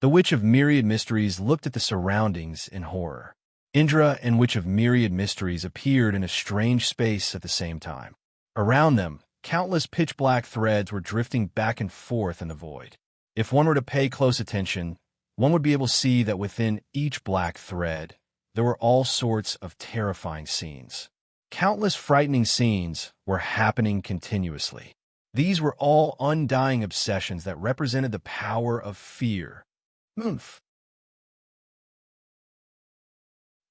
The Witch of Myriad Mysteries looked at the surroundings in horror. Indra and Witch of Myriad Mysteries appeared in a strange space at the same time. Around them, countless pitch-black threads were drifting back and forth in the void. If one were to pay close attention, one would be able to see that within each black thread, there were all sorts of terrifying scenes. Countless frightening scenes were happening continuously. These were all undying obsessions that represented the power of fear. Oomph.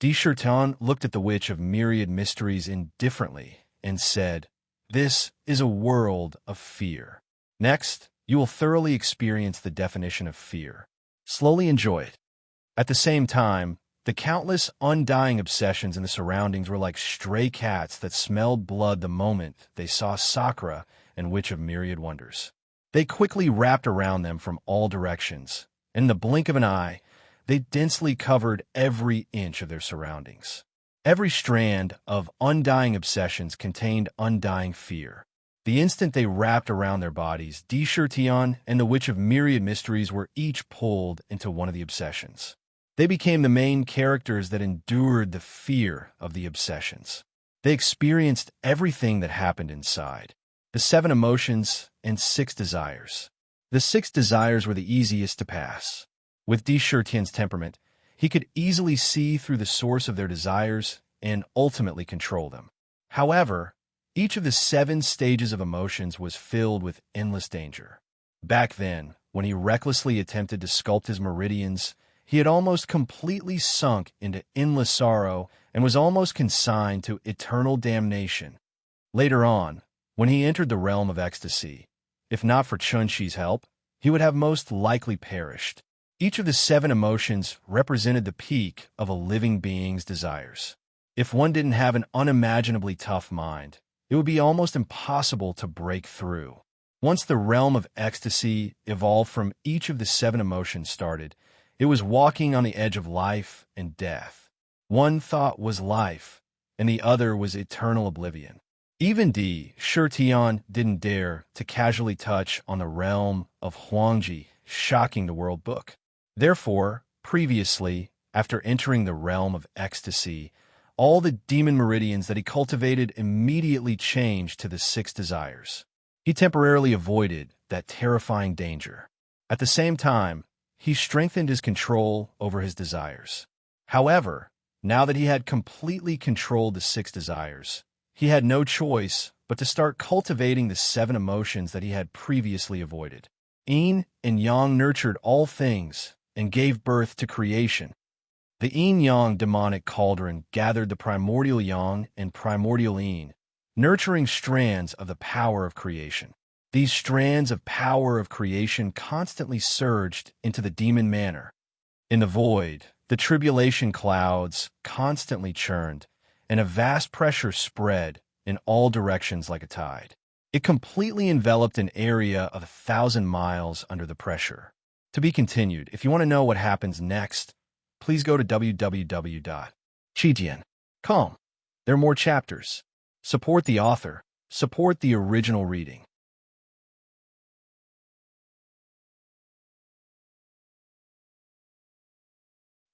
D-Shirtion looked at the Witch of Myriad Mysteries indifferently and said, "This is a world of fear. Next, you will thoroughly experience the definition of fear. Slowly enjoy it." At the same time, the countless undying obsessions in the surroundings were like stray cats that smelled blood the moment they saw Sakura and Witch of Myriad Wonders. They quickly wrapped around them from all directions. In the blink of an eye, they densely covered every inch of their surroundings. Every strand of undying obsessions contained undying fear. The instant they wrapped around their bodies, D-Shirtion and the Witch of Myriad Mysteries were each pulled into one of the obsessions. They became the main characters that endured the fear of the obsessions. They experienced everything that happened inside. The 7 emotions and 6 desires. The 6 desires were the easiest to pass. With D-Shirtion's temperament, he could easily see through the source of their desires and ultimately control them. However, each of the 7 stages of emotions was filled with endless danger. Back then, when he recklessly attempted to sculpt his meridians, he had almost completely sunk into endless sorrow and was almost consigned to eternal damnation. Later on, when he entered the realm of ecstasy, if not for Chun-Chi's help, he would have most likely perished. Each of the 7 emotions represented the peak of a living being's desires. If one didn't have an unimaginably tough mind, it would be almost impossible to break through. Once the realm of ecstasy evolved from each of the 7 emotions started, it was walking on the edge of life and death. One thought was life, and the other was eternal oblivion. Even D-Shirtion didn't dare to casually touch on the realm of Huangji, shocking the world book. Therefore, previously, after entering the realm of ecstasy, all the demon meridians that he cultivated immediately changed to the 6 desires. He temporarily avoided that terrifying danger. At the same time, he strengthened his control over his desires. However, now that he had completely controlled the 6 desires, he had no choice but to start cultivating the 7 emotions that he had previously avoided. Yin and Yang nurtured all things and gave birth to creation. The Yin-Yang demonic cauldron gathered the primordial Yang and primordial Yin, nurturing strands of the power of creation. These strands of power of creation constantly surged into the demon manor. In the void, the tribulation clouds constantly churned, and a vast pressure spread in all directions like a tide. It completely enveloped an area of 1,000 miles under the pressure. To be continued. If you want to know what happens next, please go to www.chijian.com. There are more chapters. Support the author. Support the original reading.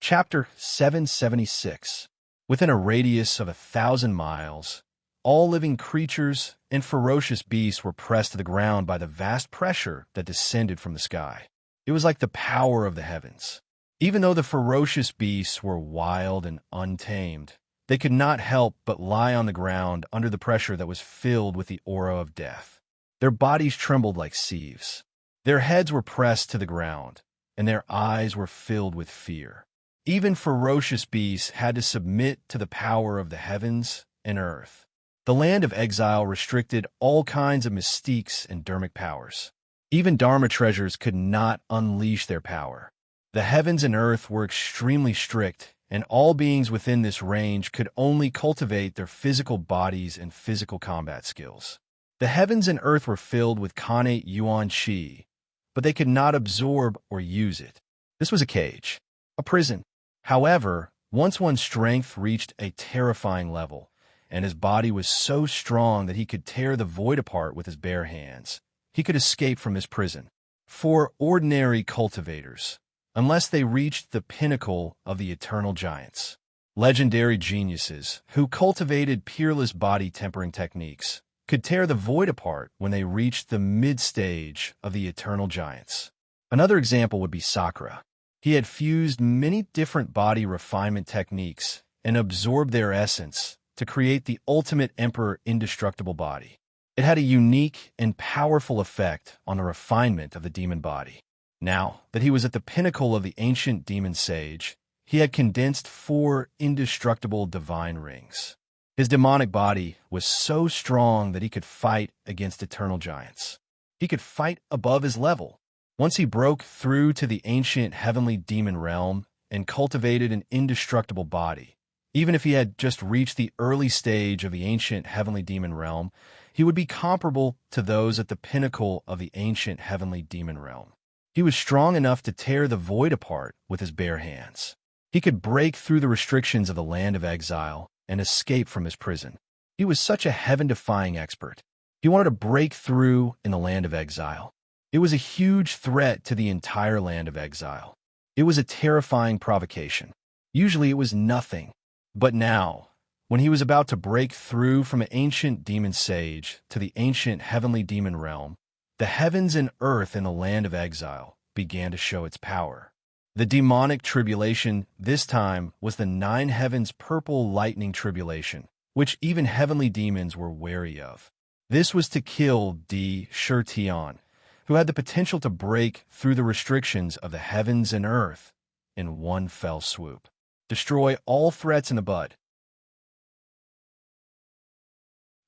Chapter 776. Within a radius of 1,000 miles, All living creatures and ferocious beasts were pressed to the ground by the vast pressure that descended from the sky. It was like the power of the heavens. Even though the ferocious beasts were wild and untamed, they could not help but lie on the ground under the pressure that was filled with the aura of death. Their bodies trembled like sieves. Their heads were pressed to the ground, and their eyes were filled with fear. Even ferocious beasts had to submit to the power of the heavens and earth. The land of exile restricted all kinds of mystiques and dharmic powers. Even dharma treasures could not unleash their power. The heavens and earth were extremely strict, and all beings within this range could only cultivate their physical bodies and physical combat skills. The heavens and earth were filled with Kanate Yuan Qi, but they could not absorb or use it. This was a cage, a prison. However, once one's strength reached a terrifying level, and his body was so strong that he could tear the void apart with his bare hands, he could escape from his prison. For ordinary cultivators, unless they reached the pinnacle of the eternal giants, legendary geniuses who cultivated peerless body tempering techniques, could tear the void apart when they reached the mid-stage of the eternal giants. Another example would be Sakura. He had fused many different body refinement techniques and absorbed their essence to create the ultimate emperor indestructible body. It had a unique and powerful effect on the refinement of the demon body. Now that he was at the pinnacle of the ancient demon sage, he had condensed 4 indestructible divine rings. His demonic body was so strong that he could fight against eternal giants. He could fight above his level. Once he broke through to the ancient heavenly demon realm and cultivated an indestructible body, even if he had just reached the early stage of the ancient heavenly demon realm, he would be comparable to those at the pinnacle of the ancient heavenly demon realm. He was strong enough to tear the void apart with his bare hands. He could break through the restrictions of the land of exile and escape from his prison. He was such a heaven-defying expert. He wanted to break through in the land of exile. It was a huge threat to the entire land of exile. It was a terrifying provocation. Usually it was nothing. But now, when he was about to break through from an ancient demon sage to the ancient heavenly demon realm, the heavens and earth in the land of exile began to show its power. The demonic tribulation this time was the 9 heavens purple lightning tribulation, which even heavenly demons were wary of. This was to kill Di Shirtian, who had the potential to break through the restrictions of the heavens and earth in one fell swoop. Destroy all threats in the bud.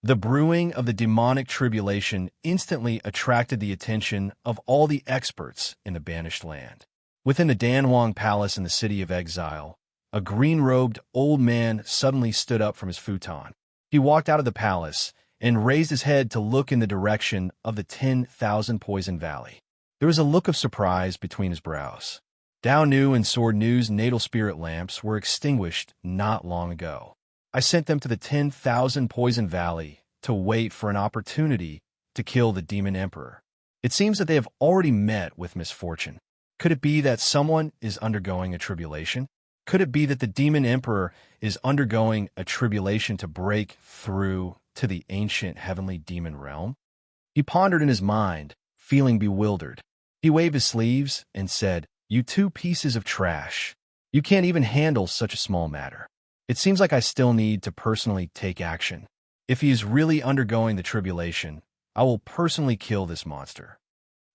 The brewing of the demonic tribulation instantly attracted the attention of all the experts in the banished land. Within the Danwang Palace in the city of exile, a green-robed old man suddenly stood up from his futon. He walked out of the palace and raised his head to look in the direction of the 10,000 Poison Valley. There was a look of surprise between his brows. Dao Nu and Sword Nu's natal spirit lamps were extinguished not long ago. I sent them to the 10,000 Poison Valley to wait for an opportunity to kill the Demon Emperor. It seems that they have already met with misfortune. Could it be that someone is undergoing a tribulation? Could it be that the Demon Emperor is undergoing a tribulation to break through to the ancient heavenly demon realm? He pondered in his mind, feeling bewildered. He waved his sleeves and said, "You 2 pieces of trash. You can't even handle such a small matter. It seems like I still need to personally take action. If he is really undergoing the tribulation, I will personally kill this monster."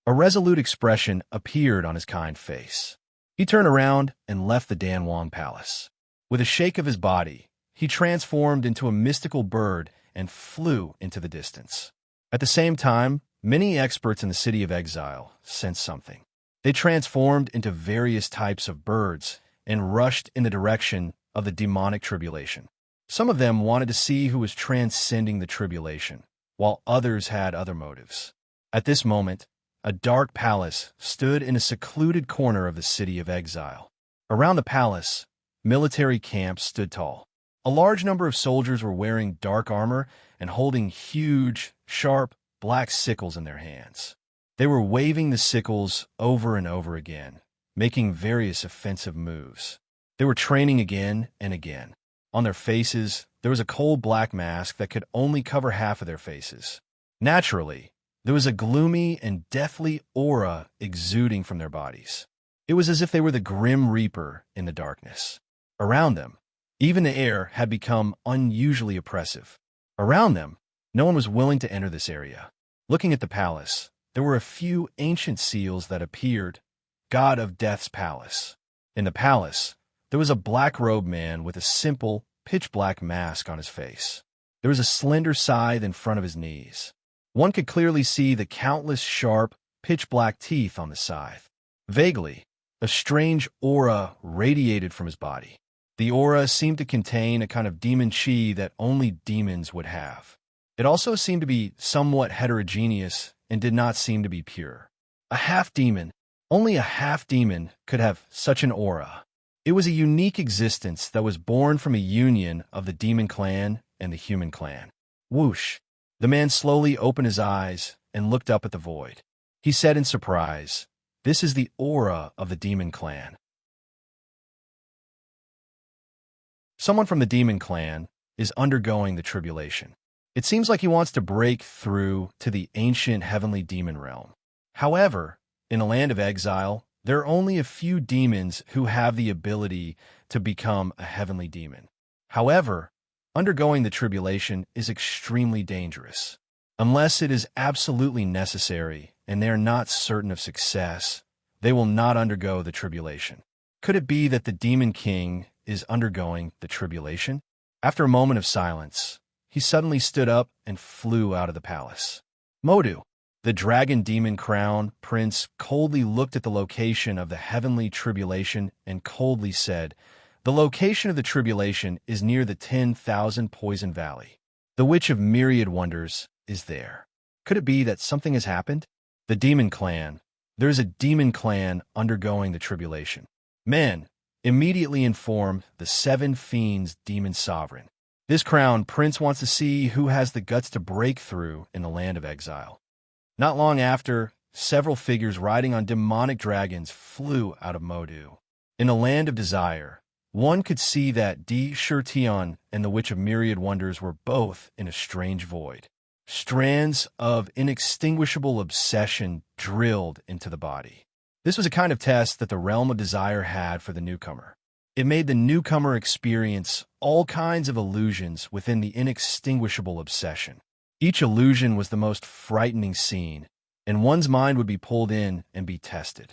A resolute expression appeared on his kind face. He turned around and left the Danwang Palace. With a shake of his body, he transformed into a mystical bird and flew into the distance. At the same time, many experts in the city of exile sensed something. They transformed into various types of birds and rushed in the direction of the demonic tribulation. Some of them wanted to see who was transcending the tribulation, while others had other motives. At this moment, a dark palace stood in a secluded corner of the city of exile. Around the palace, military camps stood tall. A large number of soldiers were wearing dark armor and holding huge, sharp, black sickles in their hands. They were waving the sickles over and over again, making various offensive moves. They were training again and again. On their faces, there was a cold black mask that could only cover half of their faces. Naturally, there was a gloomy and deathly aura exuding from their bodies. It was as if they were the Grim Reaper in the darkness. Around them, even the air had become unusually oppressive. Around them, no one was willing to enter this area. Looking at the palace, there were a few ancient seals that appeared, God of Death's palace. In the palace, there was a black-robed man with a simple, pitch-black mask on his face. There was a slender scythe in front of his knees. One could clearly see the countless sharp, pitch-black teeth on the scythe. Vaguely, a strange aura radiated from his body. The aura seemed to contain a kind of demon chi that only demons would have. It also seemed to be somewhat heterogeneous and did not seem to be pure. A half-demon, only a half-demon could have such an aura. It was a unique existence that was born from a union of the demon clan and the human clan. Whoosh! The man slowly opened his eyes and looked up at the void. He said in surprise, "This is the aura of the demon clan." Someone from the demon clan is undergoing the tribulation. It seems like he wants to break through to the ancient heavenly demon realm. However, in a land of exile, there are only a few demons who have the ability to become a heavenly demon. However, undergoing the tribulation is extremely dangerous. Unless it is absolutely necessary and they are not certain of success, they will not undergo the tribulation. Could it be that the demon king is undergoing the tribulation? After a moment of silence, he suddenly stood up and flew out of the palace. Modu, the dragon demon crown prince, coldly looked at the location of the heavenly tribulation and coldly said, "The location of the tribulation is near the 10,000 Poison Valley. The Witch of Myriad Wonders is there." Could it be that something has happened? The demon clan. There is a demon clan undergoing the tribulation. Men, immediately inform the 7 fiends demon sovereign. This crown prince wants to see who has the guts to break through in the land of exile. Not long after, several figures riding on demonic dragons flew out of Modu. In the land of desire, one could see that Di Shurtion and the Witch of Myriad Wonders were both in a strange void. Strands of inextinguishable obsession drilled into the body. This was a kind of test that the realm of desire had for the newcomer. It made the newcomer experience all kinds of illusions within the inextinguishable obsession. Each illusion was the most frightening scene, and one's mind would be pulled in and be tested.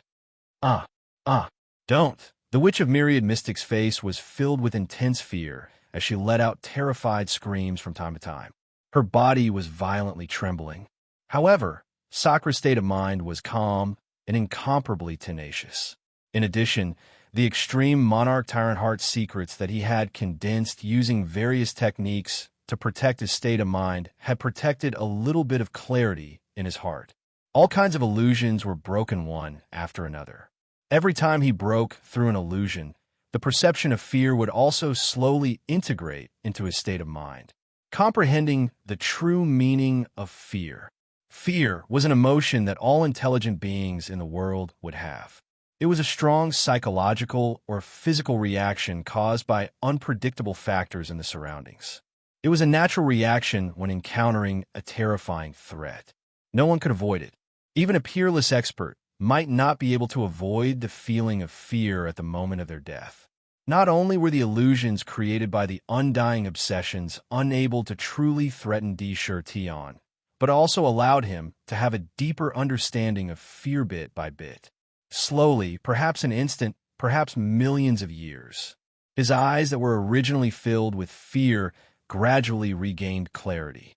Don't. The Witch of Myriad Mystic's face was filled with intense fear as she let out terrified screams from time to time. Her body was violently trembling. However, Sakra's state of mind was calm and incomparably tenacious. In addition, the extreme monarch tyrant heart secrets that he had condensed using various techniques to protect his state of mind had protected a little bit of clarity in his heart. All kinds of illusions were broken one after another. Every time he broke through an illusion, the perception of fear would also slowly integrate into his state of mind. Comprehending the true meaning of fear. Fear was an emotion that all intelligent beings in the world would have. It was a strong psychological or physical reaction caused by unpredictable factors in the surroundings. It was a natural reaction when encountering a terrifying threat. No one could avoid it. Even a peerless expert might not be able to avoid the feeling of fear at the moment of their death. Not only were the illusions created by the undying obsessions unable to truly threaten Di Shurtion, but also allowed him to have a deeper understanding of fear bit by bit. Slowly, perhaps an instant, perhaps millions of years. His eyes that were originally filled with fear gradually regained clarity.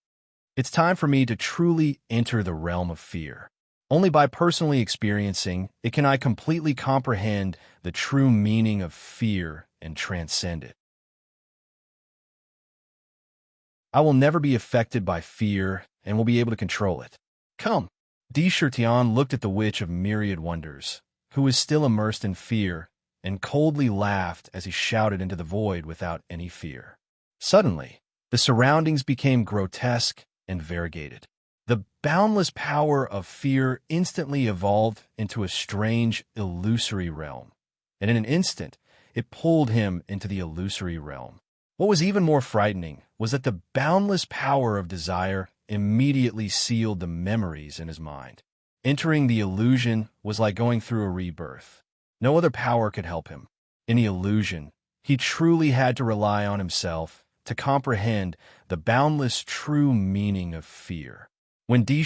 It's time for me to truly enter the realm of fear. Only by personally experiencing it can I completely comprehend the true meaning of fear and transcend it. I will never be affected by fear and will be able to control it. Come. Di Shurtion looked at the Witch of Myriad Wonders, who was still immersed in fear, and coldly laughed as he shouted into the void without any fear. Suddenly, the surroundings became grotesque and variegated. The boundless power of fear instantly evolved into a strange, illusory realm, and in an instant, it pulled him into the illusory realm. What was even more frightening was that the boundless power of desire immediately sealed the memories in his mind. Entering the illusion was like going through a rebirth. No other power could help him. In the illusion, he truly had to rely on himself to comprehend the boundless true meaning of fear. When Di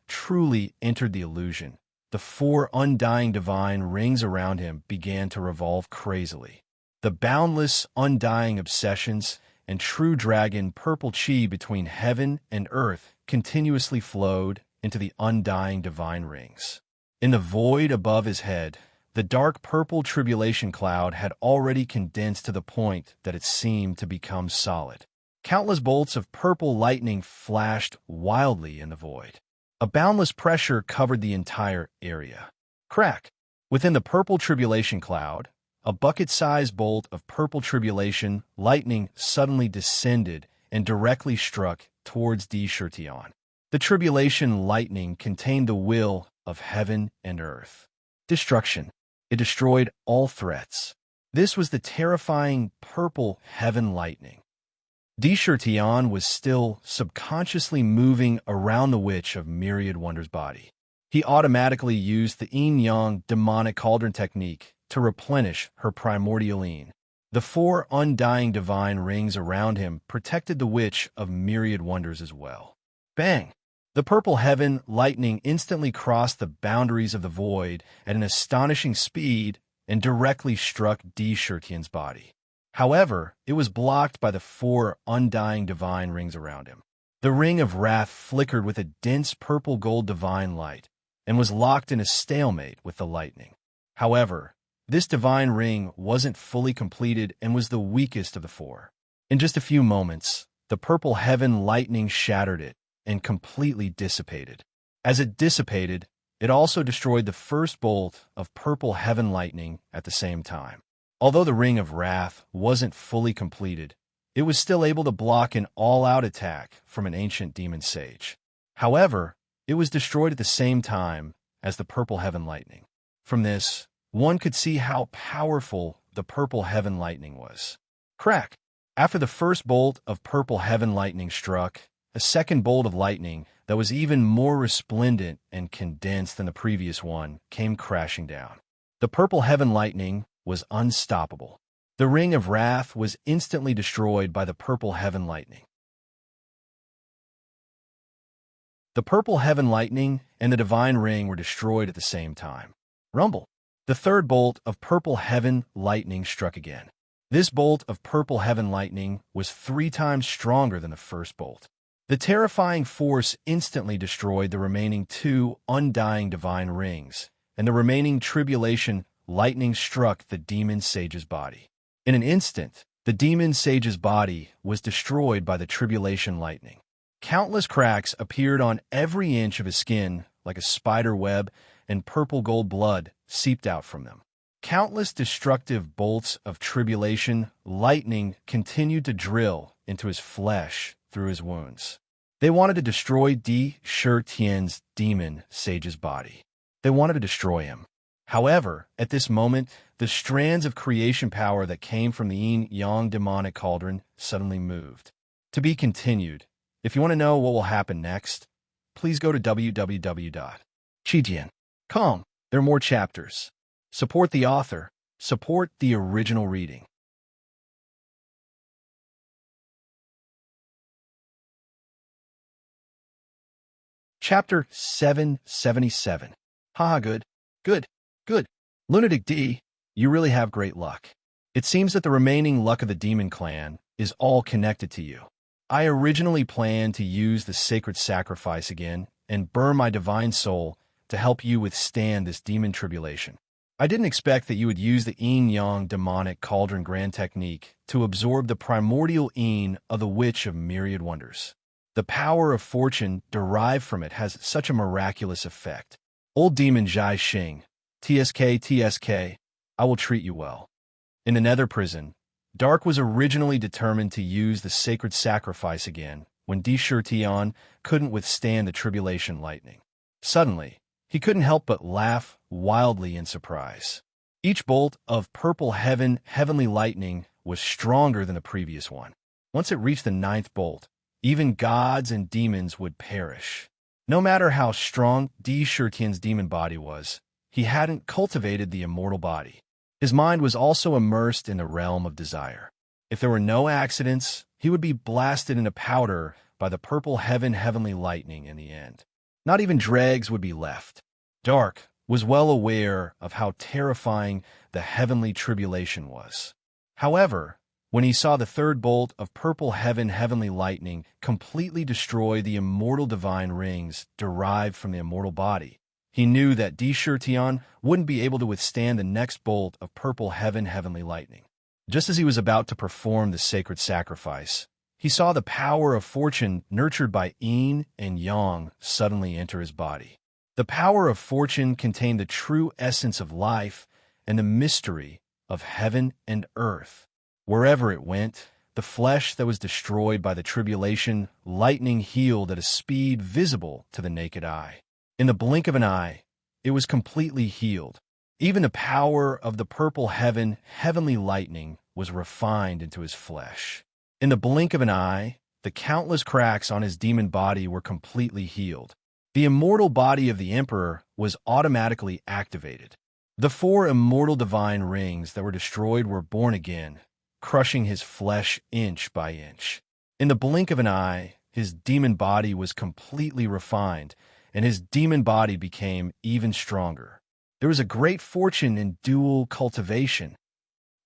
truly entered the illusion, the four undying divine rings around him began to revolve crazily. The boundless, undying obsessions and true dragon purple chi between heaven and earth continuously flowed into the undying divine rings. In the void above his head, the dark purple tribulation cloud had already condensed to the point that it seemed to become solid. Countless bolts of purple lightning flashed wildly in the void. A boundless pressure covered the entire area. Crack! Within the purple tribulation cloud, a bucket-sized bolt of purple tribulation lightning suddenly descended and directly struck towards Di. The tribulation lightning contained the will of heaven and earth. Destruction. It destroyed all threats. This was the terrifying purple heaven lightning. Di was still subconsciously moving around the Witch of Myriad Wonders' body. He automatically used the yin-yang demonic cauldron technique to replenish her primordial yin. The four undying divine rings around him protected the Witch of Myriad Wonders as well. Bang! The purple heaven lightning instantly crossed the boundaries of the void at an astonishing speed and directly struck Di body. However, it was blocked by the four undying divine rings around him. The ring of wrath flickered with a dense purple-gold divine light and was locked in a stalemate with the lightning. However, this divine ring wasn't fully completed and was the weakest of the four. In just a few moments, the purple heaven lightning shattered it and completely dissipated. As it dissipated, it also destroyed the first bolt of purple heaven lightning at the same time. Although the Ring of Wrath wasn't fully completed, it was still able to block an all-out attack from an ancient demon sage. However, it was destroyed at the same time as the purple heaven lightning. From this, one could see how powerful the purple heaven lightning was. Crack! After the first bolt of purple heaven lightning struck, a second bolt of lightning that was even more resplendent and condensed than the previous one came crashing down. The purple heaven lightning was unstoppable. The Ring of Wrath was instantly destroyed by the purple heaven lightning. The purple heaven lightning and the divine ring were destroyed at the same time. Rumble! The third bolt of purple heaven lightning struck again. This bolt of purple heaven lightning was 3 times stronger than the first bolt. The terrifying force instantly destroyed the remaining 2 undying divine rings, and the remaining tribulation lightning struck the demon sage's body. In an instant, the demon sage's body was destroyed by the tribulation lightning. Countless cracks appeared on every inch of his skin like a spider web, and purple gold blood seeped out from them. Countless destructive bolts of tribulation lightning continued to drill into his flesh through his wounds. They wanted to destroy Di Tian's demon sage's body. They wanted to destroy him. However, at this moment, the strands of creation power that came from the yin-yang demonic cauldron suddenly moved. To be continued. If you want to know what will happen next, please go to www.chijian.com. There are more chapters. Support the author. Support the original reading. Chapter 777. Haha, good. Lunatic D, you really have great luck. It seems that the remaining luck of the demon clan is all connected to you. I originally planned to use the sacred sacrifice again and burn my divine soul to help you withstand this demon tribulation. I didn't expect that you would use the yin-yang demonic cauldron grand technique to absorb the primordial yin of the Witch of Myriad Wonders. The power of fortune derived from it has such a miraculous effect. Old demon Jai Xing, TSK, I will treat you well. In the nether prison, Dark was originally determined to use the sacred sacrifice again when Di couldn't withstand the tribulation lightning. Suddenly, he couldn't help but laugh wildly in surprise. Each bolt of purple heavenly lightning was stronger than the previous one. Once it reached the ninth bolt, even gods and demons would perish. No matter how strong Di Shirtian's demon body was, he hadn't cultivated the immortal body. His mind was also immersed in the realm of desire. If there were no accidents, he would be blasted into powder by the purple heavenly lightning in the end. Not even dregs would be left. Dark was well aware of how terrifying the heavenly tribulation was. However, when he saw the third bolt of purple heavenly lightning completely destroy the immortal divine rings derived from the immortal body, he knew that Di Shirtian wouldn't be able to withstand the next bolt of purple heavenly lightning. Just as he was about to perform the sacred sacrifice, he saw the power of fortune nurtured by yin and yang suddenly enter his body. The power of fortune contained the true essence of life and the mystery of heaven and earth. Wherever it went, the flesh that was destroyed by the tribulation lightning healed at a speed visible to the naked eye. In the blink of an eye, it was completely healed. Even the power of the purple heavenly lightning was refined into his flesh. In the blink of an eye, the countless cracks on his demon body were completely healed. The immortal body of the Emperor was automatically activated. The 4 immortal divine rings that were destroyed were born again, crushing his flesh inch by inch. In the blink of an eye, his demon body was completely refined, and his demon body became even stronger. There was a great fortune in dual cultivation.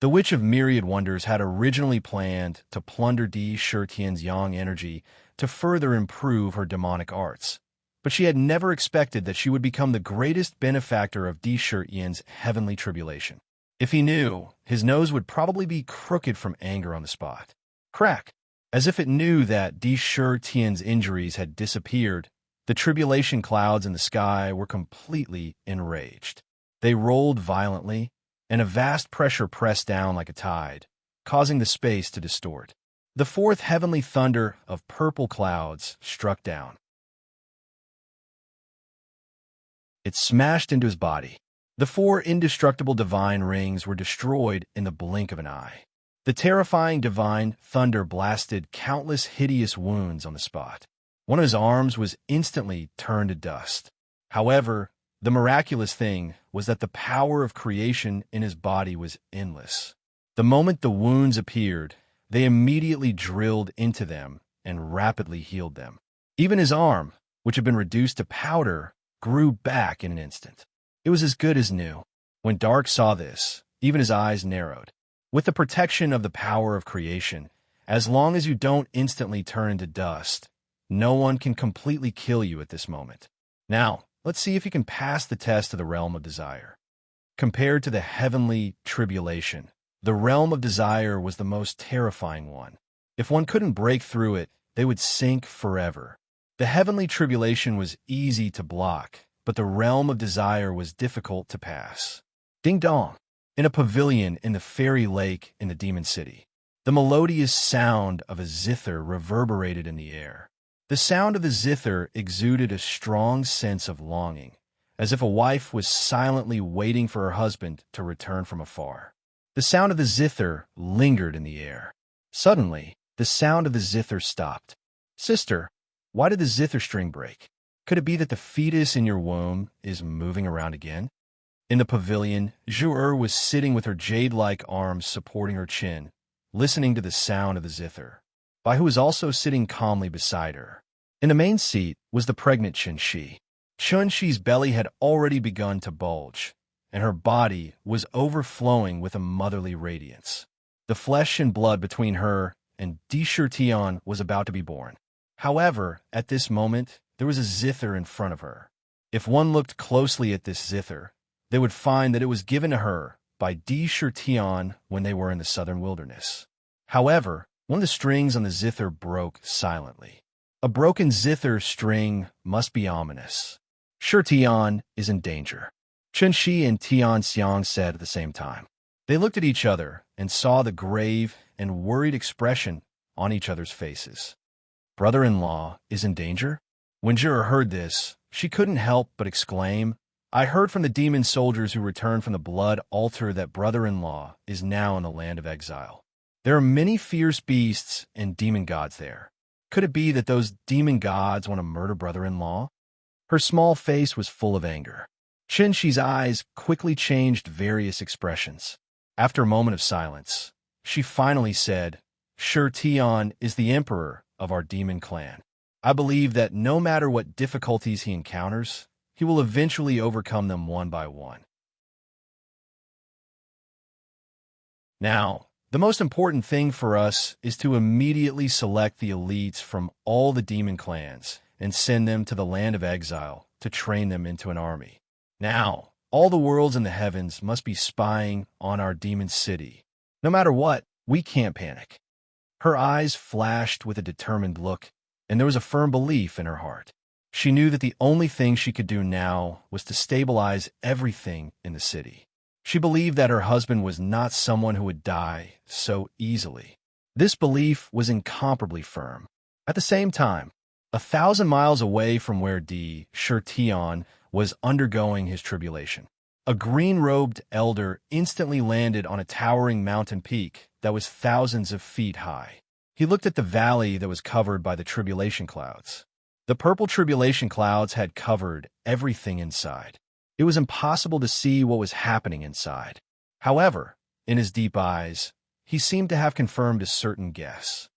The Witch of Myriad Wonders had originally planned to plunder Di Shirtian's yang energy to further improve her demonic arts, but she had never expected that she would become the greatest benefactor of Di Shirtian's heavenly tribulation. If he knew, his nose would probably be crooked from anger on the spot. Crack! As if it knew that Di Shirtian's injuries had disappeared, the tribulation clouds in the sky were completely enraged. They rolled violently, and a vast pressure pressed down like a tide, causing the space to distort. The 4th heavenly thunder of purple clouds struck down. It smashed into his body. The 4 indestructible divine rings were destroyed in the blink of an eye. The terrifying divine thunder blasted countless hideous wounds on the spot. One of his arms was instantly turned to dust. However, the miraculous thing was that the power of creation in his body was endless. The moment the wounds appeared, they immediately drilled into them and rapidly healed them. Even his arm, which had been reduced to powder, grew back in an instant. It was as good as new. When Dark saw this, even his eyes narrowed. With the protection of the power of creation, as long as you don't instantly turn into dust, no one can completely kill you at this moment. Now, let's see if you can pass the test of the realm of desire. Compared to the heavenly tribulation, the realm of desire was the most terrifying one. If one couldn't break through it, they would sink forever. The heavenly tribulation was easy to block, but the realm of desire was difficult to pass. Ding dong! In a pavilion in the fairy lake in the demon city, the melodious sound of a zither reverberated in the air. The sound of the zither exuded a strong sense of longing, as if a wife was silently waiting for her husband to return from afar. The sound of the zither lingered in the air. Suddenly, the sound of the zither stopped. Sister, why did the zither string break? Could it be that the fetus in your womb is moving around again? In the pavilion, Zhu was sitting with her jade-like arms supporting her chin, listening to the sound of the zither. Bai Hu was also sitting calmly beside her. In the main seat was the pregnant Chun-Shi. Chun-Shi's belly had already begun to bulge, and her body was overflowing with a motherly radiance. The flesh and blood between her and Di Shirtian was about to be born. However, at this moment, there was a zither in front of her. If one looked closely at this zither, they would find that it was given to her by Di Shirtian when they were in the southern wilderness. However, one of the strings on the zither broke silently. A broken zither string must be ominous. Shirtian is in danger, Chun-Shi and Tian Xiang said at the same time. They looked at each other and saw the grave and worried expression on each other's faces. Brother-in-law is in danger? When Zhu heard this, she couldn't help but exclaim, I heard from the demon soldiers who returned from the blood altar that brother-in-law is now in the land of exile. There are many fierce beasts and demon gods there. Could it be that those demon gods want to murder brother-in-law? Her small face was full of anger. Qinshi's eyes quickly changed various expressions. After a moment of silence, she finally said, "Sure, Tian is the emperor of our demon clan. I believe that no matter what difficulties he encounters, he will eventually overcome them one by one." Now, the most important thing for us is to immediately select the elites from all the demon clans and send them to the land of exile to train them into an army. Now, all the worlds in the heavens must be spying on our demon city. No matter what, we can't panic. Her eyes flashed with a determined look, and there was a firm belief in her heart. She knew that the only thing she could do now was to stabilize everything in the city. She believed that her husband was not someone who would die so easily. This belief was incomparably firm. At the same time, 1,000 miles away from where Shirtian was undergoing his tribulation, a green-robed elder instantly landed on a towering mountain peak that was thousands of feet high. He looked at the valley that was covered by the tribulation clouds. The purple tribulation clouds had covered everything inside. It was impossible to see what was happening inside. However, in his deep eyes, he seemed to have confirmed a certain guess.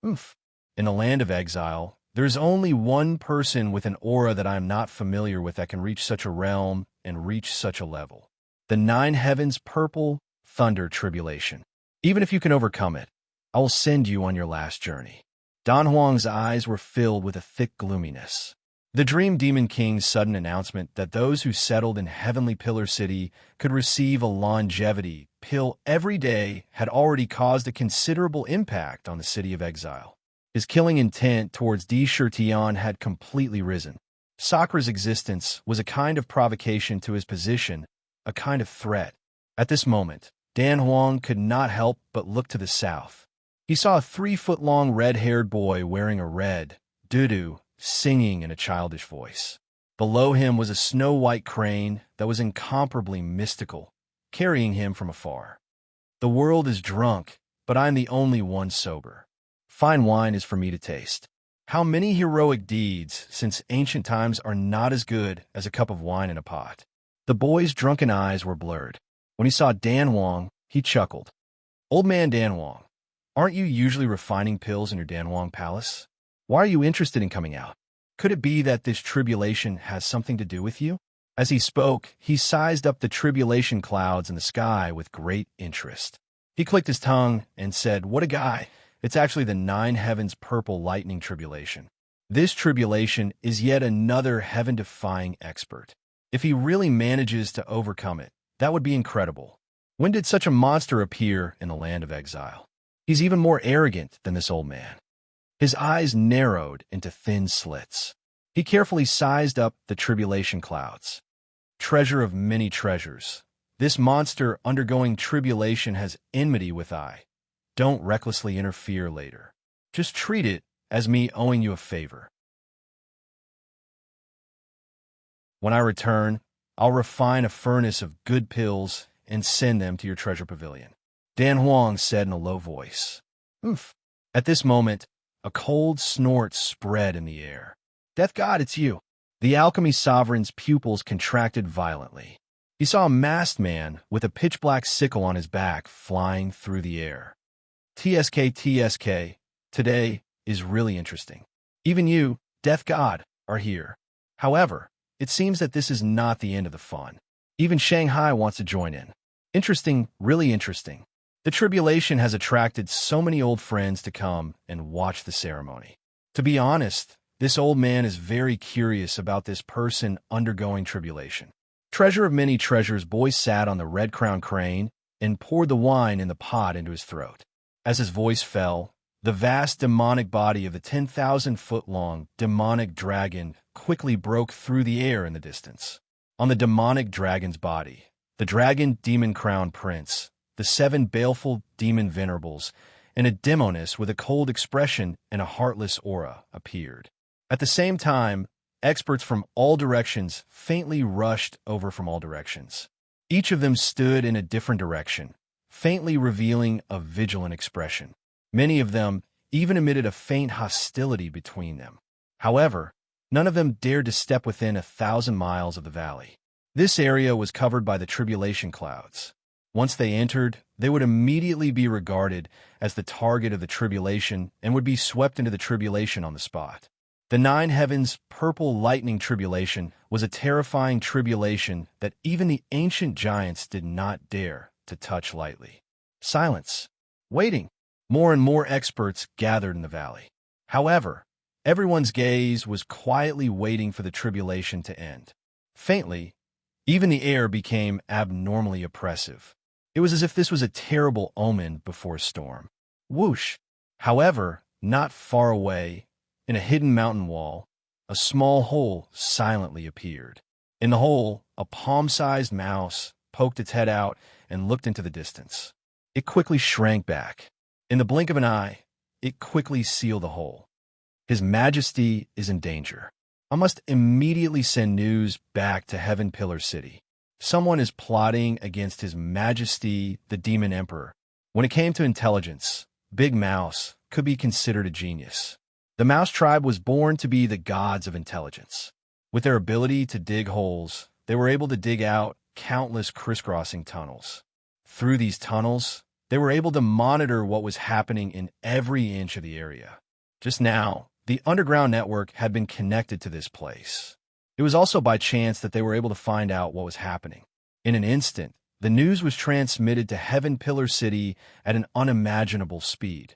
In the land of exile, there is only one person with an aura that I am not familiar with that can reach such a realm and reach such a level. The nine heavens purple thunder tribulation. Even if you can overcome it, I will send you on your last journey. Dan Huang's eyes were filled with a thick gloominess. The Dream Demon King's sudden announcement that those who settled in Heavenly Pillar City could receive a longevity pill every day had already caused a considerable impact on the city of exile. His killing intent towards Shirtian had completely risen. Sakura's existence was a kind of provocation to his position, a kind of threat. At this moment, Dan Huang could not help but look to the south. He saw a 3-foot-long red-haired boy wearing a red doo-doo, singing in a childish voice. Below him was a snow-white crane that was incomparably mystical, carrying him from afar. The world is drunk, but I am the only one sober. Fine wine is for me to taste. How many heroic deeds since ancient times are not as good as a cup of wine in a pot? The boy's drunken eyes were blurred. When he saw Dan Huang, he chuckled. "Old man Dan Huang, aren't you usually refining pills in your Dan Huang palace? Why are you interested in coming out? Could it be that this tribulation has something to do with you?" As he spoke, he sized up the tribulation clouds in the sky with great interest. He clicked his tongue and said, "What a guy! It's actually the 9 heavens purple lightning tribulation. This tribulation is yet another heaven-defying expert. If he really manages to overcome it, that would be incredible. When did such a monster appear in the land of exile? He's even more arrogant than this old man." His eyes narrowed into thin slits. He carefully sized up the tribulation clouds. Treasure of many treasures. This monster undergoing tribulation has enmity with I. Don't recklessly interfere later. Just treat it as me owing you a favor. When I return, I'll refine a furnace of good pills and send them to your treasure pavilion," Dan Huang said in a low voice. At this moment, a cold snort spread in the air. "Death God, it's you." The alchemy sovereign's pupils contracted violently. He saw a masked man with a pitch-black sickle on his back flying through the air. TSK, today is really interesting. Even you, Death God, are here. However, it seems that this is not the end of the fun. Even Shanghai wants to join in. Interesting, really interesting. The tribulation has attracted so many old friends to come and watch the ceremony. To be honest, this old man is very curious about this person undergoing tribulation. Treasure of many treasures, boy sat on the red-crowned crane and poured the wine in the pot into his throat. As his voice fell, the vast demonic body of the 10,000-foot-long demonic dragon quickly broke through the air in the distance. On the demonic dragon's body, the dragon demon-crowned prince, the 7 baleful demon venerables, and a demoness with a cold expression and a heartless aura appeared. At the same time, experts from all directions faintly rushed over from all directions. Each of them stood in a different direction, faintly revealing a vigilant expression. Many of them even emitted a faint hostility between them. However, none of them dared to step within 1,000 miles of the valley. This area was covered by the tribulation clouds. Once they entered, they would immediately be regarded as the target of the tribulation and would be swept into the tribulation on the spot. The nine heavens' purple lightning tribulation was a terrifying tribulation that even the ancient giants did not dare to touch lightly. Silence. Waiting. More and more experts gathered in the valley. However, everyone's gaze was quietly waiting for the tribulation to end. Faintly, even the air became abnormally oppressive. It was as if this was a terrible omen before a storm. Whoosh! However, not far away, in a hidden mountain wall, a small hole silently appeared. In the hole, a palm-sized mouse poked its head out and looked into the distance. It quickly shrank back. In the blink of an eye, it quickly sealed the hole. His Majesty is in danger. I must immediately send news back to Heaven Pillar City. Someone is plotting against His Majesty, the Demon Emperor. When it came to intelligence, Big Mouse could be considered a genius. The mouse tribe was born to be the gods of intelligence. With their ability to dig holes, they were able to dig out countless crisscrossing tunnels. Through these tunnels, they were able to monitor what was happening in every inch of the area. Just now, the underground network had been connected to this place. It was also by chance that they were able to find out what was happening. In an instant, the news was transmitted to Heaven Pillar City at an unimaginable speed.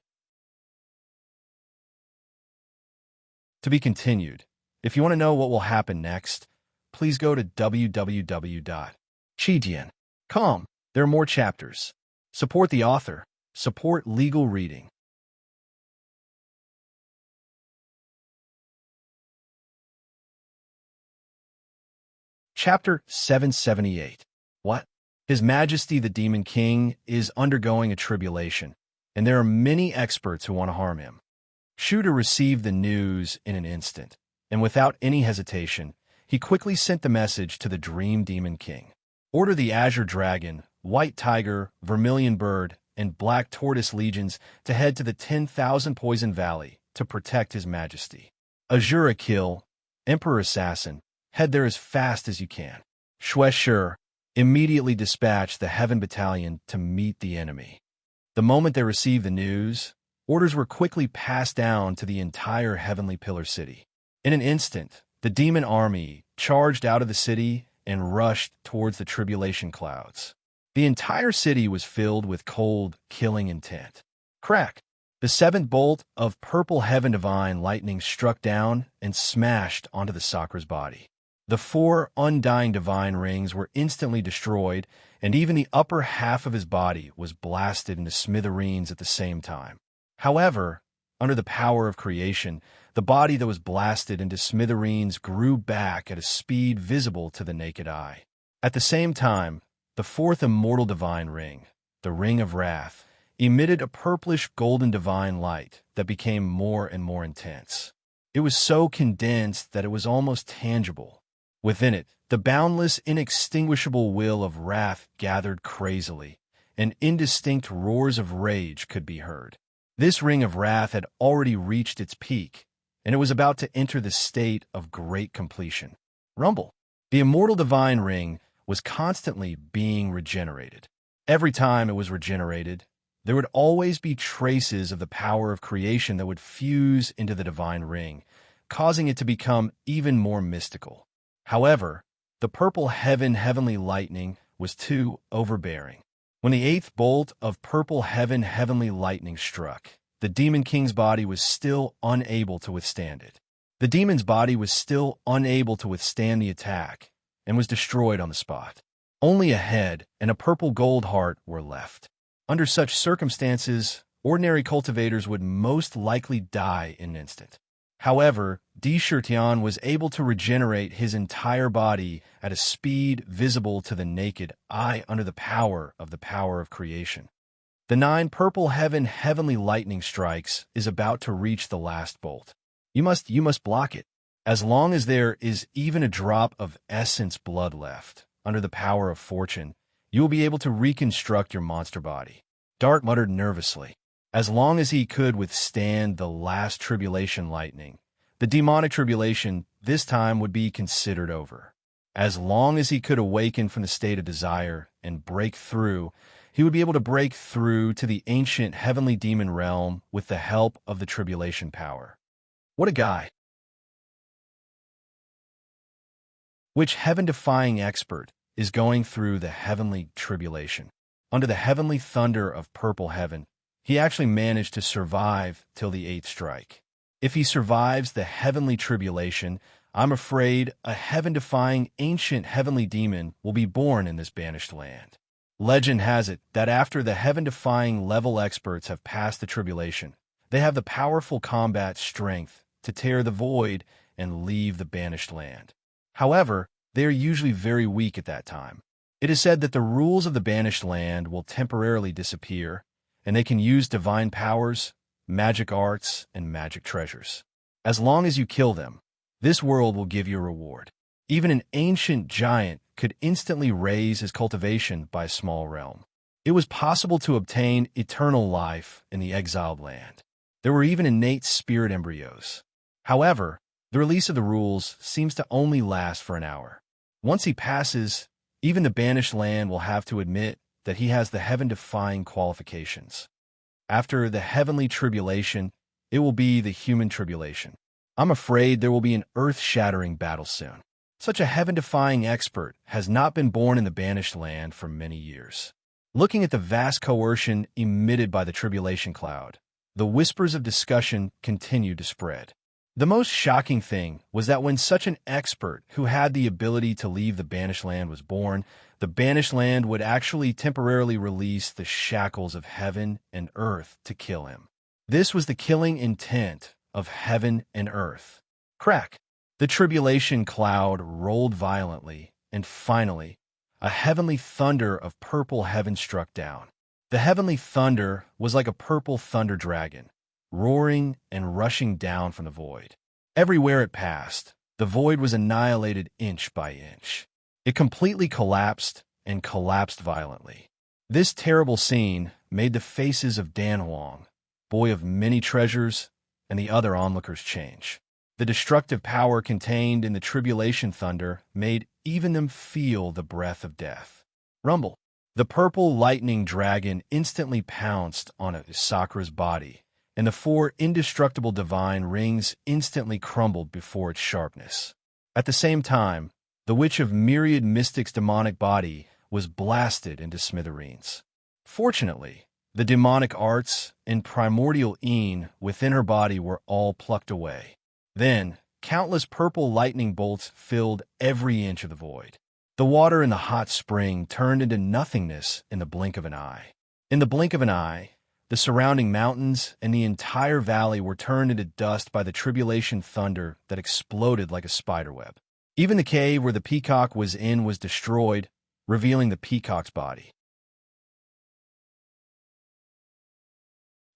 To be continued. If you want to know what will happen next, please go to www.chidian.com. There are more chapters. Support the author. Support legal reading. Chapter 778. What? His Majesty the Demon King is undergoing a tribulation, and there are many experts who want to harm him. Shooter received the news in an instant, and without any hesitation, he quickly sent the message to the Dream Demon King. Order the Azure Dragon, White Tiger, Vermilion Bird, and Black Tortoise legions to head to the 10,000 Poison Valley to protect His Majesty. Azura Kill, Emperor Assassin, head there as fast as you can. Shweshur immediately dispatched the Heaven Battalion to meet the enemy. The moment they received the news, orders were quickly passed down to the entire Heavenly Pillar City. In an instant, the demon army charged out of the city and rushed towards the tribulation clouds. The entire city was filled with cold, killing intent. Crack! The seventh bolt of purple heaven divine lightning struck down and smashed onto the Sakra's body. The 4 undying divine rings were instantly destroyed, and even the upper half of his body was blasted into smithereens at the same time. However, under the power of creation, the body that was blasted into smithereens grew back at a speed visible to the naked eye. At the same time, the 4th immortal divine ring, the Ring of Wrath, emitted a purplish golden divine light that became more and more intense. It was so condensed that it was almost tangible. Within it, the boundless, inextinguishable will of wrath gathered crazily, and indistinct roars of rage could be heard. This Ring of Wrath had already reached its peak, and it was about to enter the state of great completion. Rumble. The immortal divine ring was constantly being regenerated. Every time it was regenerated, there would always be traces of the power of creation that would fuse into the divine ring, causing it to become even more mystical. However, the purple heavenly lightning was too overbearing. When the 8th bolt of purple heavenly lightning struck, the Demon King's body was still unable to withstand it. The demon's body was still unable to withstand the attack and was destroyed on the spot. Only a head and a purple gold heart were left. Under such circumstances, ordinary cultivators would most likely die in an instant. However, Shirtian was able to regenerate his entire body at a speed visible to the naked eye under the power of creation. The 9 purple heavenly lightning strikes is about to reach the last bolt. You must block it. As long as there is even a drop of essence blood left, under the power of fortune, you will be able to reconstruct your monster body. Dark muttered nervously. As long as he could withstand the last tribulation lightning, the demonic tribulation this time would be considered over. As long as he could awaken from the state of desire and break through, he would be able to break through to the ancient heavenly demon realm with the help of the tribulation power. What a guy! Which heaven-defying expert is going through the heavenly tribulation? Under the heavenly thunder of purple heaven, he actually managed to survive till the 8th strike. If he survives the heavenly tribulation, I'm afraid a heaven-defying ancient heavenly demon will be born in this banished land. Legend has it that after the heaven-defying level experts have passed the tribulation, they have the powerful combat strength to tear the void and leave the banished land. However, they are usually very weak at that time. It is said that the rules of the banished land will temporarily disappear, and they can use divine powers, magic arts, and magic treasures. As long as you kill them, this world will give you a reward. Even an ancient giant could instantly raise his cultivation by a small realm. It was possible to obtain eternal life in the exiled land. There were even innate spirit embryos. However, the release of the rules seems to only last for an hour. Once he passes, even the banished land will have to admit that he has the heaven-defying qualifications. After the heavenly tribulation, it will be the human tribulation. I'm afraid there will be an earth-shattering battle soon. Such a heaven-defying expert has not been born in the banished land for many years. Looking at the vast coercion emitted by the tribulation cloud, the whispers of discussion continued to spread. The most shocking thing was that when such an expert who had the ability to leave the banished land was born, the banished land would actually temporarily release the shackles of heaven and earth to kill him. This was the killing intent of heaven and earth. Crack! The tribulation cloud rolled violently, and finally, a heavenly thunder of purple heaven struck down. The heavenly thunder was like a purple thunder dragon, roaring and rushing down from the void. Everywhere it passed, the void was annihilated inch by inch. It completely collapsed and collapsed violently. This terrible scene made the faces of Dan Huang, boy of many treasures, and the other onlookers change. The destructive power contained in the tribulation thunder made even them feel the breath of death. Rumble. The purple lightning dragon instantly pounced on Sakura's body, and the 4 indestructible divine rings instantly crumbled before its sharpness. At the same time, the witch of myriad mystics' demonic body was blasted into smithereens. Fortunately, the demonic arts and primordial een within her body were all plucked away. Then, countless purple lightning bolts filled every inch of the void. The water in the hot spring turned into nothingness in the blink of an eye. In the blink of an eye, the surrounding mountains and the entire valley were turned into dust by the tribulation thunder that exploded like a spiderweb. Even the cave where the peacock was in was destroyed, revealing the peacock's body.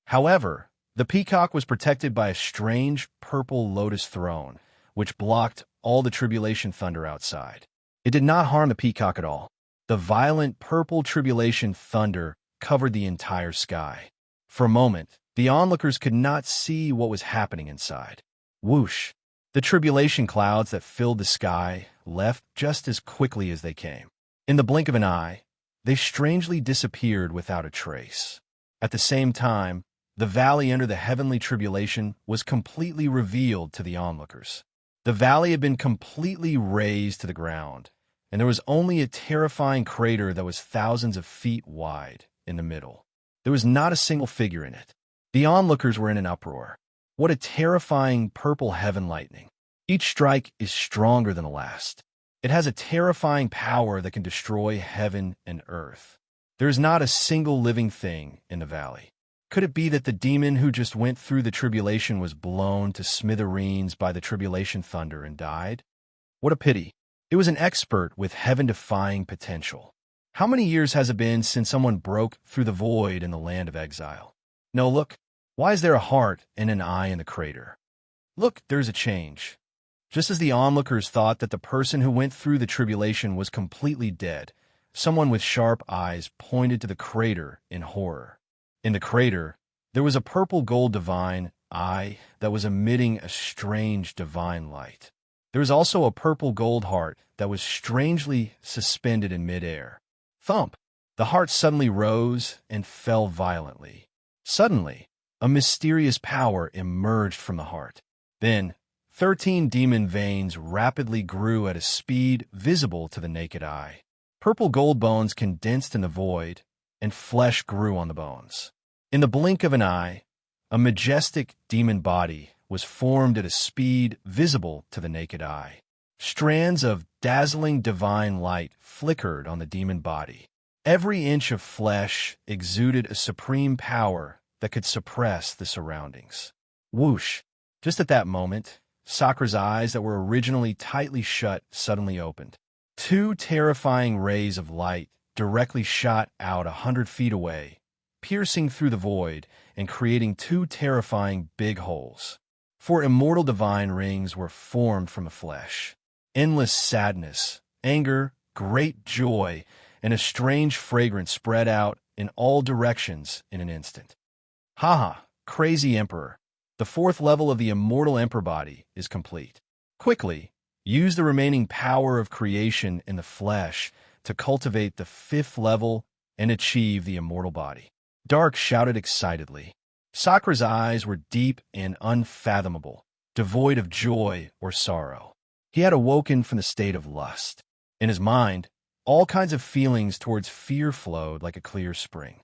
However, the peacock was protected by a strange purple lotus throne, which blocked all the tribulation thunder outside. It did not harm the peacock at all. The violent purple tribulation thunder covered the entire sky. For a moment, the onlookers could not see what was happening inside. Whoosh! The tribulation clouds that filled the sky left just as quickly as they came. In the blink of an eye, they strangely disappeared without a trace. At the same time, the valley under the heavenly tribulation was completely revealed to the onlookers. The valley had been completely razed to the ground, and there was only a terrifying crater that was thousands of feet wide in the middle. There was not a single figure in it. The onlookers were in an uproar. What a terrifying purple heaven lightning. Each strike is stronger than the last. It has a terrifying power that can destroy heaven and earth. There is not a single living thing in the valley. Could it be that the demon who just went through the tribulation was blown to smithereens by the tribulation thunder and died? What a pity. It was an expert with heaven-defying potential. How many years has it been since someone broke through the void in the land of exile? No, look. Why is there a heart and an eye in the crater? Look, there's a change. Just as the onlookers thought that the person who went through the tribulation was completely dead, someone with sharp eyes pointed to the crater in horror. In the crater, there was a purple-gold divine eye that was emitting a strange divine light. There was also a purple-gold heart that was strangely suspended in midair. Thump! The heart suddenly rose and fell violently. Suddenly, a mysterious power emerged from the heart. Then, 13 demon veins rapidly grew at a speed visible to the naked eye. Purple gold bones condensed in the void, and flesh grew on the bones. In the blink of an eye, a majestic demon body was formed at a speed visible to the naked eye. Strands of dazzling divine light flickered on the demon body. Every inch of flesh exuded a supreme power that could suppress the surroundings. Whoosh! Just at that moment, Sakura's eyes that were originally tightly shut suddenly opened. 2 terrifying rays of light directly shot out 100 feet away, piercing through the void and creating 2 terrifying big holes. 4 immortal divine rings were formed from the flesh. Endless sadness, anger, great joy, and a strange fragrance spread out in all directions in an instant. Haha, crazy Emperor. The 4th level of the immortal Emperor body is complete. Quickly, use the remaining power of creation in the flesh to cultivate the 5th level and achieve the immortal body. Dark shouted excitedly. Sakura's eyes were deep and unfathomable, devoid of joy or sorrow. He had awoken from the state of lust. In his mind, all kinds of feelings towards fear flowed like a clear spring.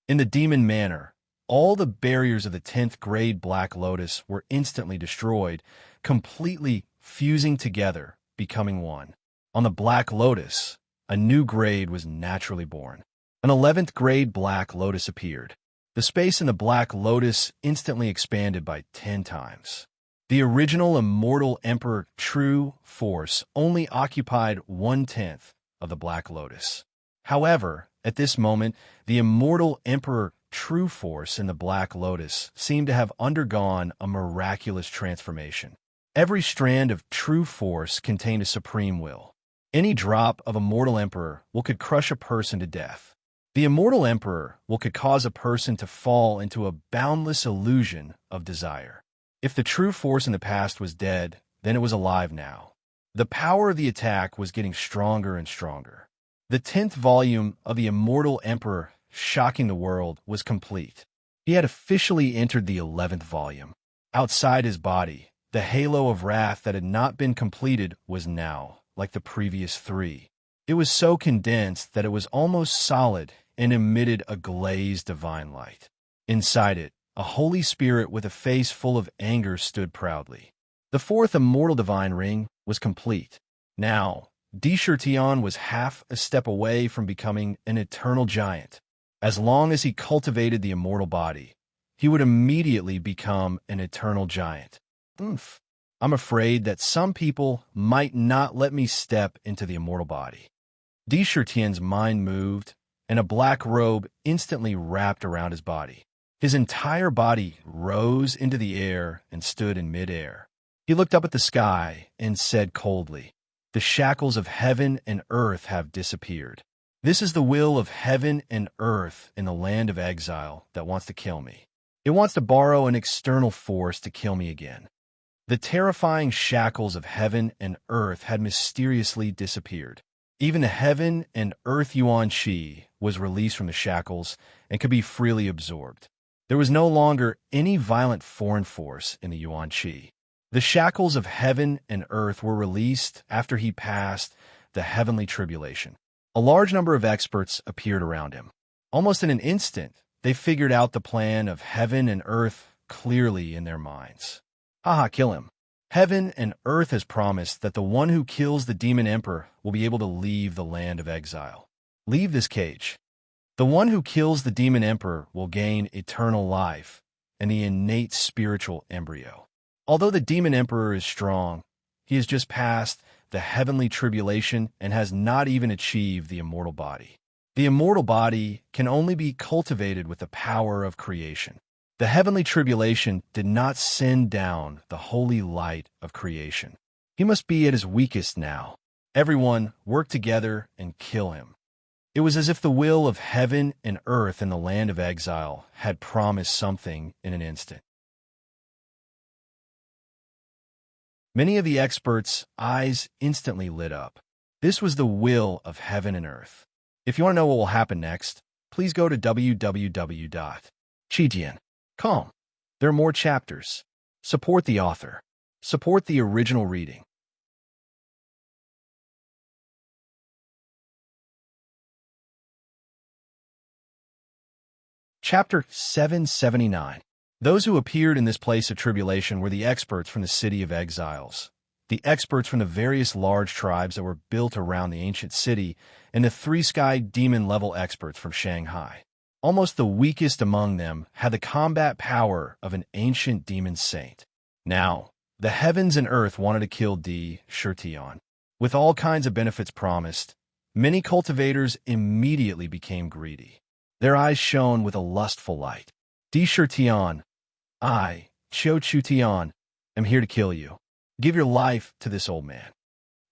In the demon manor, all the barriers of the 10th grade Black Lotus were instantly destroyed, completely fusing together, becoming one. On the Black Lotus, a new grade was naturally born. An 11th grade Black Lotus appeared. The space in the Black Lotus instantly expanded by 10 times. The original immortal Emperor True Force only occupied 1/10 of the Black Lotus. However, at this moment, the immortal Emperor True Force in the Black Lotus seemed to have undergone a miraculous transformation. Every strand of True Force contained a supreme will. Any drop of Immortal Emperor will could crush a person to death. The Immortal Emperor will could cause a person to fall into a boundless illusion of desire. If the True Force in the past was dead, then it was alive now. The power of the attack was getting stronger and stronger. The 10th volume of the Immortal Emperor Shocking the World was complete. He had officially entered the 11th volume. Outside his body, the halo of wrath that had not been completed was now, like the previous 3. It was so condensed that it was almost solid and emitted a glazed divine light. Inside it, a Holy Spirit with a face full of anger stood proudly. The 4th immortal divine ring was complete. Now, Deshertion was half a step away from becoming an eternal giant. As long as he cultivated the immortal body, he would immediately become an eternal giant. I'm afraid that some people might not let me step into the immortal body. Deshertion's mind moved, and a black robe instantly wrapped around his body. His entire body rose into the air and stood in midair. He looked up at the sky and said coldly, "The shackles of heaven and earth have disappeared. This is the will of heaven and earth in the land of exile that wants to kill me. It wants to borrow an external force to kill me again." The terrifying shackles of heaven and earth had mysteriously disappeared. Even the heaven and earth Yuan Qi was released from the shackles and could be freely absorbed. There was no longer any violent foreign force in the Yuan Qi. The shackles of heaven and earth were released after he passed the heavenly tribulation. A large number of experts appeared around him. Almost in an instant, they figured out the plan of heaven and earth clearly in their minds. Haha, kill him. Heaven and earth has promised that the one who kills the demon emperor will be able to leave the land of exile. Leave this cage. The one who kills the demon emperor will gain eternal life and the innate spiritual embryo. Although the demon emperor is strong, he has just passed the heavenly tribulation and has not even achieved the immortal body. The immortal body can only be cultivated with the power of creation. The heavenly tribulation did not send down the holy light of creation. He must be at his weakest now. Everyone worked together and kill him. It was as if the will of heaven and earth in the land of exile had promised something in an instant. Many of the experts' eyes instantly lit up. This was the will of heaven and earth. If you want to know what will happen next, please go to www.chijian.com. There are more chapters. Support the author. Support the original reading. Chapter 779. Those who appeared in this place of tribulation were the experts from the city of exiles, the experts from the various large tribes that were built around the ancient city, and the three-sky demon-level experts from Shanghai. Almost the weakest among them had the combat power of an ancient demon saint. Now, the heavens and earth wanted to kill Di Shirtion. With all kinds of benefits promised, many cultivators immediately became greedy. Their eyes shone with a lustful light. Di Shirtion, I, Qiu Chutian, am here to kill you. Give your life to this old man.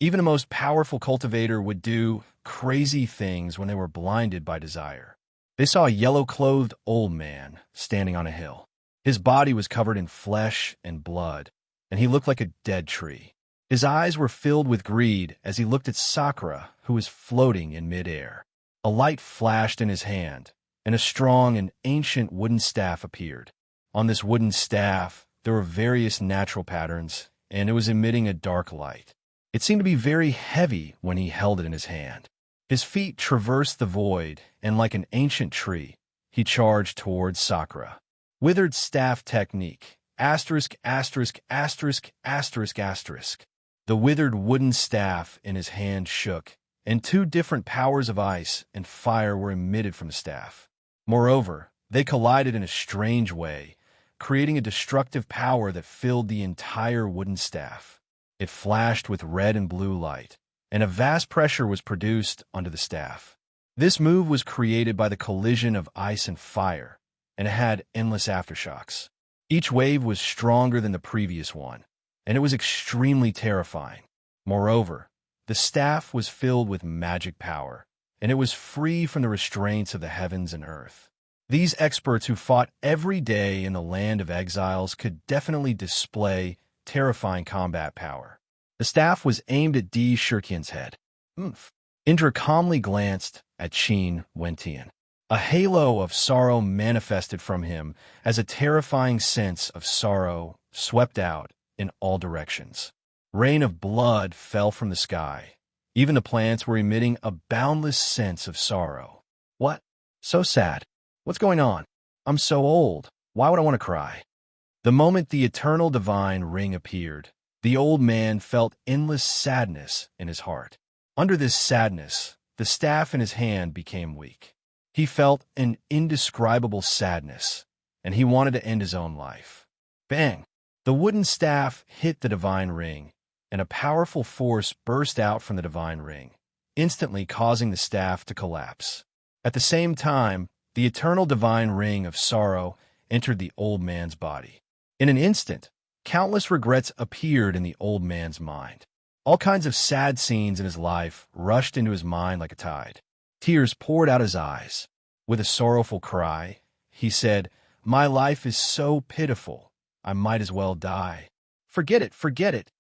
Even the most powerful cultivator would do crazy things when they were blinded by desire. They saw a yellow-clothed old man standing on a hill. His body was covered in flesh and blood, and he looked like a dead tree. His eyes were filled with greed as he looked at Sakura, who was floating in midair. A light flashed in his hand, and a strong and ancient wooden staff appeared. On this wooden staff, there were various natural patterns, and it was emitting a dark light. It seemed to be very heavy when he held it in his hand. His feet traversed the void, and like an ancient tree, he charged towards Sakura. Withered staff technique, asterisk, asterisk, asterisk, asterisk, asterisk. The withered wooden staff in his hand shook, and two different powers of ice and fire were emitted from the staff. Moreover, they collided in a strange way, creating a destructive power that filled the entire wooden staff. It flashed with red and blue light, and a vast pressure was produced onto the staff. This move was created by the collision of ice and fire, and it had endless aftershocks. Each wave was stronger than the previous one, and it was extremely terrifying. Moreover, the staff was filled with magic power, and it was free from the restraints of the heavens and earth. These experts who fought every day in the land of exiles could definitely display terrifying combat power. The staff was aimed at Di Shirkin's head. Indra calmly glanced at Qin Wentian. A halo of sorrow manifested from him as a terrifying sense of sorrow swept out in all directions. Rain of blood fell from the sky. Even the plants were emitting a boundless sense of sorrow. What? So sad. What's going on? I'm so old. Why would I want to cry? The moment the eternal divine ring appeared, the old man felt endless sadness in his heart. Under this sadness, the staff in his hand became weak. He felt an indescribable sadness, and he wanted to end his own life. Bang! The wooden staff hit the divine ring, and a powerful force burst out from the divine ring, instantly causing the staff to collapse. At the same time, the eternal divine ring of sorrow entered the old man's body. In an instant, countless regrets appeared in the old man's mind. All kinds of sad scenes in his life rushed into his mind like a tide. Tears poured out his eyes. With a sorrowful cry, he said, "My life is so pitiful, I might as well die. Forget it, forget it."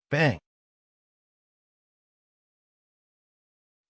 Bang!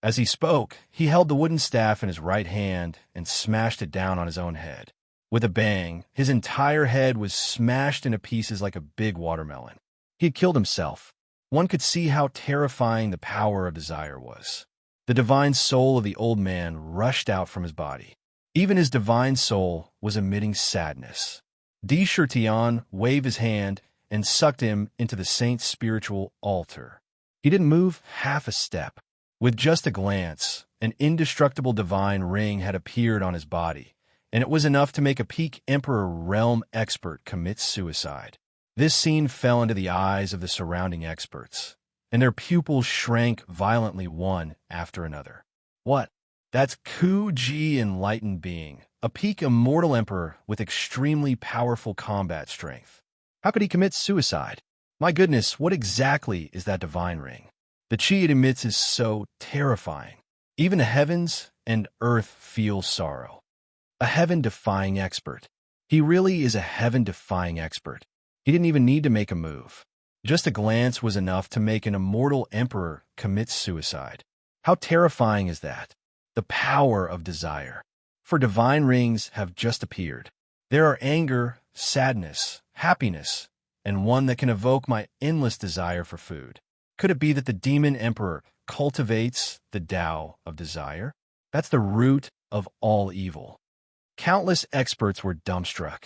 As he spoke, he held the wooden staff in his right hand and smashed it down on his own head. With a bang, his entire head was smashed into pieces like a big watermelon. He had killed himself. One could see how terrifying the power of desire was. The divine soul of the old man rushed out from his body. Even his divine soul was emitting sadness. Di Shirtian waved his hand and sucked him into the saint's spiritual altar. He didn't move half a step. With just a glance, an indestructible divine ring had appeared on his body, and it was enough to make a peak Emperor realm expert commit suicide. This scene fell into the eyes of the surrounding experts, and their pupils shrank violently one after another. What? That's Ku Ji enlightened being, a peak immortal emperor with extremely powerful combat strength. How could he commit suicide? My goodness, what exactly is that divine ring? The chi it emits is so terrifying. Even the heavens and earth feel sorrow. A heaven-defying expert. He really is a heaven-defying expert. He didn't even need to make a move. Just a glance was enough to make an immortal emperor commit suicide. How terrifying is that? The power of desire. For divine rings have just appeared. There are anger, sadness, happiness, and one that can evoke my endless desire for food. Could it be that the demon emperor cultivates the Tao of desire? That's the root of all evil. Countless experts were dumbstruck.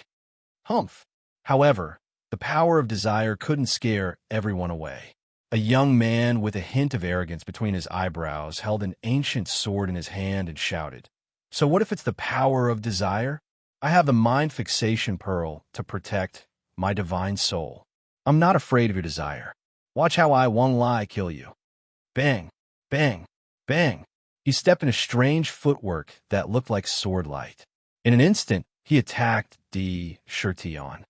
Humph. However, the power of desire couldn't scare everyone away. A young man with a hint of arrogance between his eyebrows held an ancient sword in his hand and shouted, "So what if it's the power of desire? I have the mind fixation pearl to protect my divine soul. I'm not afraid of your desire. Watch how I won't lie kill you." Bang, bang, bang. He stepped in a strange footwork that looked like sword light. In an instant, he attacked D. Shirtion.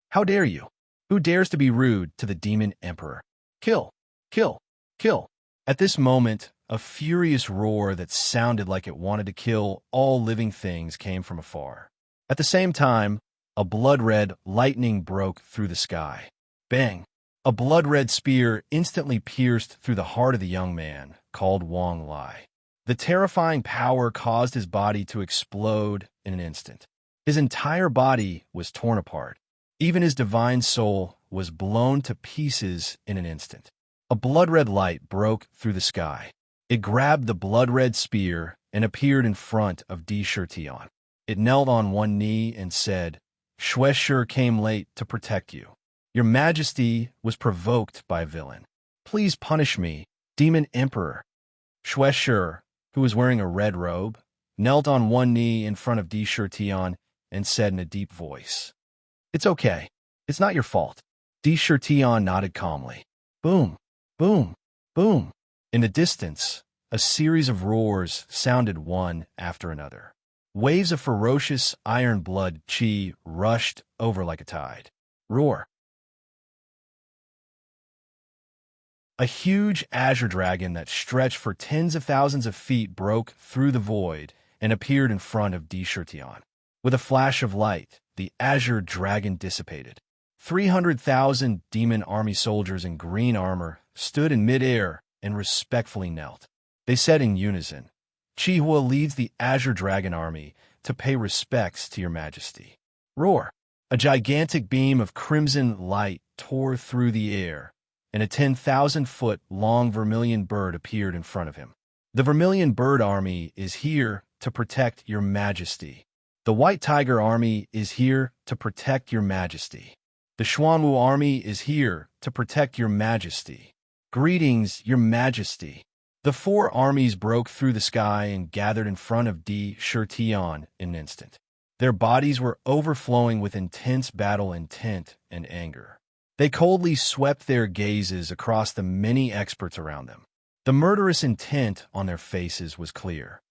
How dare you? Who dares to be rude to the demon emperor? Kill, kill, kill. At this moment, a furious roar that sounded like it wanted to kill all living things came from afar. At the same time, a blood-red lightning broke through the sky. Bang! A blood-red spear instantly pierced through the heart of the young man, called Wang Lai. The terrifying power caused his body to explode in an instant. His entire body was torn apart. Even his divine soul was blown to pieces in an instant. A blood-red light broke through the sky. It grabbed the blood-red spear and appeared in front of Di Shirtion. It knelt on one knee and said, "Shueshur came late to protect you. Your Majesty was provoked by a villain. Please punish me, Demon Emperor." Shueshur, who was wearing a red robe, knelt on one knee in front of Di Shirtion and said in a deep voice, "It's okay. It's not your fault." Di Shirtion nodded calmly. Boom, boom, boom. In the distance, a series of roars sounded one after another. Waves of ferocious iron blood chi rushed over like a tide. Roar. A huge azure dragon that stretched for tens of thousands of feet broke through the void and appeared in front of Di Shirtion. With a flash of light, the azure dragon dissipated. 300,000 demon army soldiers in green armor stood in midair and respectfully knelt. They said in unison, "Chihua leads the azure dragon army to pay respects to your majesty." Roar! A gigantic beam of crimson light tore through the air, and a 10,000-foot-long vermilion bird appeared in front of him. "The vermilion bird army is here to protect your majesty. The white tiger army is here to protect your majesty. The Xuanwu army is here to protect your majesty. Greetings, your majesty." The four armies broke through the sky and gathered in front of Di Shirtion in an instant. Their bodies were overflowing with intense battle intent and anger. They coldly swept their gazes across the many experts around them. The murderous intent on their faces was clear.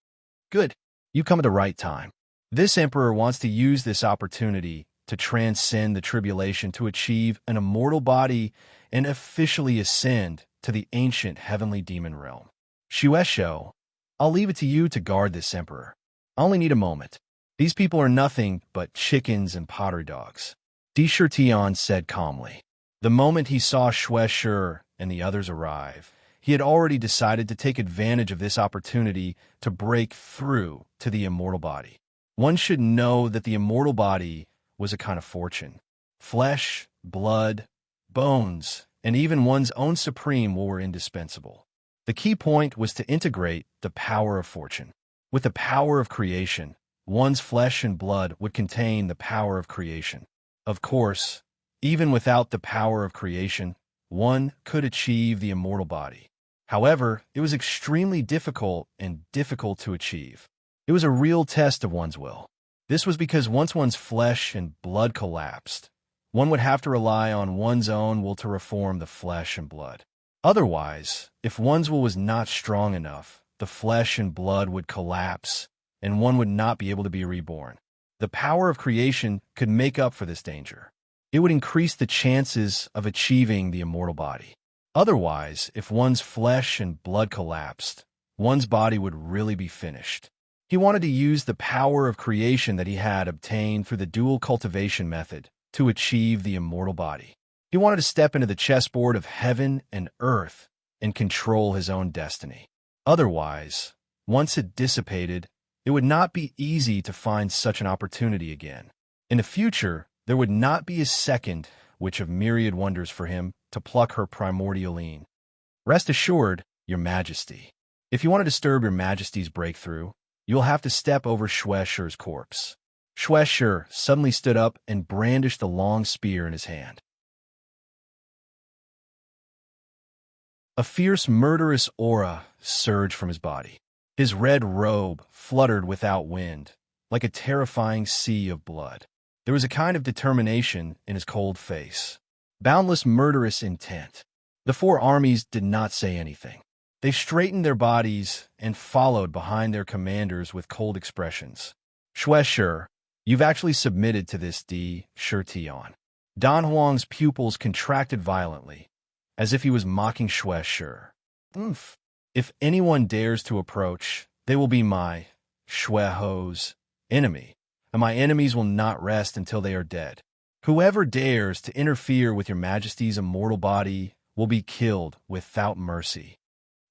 "Good, you come at the right time. This emperor wants to use this opportunity to transcend the tribulation to achieve an immortal body and officially ascend to the ancient heavenly demon realm. Shuesho, I'll leave it to you to guard this emperor. I only need a moment. These people are nothing but chickens and pottery dogs." Di Shirtion said calmly. The moment he saw Shueshur and the others arrive, he had already decided to take advantage of this opportunity to break through to the immortal body. One should know that the immortal body was a kind of fortune. Flesh, blood, bones, and even one's own supreme will were indispensable. The key point was to integrate the power of fortune. With the power of creation, one's flesh and blood would contain the power of creation. Of course, even without the power of creation, one could achieve the immortal body. However, it was extremely difficult to achieve. It was a real test of one's will. This was because once one's flesh and blood collapsed, one would have to rely on one's own will to reform the flesh and blood. Otherwise, if one's will was not strong enough, the flesh and blood would collapse, and one would not be able to be reborn. The power of creation could make up for this danger. It would increase the chances of achieving the immortal body. Otherwise, if one's flesh and blood collapsed, one's body would really be finished. He wanted to use the power of creation that he had obtained through the dual cultivation method to achieve the immortal body. He wanted to step into the chessboard of heaven and earth and control his own destiny. Otherwise, once it dissipated, it would not be easy to find such an opportunity again. In the future, there would not be a second which of myriad wonders for him to pluck her primordial lean. Rest assured, Your Majesty. If you want to disturb Your Majesty's breakthrough, you'll have to step over Shweshur's corpse. Shweshur suddenly stood up and brandished the long spear in his hand. A fierce, murderous aura surged from his body. His red robe fluttered without wind, like a terrifying sea of blood. There was a kind of determination in his cold face, boundless murderous intent. The four armies did not say anything. They straightened their bodies and followed behind their commanders with cold expressions. Shweshur, you've actually submitted to this Shurtion. Don Huang's pupils contracted violently, as if he was mocking Shweshur. If anyone dares to approach, they will be my, Shweho's, enemy, and my enemies will not rest until they are dead. Whoever dares to interfere with Your Majesty's immortal body will be killed without mercy.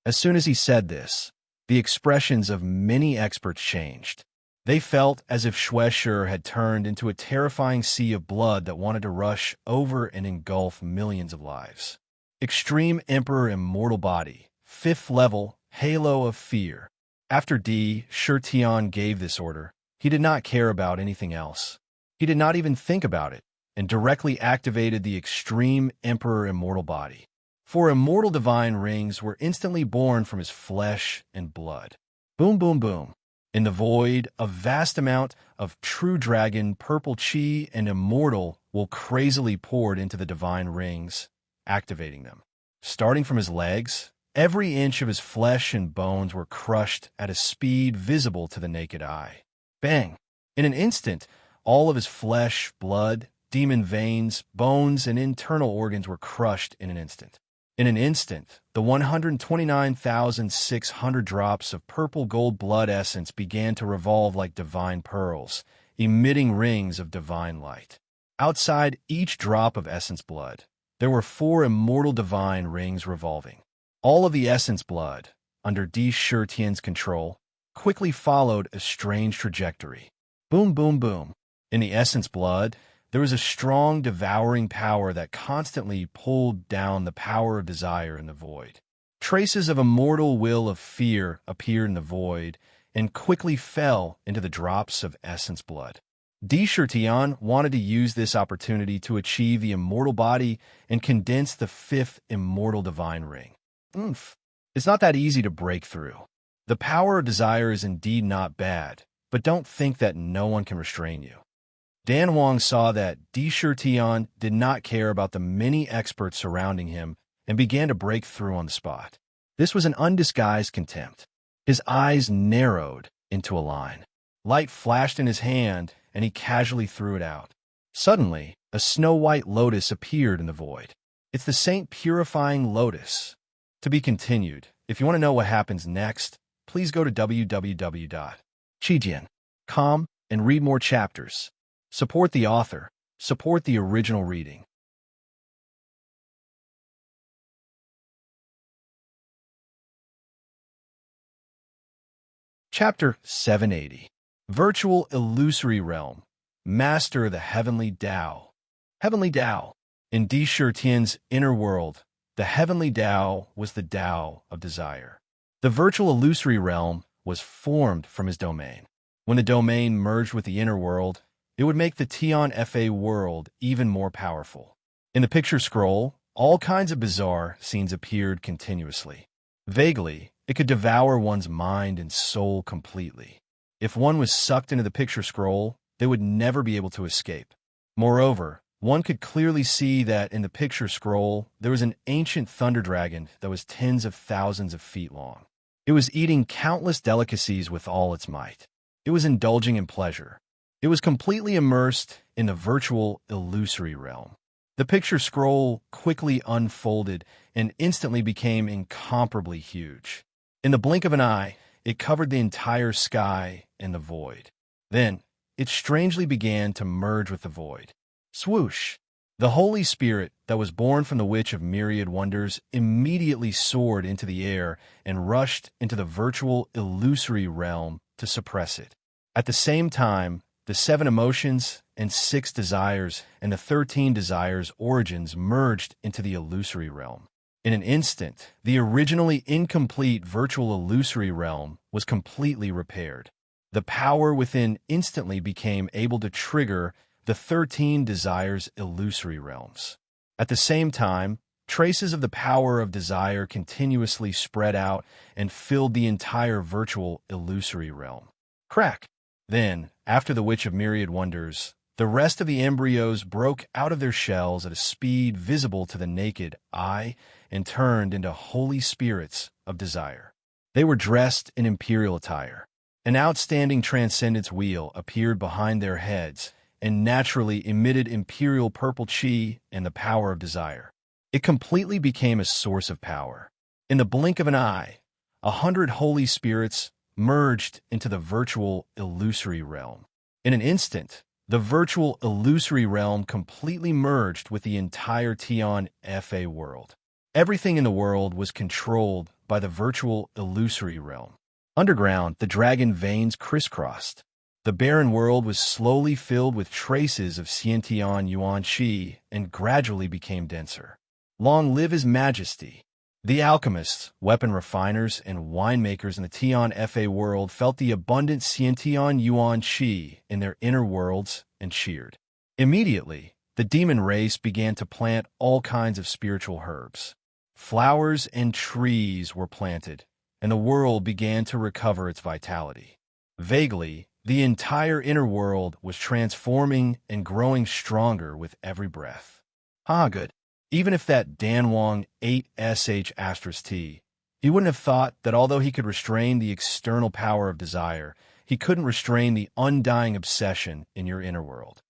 As soon as he said this, the expressions of many experts changed. They felt as if Shweshur had turned into a terrifying sea of blood that wanted to rush over and engulf millions of lives. Extreme Emperor Immortal Body, 5th level, Halo of Fear. After Shurtion gave this order, he did not care about anything else. He did not even think about it, and directly activated the Extreme Emperor Immortal Body. 4 immortal divine rings were instantly born from his flesh and blood. Boom, boom, boom. In the void, a vast amount of true dragon, purple chi, and immortal will crazily poured into the divine rings, activating them. Starting from his legs, every inch of his flesh and bones were crushed at a speed visible to the naked eye. Bang! In an instant, all of his flesh, blood, demon veins, bones, and internal organs were crushed in an instant. In an instant, the 129,600 drops of purple gold blood essence began to revolve like divine pearls, emitting rings of divine light. Outside each drop of essence blood, there were 4 immortal divine rings revolving. All of the essence blood, under Shurtion's control, quickly followed a strange trajectory. Boom, boom, boom. In the essence blood, there was a strong, devouring power that constantly pulled down the power of desire in the void. Traces of immortal will of fear appeared in the void and quickly fell into the drops of essence blood. Shurtion wanted to use this opportunity to achieve the immortal body and condense the 5th immortal divine ring. It's not that easy to break through. The power of desire is indeed not bad, but don't think that no one can restrain you. Dan Huang saw that Shurtion did not care about the many experts surrounding him and began to break through on the spot. This was an undisguised contempt. His eyes narrowed into a line. Light flashed in his hand, and he casually threw it out. Suddenly, a snow-white lotus appeared in the void. It's the Saint Purifying Lotus. To be continued. If you want to know what happens next, please go to www.chijian.com and read more chapters. Support the author. Support the original reading. Chapter 780. Virtual Illusory Realm. Master the Heavenly Tao. Heavenly Tao. In Shurtion's inner world, the Heavenly Tao was the Tao of desire. The virtual illusory realm was formed from his domain. When the domain merged with the inner world, it would make the Tian Fa world even more powerful. In the picture scroll, all kinds of bizarre scenes appeared continuously. Vaguely, it could devour one's mind and soul completely. If one was sucked into the picture scroll, they would never be able to escape. Moreover, one could clearly see that in the picture scroll, there was an ancient thunder dragon that was tens of thousands of feet long. It was eating countless delicacies with all its might. It was indulging in pleasure. It was completely immersed in the virtual illusory realm. The picture scroll quickly unfolded and instantly became incomparably huge. In the blink of an eye, it covered the entire sky and the void. Then, it strangely began to merge with the void. Swoosh! The Holy Spirit that was born from the Witch of Myriad Wonders immediately soared into the air and rushed into the virtual illusory realm to suppress it. At the same time, the 7 emotions and 6 desires and the 13 desires' origins merged into the illusory realm. In an instant, the originally incomplete virtual illusory realm was completely repaired. The power within instantly became able to trigger the 13 desires' illusory realms. At the same time, traces of the power of desire continuously spread out and filled the entire virtual illusory realm. Crack! Then, after the Witch of Myriad Wonders, the rest of the embryos broke out of their shells at a speed visible to the naked eye and turned into holy spirits of desire. They were dressed in imperial attire. An outstanding transcendence wheel appeared behind their heads and naturally emitted imperial purple chi and the power of desire. It completely became a source of power. In the blink of an eye, 100 holy spirits merged into the virtual illusory realm. In an instant, the virtual illusory realm completely merged with the entire Tion Fa world. Everything in the world was controlled by the virtual illusory realm. Underground, the dragon veins crisscrossed. The barren world was slowly filled with traces of Xiantian Yuan Qi and gradually became denser. Long live His Majesty! The alchemists, weapon refiners, and winemakers in the Tion Fa world felt the abundant Xiantian Yuan Qi in their inner worlds and cheered. Immediately, the demon race began to plant all kinds of spiritual herbs. Flowers and trees were planted, and the world began to recover its vitality. Vaguely, the entire inner world was transforming and growing stronger with every breath. Good. Even if that Danwang 8sh*T, he wouldn't have thought that although he could restrain the external power of desire, he couldn't restrain the undying obsession in your inner world.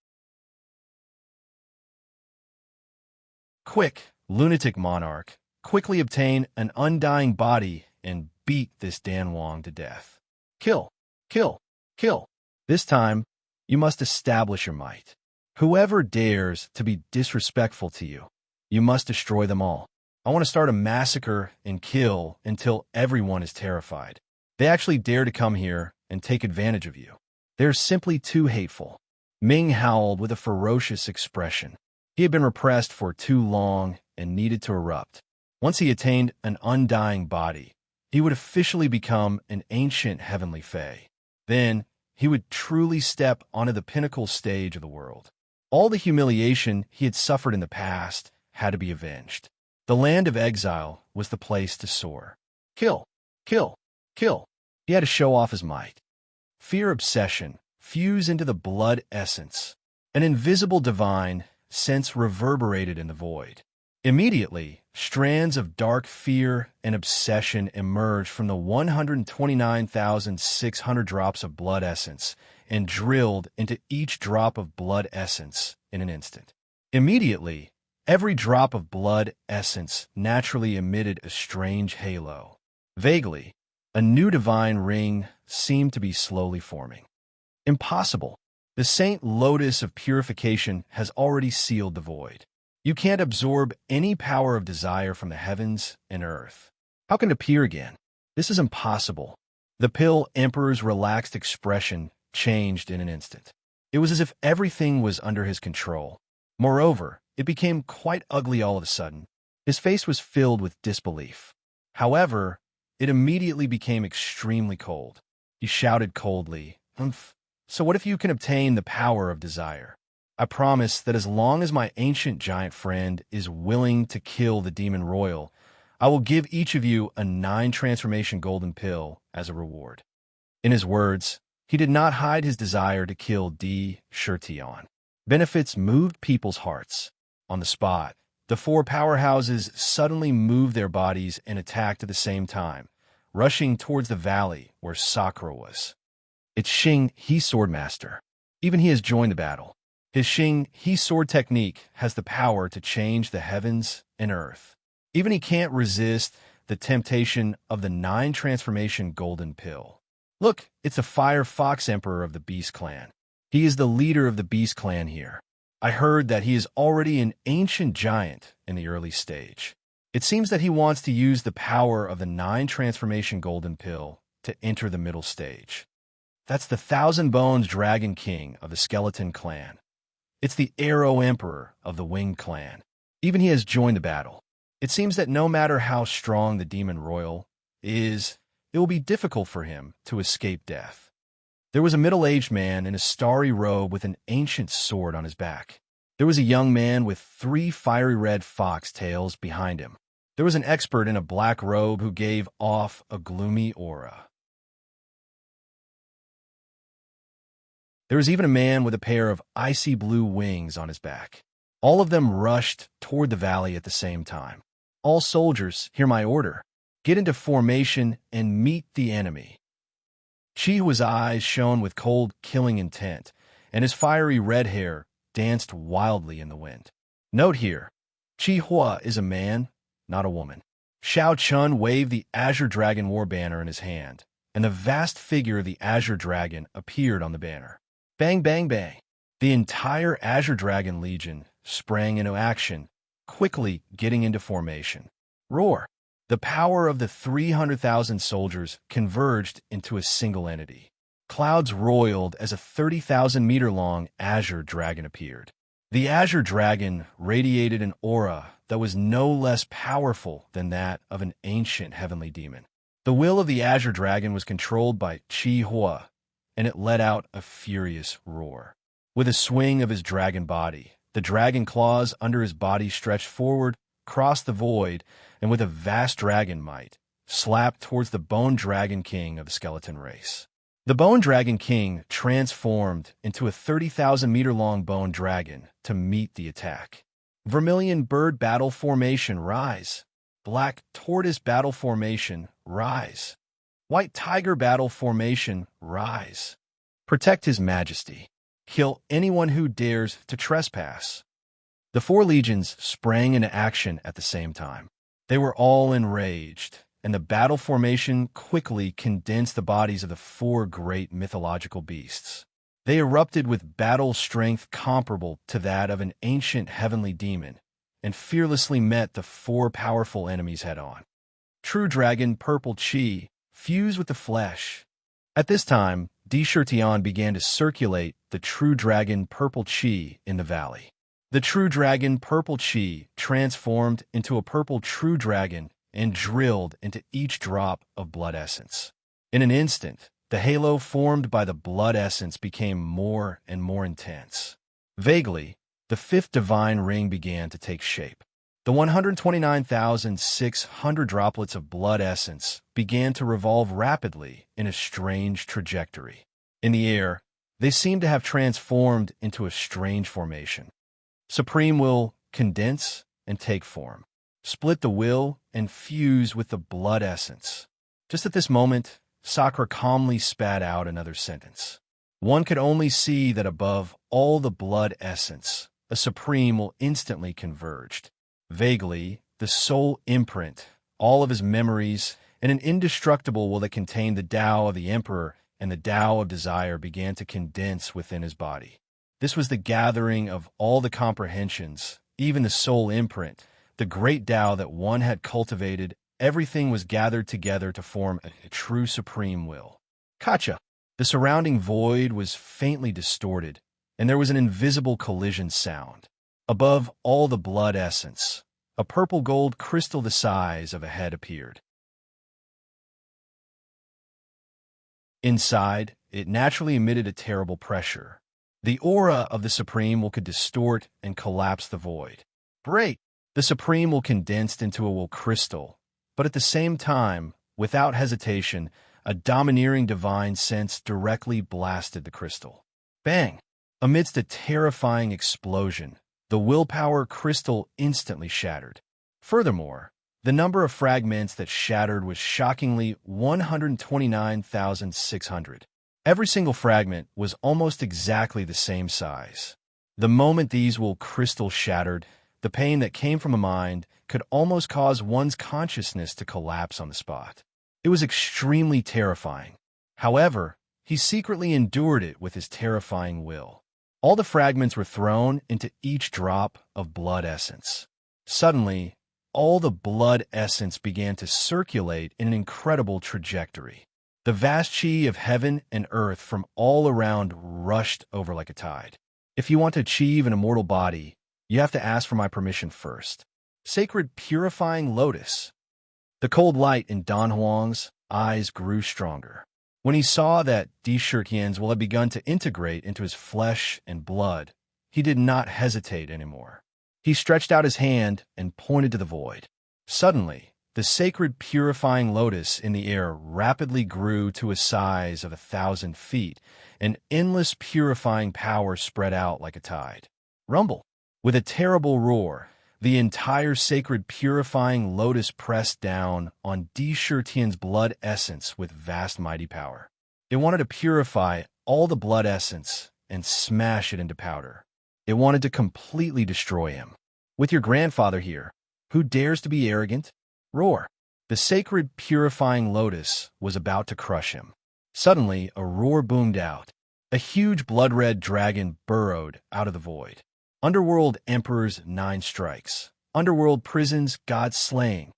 Quick, lunatic monarch, quickly obtain an undying body and beat this Danwang to death. Kill, kill, kill. This time, you must establish your might. Whoever dares to be disrespectful to you, you must destroy them all. I want to start a massacre and kill until everyone is terrified. They actually dare to come here and take advantage of you. They're simply too hateful. Ming howled with a ferocious expression. He had been repressed for too long and needed to erupt. Once he attained an undying body, he would officially become an ancient heavenly fae. Then, he would truly step onto the pinnacle stage of the world. All the humiliation he had suffered in the past had to be avenged. The land of exile was the place to soar. Kill, kill, kill. He had to show off his might. Fear obsession fuse into the blood essence. An invisible divine sense reverberated in the void. Immediately, strands of dark fear and obsession emerged from the 129,600 drops of blood essence and drilled into each drop of blood essence in an instant. Immediately, every drop of blood essence naturally emitted a strange halo. Vaguely, a new divine ring seemed to be slowly forming. Impossible. The Saint Lotus of purification has already sealed the void. You can't absorb any power of desire from the heavens and earth. How can it appear again? This is impossible. The Pill Emperor's relaxed expression changed in an instant. It was as if everything was under his control. Moreover, it became quite ugly all of a sudden. His face was filled with disbelief. However, it immediately became extremely cold. He shouted coldly, "Umph. So what if you can obtain the power of desire? I promise that as long as my ancient giant friend is willing to kill the demon royal, I will give each of you a 9-transformation golden pill as a reward." In his words, he did not hide his desire to kill D. Shirtion. Benefits moved people's hearts. On the spot, the 4 powerhouses suddenly moved their bodies and attacked at the same time, rushing towards the valley where Sakura was. It's Xing, he Swordmaster. Even he has joined the battle. His Xing He sword technique has the power to change the heavens and earth. Even he can't resist the temptation of the 9 transformation golden pill. Look, it's a fire fox emperor of the beast clan. He is the leader of the beast clan here. I heard that he is already an ancient giant in the early stage. It seems that he wants to use the power of the 9 transformation golden pill to enter the middle stage. That's the 1,000 Bones Dragon King of the Skeleton Clan. It's the Arrow Emperor of the Winged Clan. Even he has joined the battle. It seems that no matter how strong the Demon Royal is, it will be difficult for him to escape death. There was a middle-aged man in a starry robe with an ancient sword on his back. There was a young man with 3 fiery red fox tails behind him. There was an expert in a black robe who gave off a gloomy aura. There was even a man with a pair of icy blue wings on his back. All of them rushed toward the valley at the same time. All soldiers, hear my order. Get into formation and meet the enemy. Chihua's eyes shone with cold, killing intent, and his fiery red hair danced wildly in the wind. Note here, Chihua is a man, not a woman. Shao Chun waved the Azure Dragon war banner in his hand, and the vast figure of the Azure Dragon appeared on the banner. Bang, bang, bang. The entire Azure Dragon Legion sprang into action, quickly getting into formation. Roar! The power of the 300,000 soldiers converged into a single entity. Clouds roiled as a 30,000-meter-long Azure Dragon appeared. The Azure Dragon radiated an aura that was no less powerful than that of an ancient heavenly demon. The will of the Azure Dragon was controlled by Chihua, and it let out a furious roar. With a swing of his dragon body, the dragon claws under his body stretched forward, crossed the void, and with a vast dragon might, slapped towards the Bone Dragon King of the skeleton race. The Bone Dragon King transformed into a 30,000-meter-long bone dragon to meet the attack. Vermilion bird battle formation, rise. Black tortoise battle formation, rise. White tiger battle formation, rise. Protect his majesty. Kill anyone who dares to trespass. The 4 legions sprang into action at the same time. They were all enraged, and the battle formation quickly condensed the bodies of the 4 great mythological beasts. They erupted with battle strength comparable to that of an ancient heavenly demon, and fearlessly met the 4 powerful enemies head-on. True Dragon Purple Chi fused with the flesh. At this time, Di Shirtian began to circulate the True Dragon Purple Chi in the valley. The True Dragon Purple Chi transformed into a purple True Dragon and drilled into each drop of blood essence. In an instant, the halo formed by the blood essence became more and more intense. Vaguely, the 5th divine ring began to take shape. The 129,600 droplets of blood essence began to revolve rapidly in a strange trajectory. In the air, they seemed to have transformed into a strange formation. Supreme will condense and take form, split the will and fuse with the blood essence. Just at this moment, Sakura calmly spat out another sentence. One could only see that above all the blood essence, a supreme will instantly converged. Vaguely, the soul imprint, all of his memories, and an indestructible will that contained the Tao of the Emperor and the Tao of Desire began to condense within his body. This was the gathering of all the comprehensions, even the soul imprint, the great Tao that one had cultivated. Everything was gathered together to form a true supreme will. Kacha! The surrounding void was faintly distorted, and there was an invisible collision sound. Above all the blood essence, a purple gold crystal the size of a head appeared. Inside, it naturally emitted a terrible pressure. The aura of the Supreme will could distort and collapse the void. Break! The Supreme will condensed into a will crystal, but at the same time, without hesitation, a domineering divine sense directly blasted the crystal. Bang! Amidst a terrifying explosion, the willpower crystal instantly shattered. Furthermore, the number of fragments that shattered was shockingly 129,600. Every single fragment was almost exactly the same size. The moment these will crystal shattered, the pain that came from a mind could almost cause one's consciousness to collapse on the spot. It was extremely terrifying. However, he secretly endured it with his terrifying will. All the fragments were thrown into each drop of blood essence. Suddenly, all the blood essence began to circulate in an incredible trajectory. The vast chi of heaven and earth from all around rushed over like a tide. If you want to achieve an immortal body, you have to ask for my permission first. Sacred purifying lotus. The cold light in Don Huang's eyes grew stronger. When he saw that Di Shirtian's will have begun to integrate into his flesh and blood, he did not hesitate anymore. He stretched out his hand and pointed to the void. Suddenly, the sacred purifying lotus in the air rapidly grew to a size of 1,000 feet, and endless purifying power spread out like a tide. Rumble! With a terrible roar, the entire sacred purifying lotus pressed down on Di Shirtian's blood essence with vast mighty power. It wanted to purify all the blood essence and smash it into powder. It wanted to completely destroy him. With your grandfather here, who dares to be arrogant? Roar! The sacred purifying lotus was about to crush him. Suddenly, a roar boomed out. A huge blood-red dragon burrowed out of the void. Underworld Emperor's 9 strikes. Underworld prisons God slaying.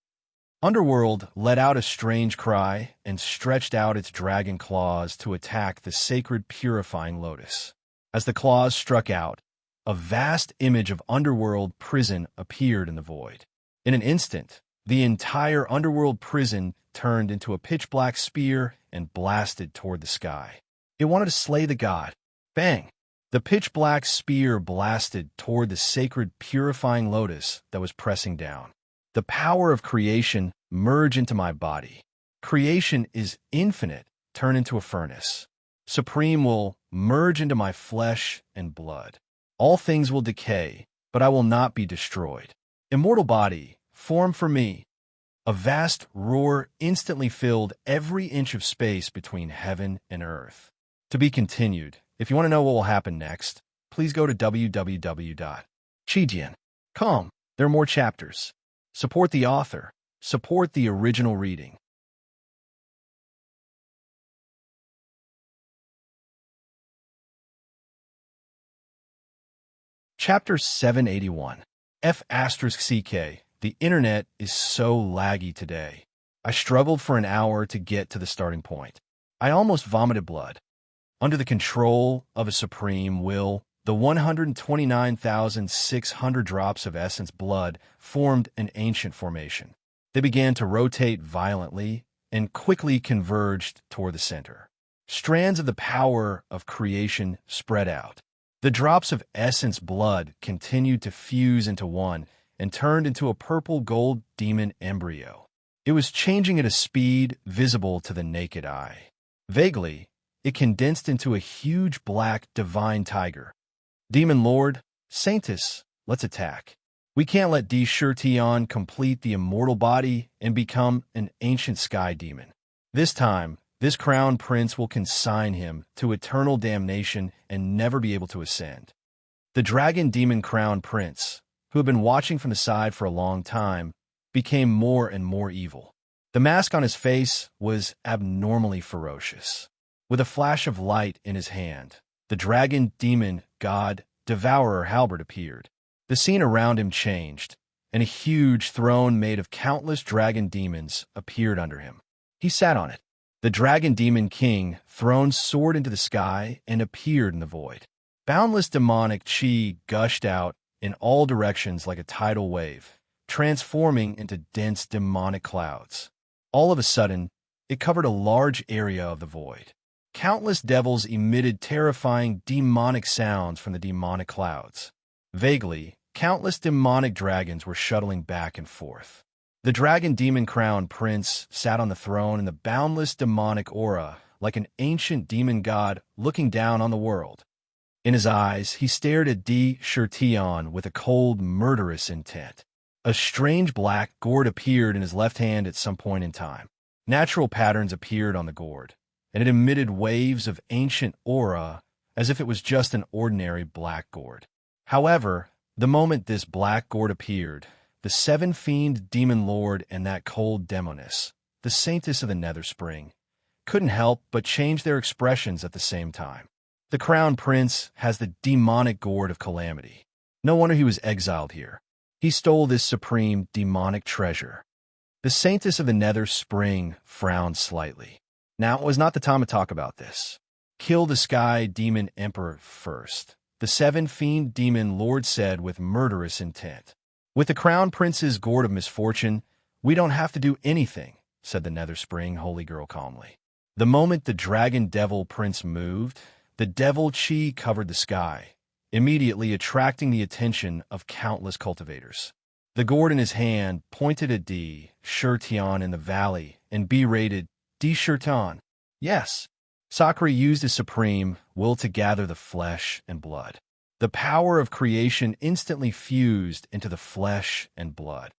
Underworld let out a strange cry and stretched out its dragon claws to attack the sacred purifying lotus. As the claws struck out, a vast image of Underworld prison appeared in the void. In an instant, the entire Underworld prison turned into a pitch-black spear and blasted toward the sky. It wanted to slay the god. Bang! The pitch-black spear blasted toward the sacred purifying lotus that was pressing down. The power of creation merged into my body. Creation is infinite, turn into a furnace. Supreme will merge into my flesh and blood. All things will decay, but I will not be destroyed. Immortal body, form for me. A vast roar instantly filled every inch of space between heaven and earth. To be continued. If you want to know what will happen next, please go to www.chijian.com. There are more chapters. Support the author. Support the original reading. Chapter 781. F***CK. The internet is so laggy today. I struggled for an hour to get to the starting point. I almost vomited blood. Under the control of a supreme will, the 129,600 drops of essence blood formed an ancient formation. They began to rotate violently and quickly converged toward the center. Strands of the power of creation spread out. The drops of essence blood continued to fuse into one and turned into a purple-gold demon embryo. It was changing at a speed visible to the naked eye. Vaguely, it condensed into a huge black divine tiger. Demon Lord, Saintus, let's attack. We can't let Di Shirtian complete the immortal body and become an ancient sky demon. This time, this crown prince will consign him to eternal damnation and never be able to ascend. The dragon demon crown prince, who had been watching from the side for a long time, became more and more evil. The mask on his face was abnormally ferocious. With a flash of light in his hand, the dragon demon god Devourer Halberd appeared. The scene around him changed, and a huge throne made of countless dragon demons appeared under him. He sat on it. The dragon demon king thrown soared into the sky and appeared in the void. Boundless demonic chi gushed out in all directions like a tidal wave, transforming into dense demonic clouds. All of a sudden, it covered a large area of the void. Countless devils emitted terrifying demonic sounds from the demonic clouds. Vaguely, countless demonic dragons were shuttling back and forth. The dragon demon crown prince sat on the throne in the boundless demonic aura like an ancient demon god looking down on the world. In his eyes, he stared at Di Shirtian with a cold, murderous intent. A strange black gourd appeared in his left hand at some point in time. Natural patterns appeared on the gourd, and it emitted waves of ancient aura as if it was just an ordinary black gourd. However, the moment this black gourd appeared, the seven-fiend demon lord and that cold demoness, the saintess of the nether spring, couldn't help but change their expressions at the same time. The crown prince has the demonic gourd of calamity. No wonder he was exiled here. He stole this supreme demonic treasure. The saintess of the nether spring frowned slightly. Now it was not the time to talk about this. Kill the sky demon emperor first, the seven-fiend demon lord said with murderous intent. With the crown prince's gourd of misfortune, we don't have to do anything, said the nether spring holy girl calmly. The moment the dragon devil prince moved, the devil chi covered the sky, immediately attracting the attention of countless cultivators. The gourd in his hand pointed at D. Shirtion in the valley and berated D. Shirton. Yes, Sakura used his supreme will to gather the flesh and blood. The power of creation instantly fused into the flesh and blood.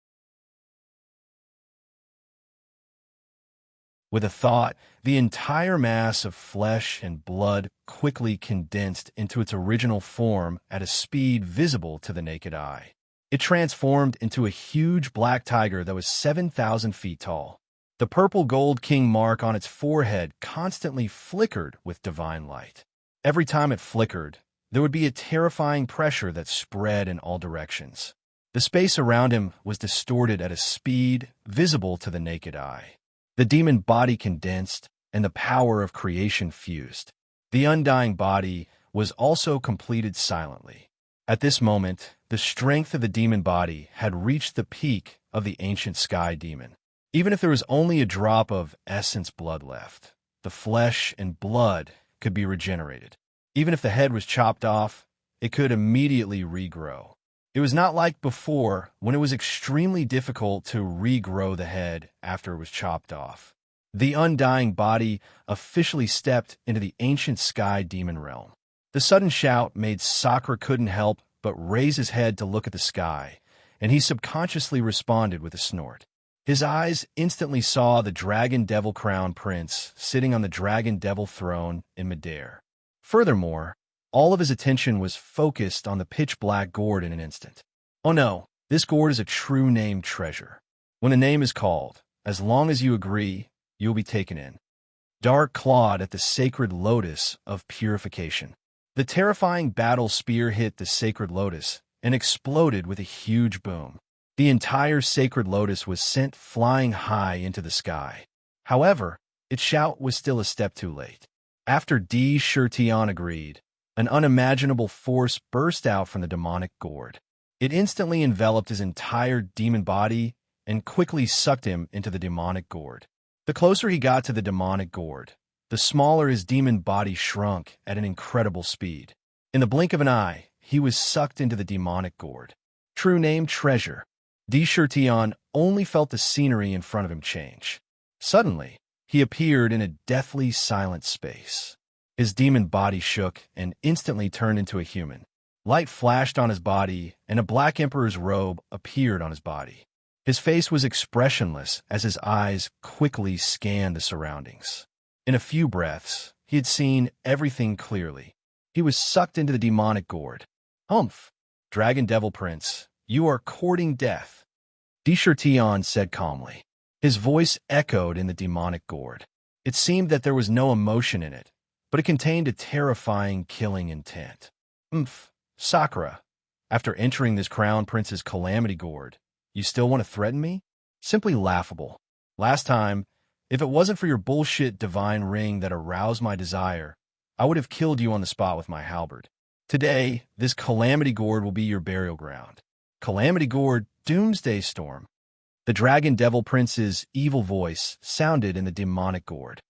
With a thought, the entire mass of flesh and blood quickly condensed into its original form at a speed visible to the naked eye. It transformed into a huge black tiger that was 7,000 feet tall. The purple gold king mark on its forehead constantly flickered with divine light. Every time it flickered, there would be a terrifying pressure that spread in all directions. The space around him was distorted at a speed visible to the naked eye. The demon body condensed, and the power of creation fused. The undying body was also completed silently. At this moment, the strength of the demon body had reached the peak of the ancient sky demon. Even if there was only a drop of essence blood left, the flesh and blood could be regenerated. Even if the head was chopped off, it could immediately regrow. It was not like before, when it was extremely difficult to regrow the head after it was chopped off. The undying body officially stepped into the ancient sky demon realm. The sudden shout made Sakura couldn't help but raise his head to look at the sky, and he subconsciously responded with a snort. His eyes instantly saw the dragon devil crown prince sitting on the dragon devil throne in midair. Furthermore, all of his attention was focused on the pitch-black gourd in an instant. Oh no, this gourd is a true named treasure. When the name is called, as long as you agree, you will be taken in. Dark clawed at the sacred lotus of purification. The terrifying battle spear hit the sacred lotus and exploded with a huge boom. The entire sacred lotus was sent flying high into the sky. However, its shout was still a step too late. After D. Shirtion agreed, an unimaginable force burst out from the demonic gourd. It instantly enveloped his entire demon body and quickly sucked him into the demonic gourd. The closer he got to the demonic gourd, the smaller his demon body shrunk at an incredible speed. In the blink of an eye, he was sucked into the demonic gourd. True name treasure. D. Shirtion only felt the scenery in front of him change. Suddenly, he appeared in a deathly silent space. His demon body shook and instantly turned into a human. Light flashed on his body, and a black emperor's robe appeared on his body. His face was expressionless as his eyes quickly scanned the surroundings. In a few breaths, he had seen everything clearly. He was sucked into the demonic gourd. Humph! Dragon Devil Prince, you are courting death, D. Shirtion said calmly. His voice echoed in the demonic gourd. It seemed that there was no emotion in it, but it contained a terrifying killing intent. Sakura, after entering this crown prince's calamity gourd, you still want to threaten me? Simply laughable. Last time, if it wasn't for your bullshit divine ring that aroused my desire, I would have killed you on the spot with my halberd. Today, this calamity gourd will be your burial ground. Calamity gourd, doomsday storm. The dragon devil prince's evil voice sounded in the demonic gourd.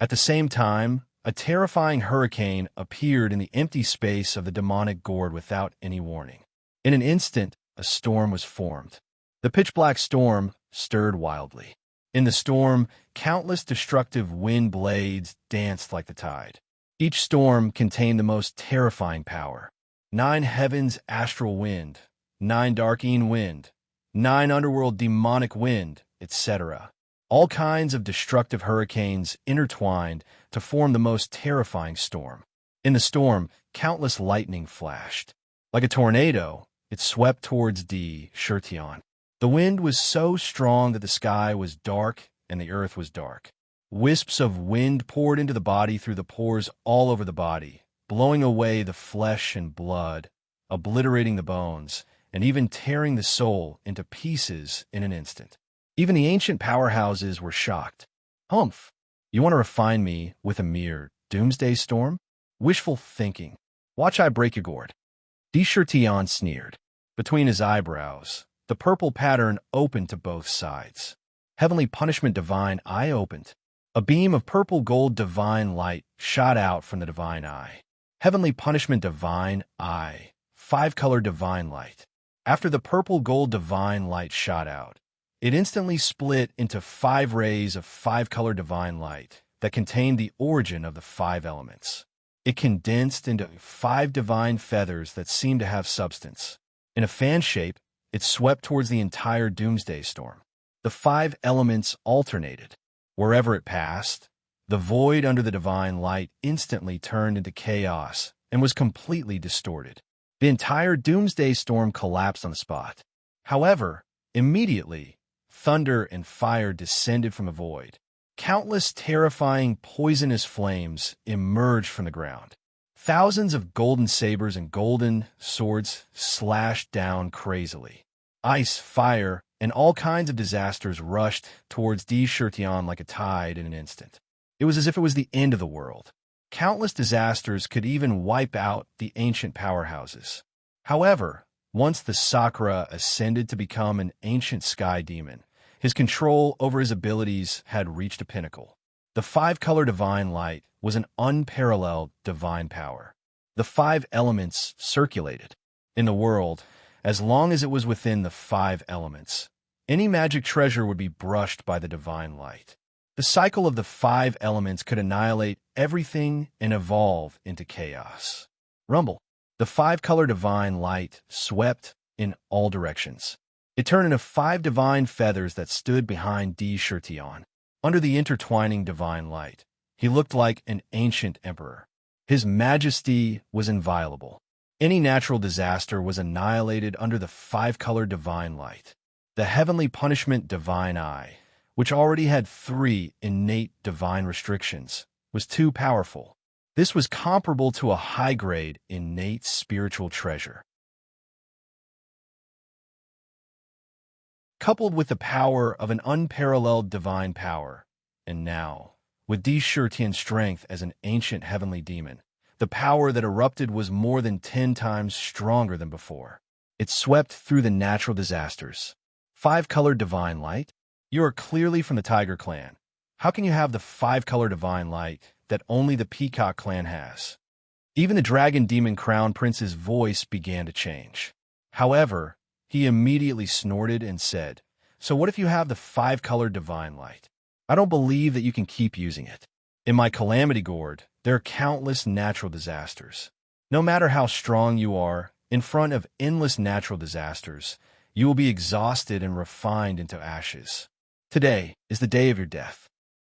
At the same time, a terrifying hurricane appeared in the empty space of the demonic gourd without any warning. In an instant, a storm was formed. The pitch-black storm stirred wildly. In the storm, countless destructive wind blades danced like the tide. Each storm contained the most terrifying power. 9 heavens astral wind, 9 darkeen wind, 9 underworld demonic wind, etc. All kinds of destructive hurricanes intertwined to form the most terrifying storm. In the storm, countless lightning flashed. Like a tornado, it swept towards D. Shirtion. The wind was so strong that the sky was dark and the earth was dark. Wisps of wind poured into the body through the pores all over the body, blowing away the flesh and blood, obliterating the bones, and even tearing the soul into pieces in an instant. Even the ancient powerhouses were shocked. Humph! You want to refine me with a mere doomsday storm? Wishful thinking. Watch I break your gourd. D. Shirtion sneered. Between his eyebrows, the purple pattern opened to both sides. Heavenly punishment divine eye opened. A beam of purple gold divine light shot out from the divine eye. Heavenly punishment divine eye. 5-color divine light. After the purple gold divine light shot out, it instantly split into 5 rays of 5-color divine light that contained the origin of the 5 elements. It condensed into 5 divine feathers that seemed to have substance. In a fan shape, it swept towards the entire doomsday storm. The 5 elements alternated. Wherever it passed, the void under the divine light instantly turned into chaos and was completely distorted. The entire doomsday storm collapsed on the spot. However, immediately, thunder and fire descended from the void. Countless terrifying poisonous flames emerged from the ground. Thousands of golden sabers and golden swords slashed down crazily. Ice, fire, and all kinds of disasters rushed towards D. Shirtion like a tide in an instant. It was as if it was the end of the world. Countless disasters could even wipe out the ancient powerhouses. However, once the Sakura ascended to become an ancient sky demon, his control over his abilities had reached a pinnacle. The 5-color divine light was an unparalleled divine power. The 5 elements circulated in the world. As long as it was within the 5 elements, any magic treasure would be brushed by the divine light. The cycle of the 5 elements could annihilate everything and evolve into chaos. Rumble. The 5-color divine light swept in all directions. It turned into 5 divine feathers that stood behind D. Shirtion. Under the intertwining divine light, he looked like an ancient emperor. His majesty was inviolable. Any natural disaster was annihilated under the 5-color divine light. The heavenly punishment divine eye, which already had 3 innate divine restrictions, was too powerful. This was comparable to a high-grade innate spiritual treasure. Coupled with the power of an unparalleled divine power, and now, with D. Shirtion's strength as an ancient heavenly demon, the power that erupted was more than 10 times stronger than before. It swept through the natural disasters. 5-color divine light? You are clearly from the Tiger clan. How can you have the 5-color divine light that only the Peacock clan has? Even the Dragon Demon Crown Prince's voice began to change. However, he immediately snorted and said, "So what if you have the 5-color divine light? I don't believe that you can keep using it. In my calamity gourd, there are countless natural disasters. No matter how strong you are, in front of endless natural disasters, you will be exhausted and refined into ashes. Today is the day of your death."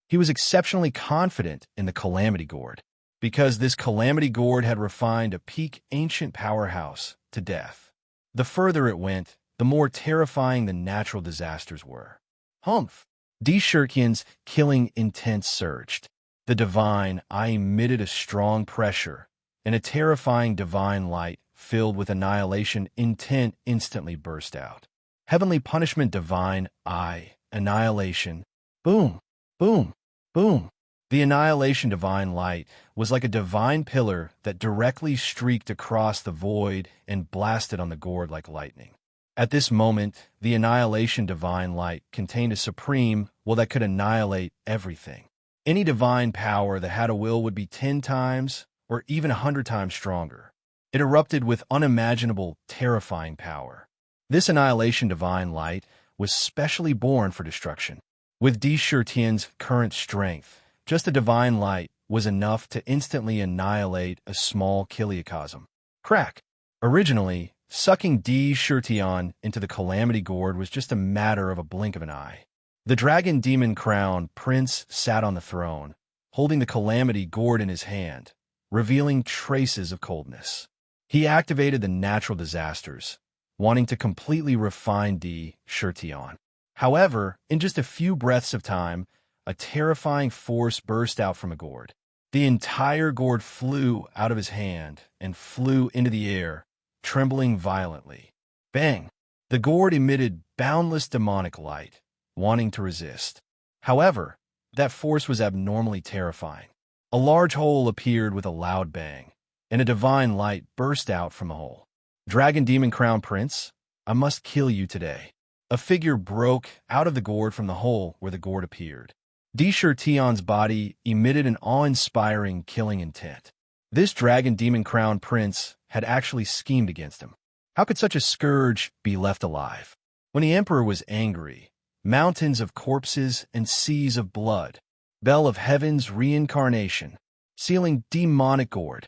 He was exceptionally confident in the calamity gourd, because this calamity gourd had refined a peak ancient powerhouse to death. The further it went, the more terrifying the natural disasters were. Humph! D. Shirtion's killing intent surged. The divine eye emitted a strong pressure, and a terrifying divine light filled with annihilation intent instantly burst out. Heavenly punishment divine eye, annihilation. Boom, boom, boom. The annihilation divine light was like a divine pillar that directly streaked across the void and blasted on the gourd like lightning. At this moment, the annihilation divine light contained a supreme will that could annihilate everything. Any divine power that had a will would be 10 times or even 100 times stronger. It erupted with unimaginable, terrifying power. This annihilation divine light was specially born for destruction. With D. Shirtion's current strength, just a divine light was enough to instantly annihilate a small kiliocosm. Crack! Originally, sucking D. Shirtion into the calamity gourd was just a matter of a blink of an eye. The Dragon Demon Crown Prince sat on the throne, holding the calamity gourd in his hand, revealing traces of coldness. He activated the natural disasters, wanting to completely refine the Shirtion. However, in just a few breaths of time, a terrifying force burst out from a gourd. The entire gourd flew out of his hand and flew into the air, trembling violently. Bang! The gourd emitted boundless demonic light, wanting to resist. However, that force was abnormally terrifying. A large hole appeared with a loud bang, and a divine light burst out from the hole. Dragon Demon Crown Prince, I must kill you today. A figure broke out of the gourd from the hole where the gourd appeared. Shirtion's body emitted an awe-inspiring killing intent. This Dragon Demon Crown Prince had actually schemed against him. How could such a scourge be left alive? When the Emperor was angry, mountains of corpses and seas of blood, bell of heaven's reincarnation, sealing demonic gourd.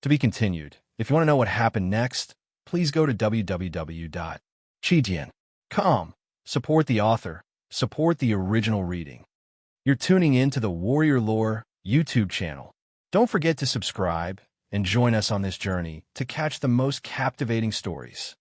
To be continued. If you want to know what happened next, please go to www.chijian.com. Support the author. Support the original reading. You're tuning in to the Warrior Lore YouTube channel. Don't forget to subscribe and join us on this journey to catch the most captivating stories.